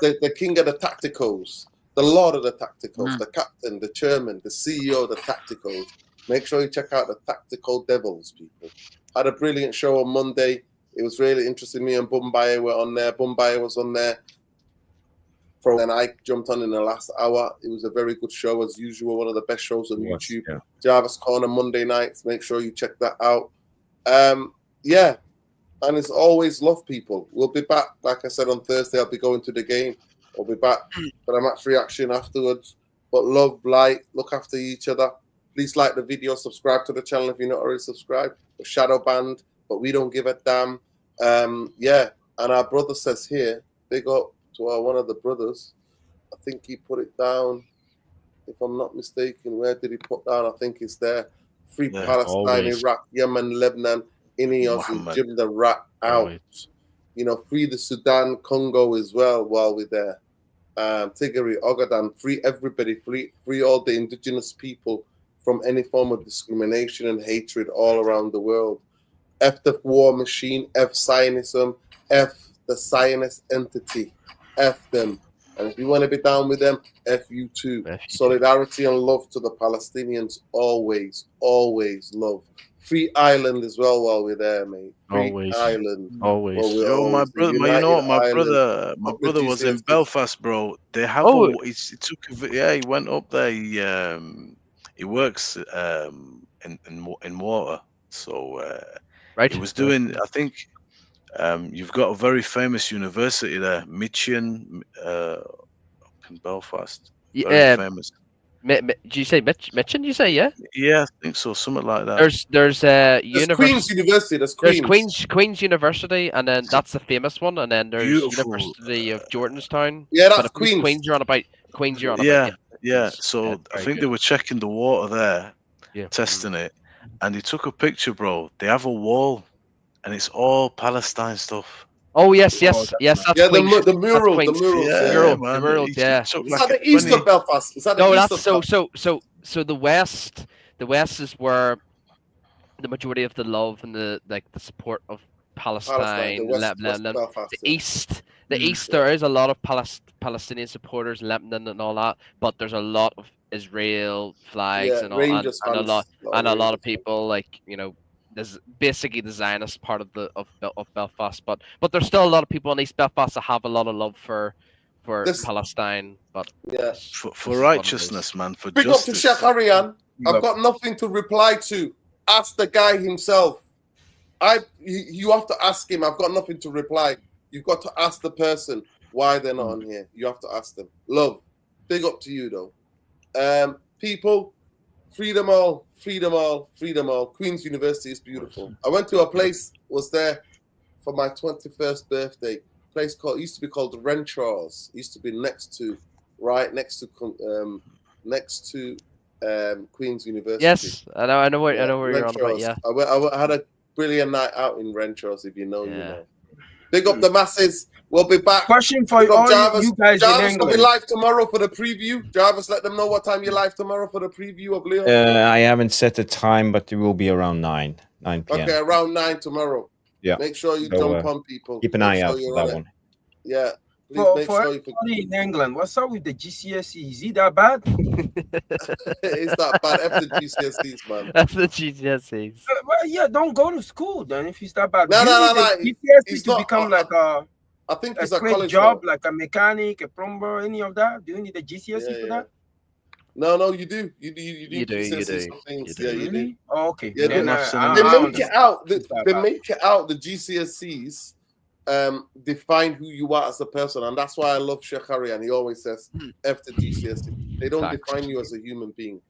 The king of the tacticals, the lord of the tacticals, the captain, the chairman, the CEO of the tacticals, Make sure you check out the Tactical Devils, people. Had a brilliant show on Monday. It was really interesting. Me and Bumbaye were on there. Bumbaye was on there. And I jumped on in the last hour. It was a very good show, as usual. One of the best shows on YouTube. Yeah. Jarvis Corner Monday nights. Make sure you check that out. Yeah. And it's always love, people. We'll be back. Like I said, on Thursday, I'll be going to the game. We'll be back for the match reaction afterwards. But love, light, look after each other. Please like the video, subscribe to the channel if you're not already subscribed. We're shadow banned, but we don't give a damn. Yeah. And our brother says here, big up to one of the brothers. I think he put it down. If I'm not mistaken, where did he put down? I think it's there. Free Palestine, always. Iraq, Yemen, Lebanon, Ineos, and Jim the Rat out. Always. You know, free the Sudan, Congo as well while we're there. Tigray, Ogaden, free everybody, free all the indigenous people from any form of discrimination and hatred all around the world. F the war machine, F Zionism, F the Zionist entity. F them. And if you want to be down with them, F you too. Solidarity and love to the Palestinians. Always, always love. Free Ireland as well while we're there, mate. Free Ireland. Always. Yo, my brother, you know what? My brother was in Belfast, bro. They have he went up there. He works in water. So he was doing, I think, you've got a very famous university there, Michigan, in Belfast. Very famous. Do you say Mitchin? You say Yeah, I think so. Something like that. There's Queen's University. There's Queen's University, and then that's the famous one, and then there's University of Jordanstown. Yeah, that's Queen's. Queen's you're on about. Yeah. So I think they were checking the water there, testing it, and they took a picture, bro. They have a wall, and it's all Palestine stuff. Oh yes, that's Queen's. The mural, the mural, yeah. Is that the east of Belfast? Is that the east of so the west is where the majority of the love and the support of Palestine, Lebanon. The east, there is a lot of Palestinian supporters in Lebanon and all that, but there's a lot of Israel flags and all, and a lot of people There's basically the Zionist part of Belfast, but there's still a lot of people in East Belfast that have a lot of love for Palestine. But for righteousness, man, for big justice. Big up to Sheikh Arian. I've got nothing to reply to. Ask the guy himself. You have to ask him. I've got nothing to reply. You've got to ask the person why they're not on here. You have to ask them. Love. Big up to you though. People. Freedom all, freedom all, freedom all. Queen's University is beautiful. I went to a place, was there for my 21st birthday. Place used to be called Renchars. Used to be next to Queen's University. Yes, I know where you're on about. Yeah, I had a brilliant night out in Renchars. If you know, you know. Big up the masses. We'll be back. Question for all Jarvis. You guys Jarvis in England. will be live tomorrow for the preview. Jarvis, let them know what time you're live tomorrow for the preview of Lyon. I haven't set a time, but it will be around 9 p.m. Okay, around 9 tomorrow. Yeah. Make sure you jump on, people. Keep an eye out for that one. Yeah. For everybody in England, what's up with the GCSE? Is it that bad? It's not bad. After GCSEs, man. After GCSEs. Well, yeah, don't go to school then if it's that bad. No. GCSEs to become like a. I think it's a college job, like a mechanic, a plumber, any of that. Do you need a GCSE for that? No, you do. You do. You do. Yeah, you do. Oh, okay. Yeah, then they make it out. They make it out. The GCSEs define who you are as a person, and that's why I love Sheikh Arian. He always says, "After GCSE, they don't define you as a human being."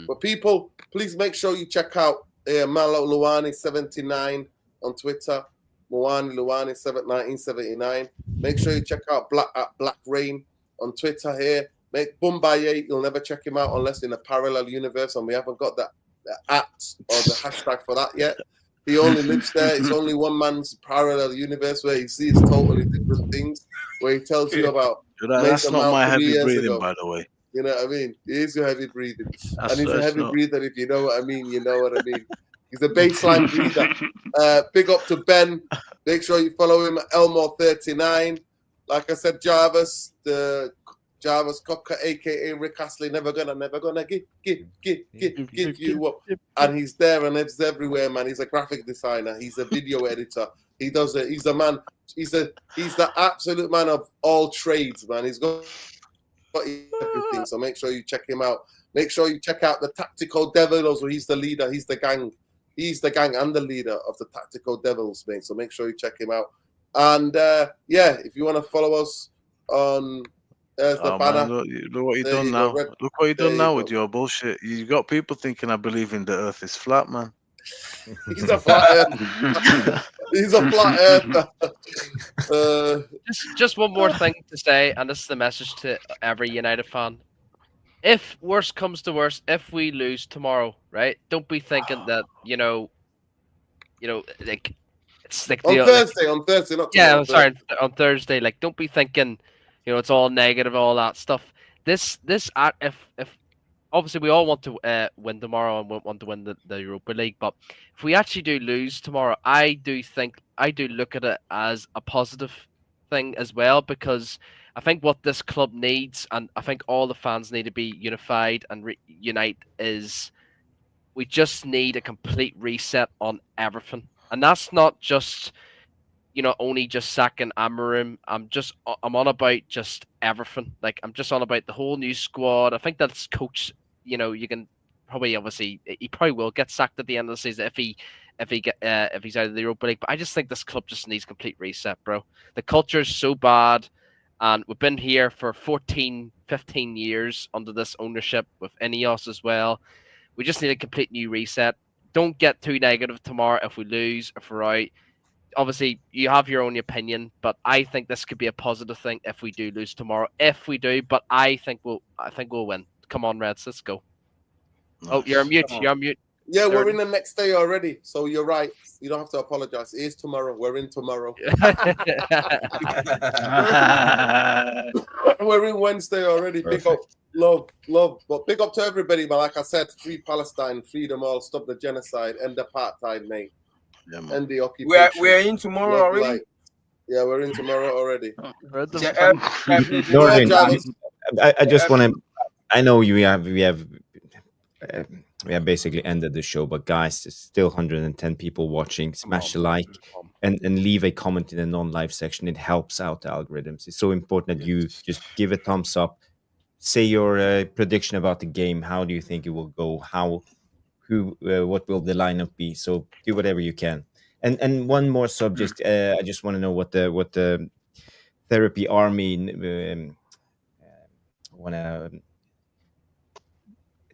But people, please make sure you check out Malo Luwani 79 on Twitter. Luwani 1979. Make sure you check out Black Rain on Twitter here. Make Bumbaye, you'll never check him out unless in a parallel universe, and we haven't got the @ or the hashtag for that yet. He only lives there. It's only one man's parallel universe where he sees totally different things, where he tells you about. That's not my heavy breathing, by the way. You know what I mean? He is your heavy breathing. And he's a heavy breather, if you know what I mean, you know what I mean. He's a baseline breather. Big up to Ben. Make sure you follow him at Elmore39. Like I said, Jarvis, the Jarvis Cocker, aka Rick Astley, never gonna give you up. And he's there and it's everywhere, man. He's a graphic designer. He's a video editor. He does it. He's a man. He's the absolute man of all trades, man. He's got everything. So make sure you check him out. Make sure you check out the Tactical Devils, where he's the leader. He's the gang. He's the gang and the leader of the Tactical Devils, mate. So make sure you check him out. And yeah, if you want to follow us on the banner. Man, look what you done now. Look what you done now with your bullshit. You got people thinking I believe in the earth is flat, man. He's a flat earther. He's a flat earther. Just one more thing to say, and this is the message to every United fan. If worst comes to worst, if we lose tomorrow, right? Don't be thinking that like it's like on Thursday, not tomorrow. Yeah, I'm sorry, on Thursday. Like, don't be thinking, it's all negative, all that stuff. If obviously we all want to win tomorrow and want to win the Europa League, but if we actually do lose tomorrow, I do look at it as a positive thing as well, because I think what this club needs, and I think all the fans need to be unified and unite, is we just need a complete reset on everything. And that's not just, only just sacking Amarim. I'm on about just everything. Like, I'm just on about the whole new squad. I think that's coach, you can probably, obviously, he probably will get sacked at the end of the season if he's out of the Europa League. But I just think this club just needs complete reset, bro. The culture is so bad. And we've been here for 14, 15 years under this ownership with Ineos as well. We just need a complete new reset. Don't get too negative tomorrow if we lose, if we're out. Obviously, you have your own opinion, but I think this could be a positive thing if we do lose tomorrow. If we do, but I think we'll win. Come on, Reds, let's go. Nice. Oh, you're on mute. You're on mute. Yeah, we're in the next day already, so you're right. You don't have to apologize. It is tomorrow. We're in tomorrow. We're in Wednesday already. Perfect. Big up, love. But big up to everybody. But like I said, free Palestine, free them all, stop the genocide, end the apartheid, mate. Yeah, end the occupation. We're in tomorrow love already. Light. Yeah, we're in tomorrow already. Norman, I just want to. I know we have basically ended the show, but guys, there's still 110 people watching. Smash a like and leave a comment in the non-live section. It helps out the algorithms. It's so important that you just give a thumbs up. Say your prediction about the game. How do you think it will go? What will the lineup be? So do whatever you can. And one more subject. I just want to know what the therapy army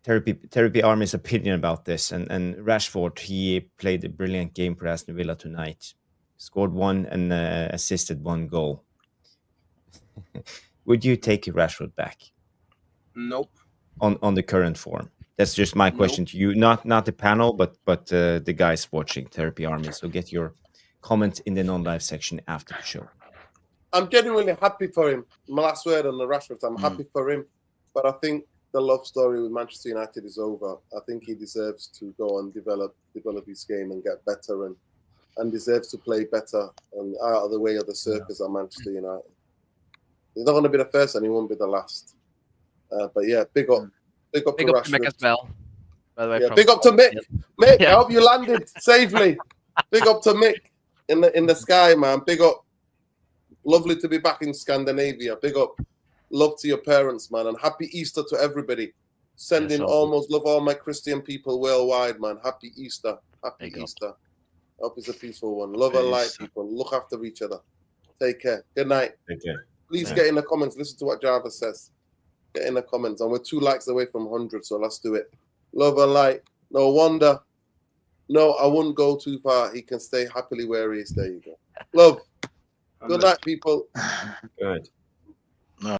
Therapy Army's opinion about this, and Rashford, he played a brilliant game for Aston Villa tonight, scored one and assisted one goal. Would you take Rashford back? Nope. On the current form? That's just my question to you, not the panel, but the guys watching Therapy Army. So get your comments in the non-live section after the show. I'm genuinely happy for him. My last word on the Rashford, I'm happy for him, but I think the love story with Manchester United is over. I think he deserves to go and develop his game and get better and deserves to play better and out of the way of the circus at Manchester United. He's not going to be the first and he won't be the last. But yeah, big up to Rashford. Mick as well. By the way, yeah, big up to Mick. Mick, I hope you landed safely. Big up to Mick in the sky, man. Big up. Lovely to be back in Scandinavia. Big up. Love to your parents, man, and happy Easter to everybody. Sending almost love all my Christian people worldwide, man. Happy Easter. Happy Easter. Hope it's a peaceful one. Love and light, people. Look after each other. Take care. Good night. Take care. Please get in the comments. Listen to what Jarvis says. Get in the comments. And we're 2 likes away from 100, so let's do it. Love and light. No wonder. No, I wouldn't go too far. He can stay happily where he is. There you go. Love. Good night, people. Good. No.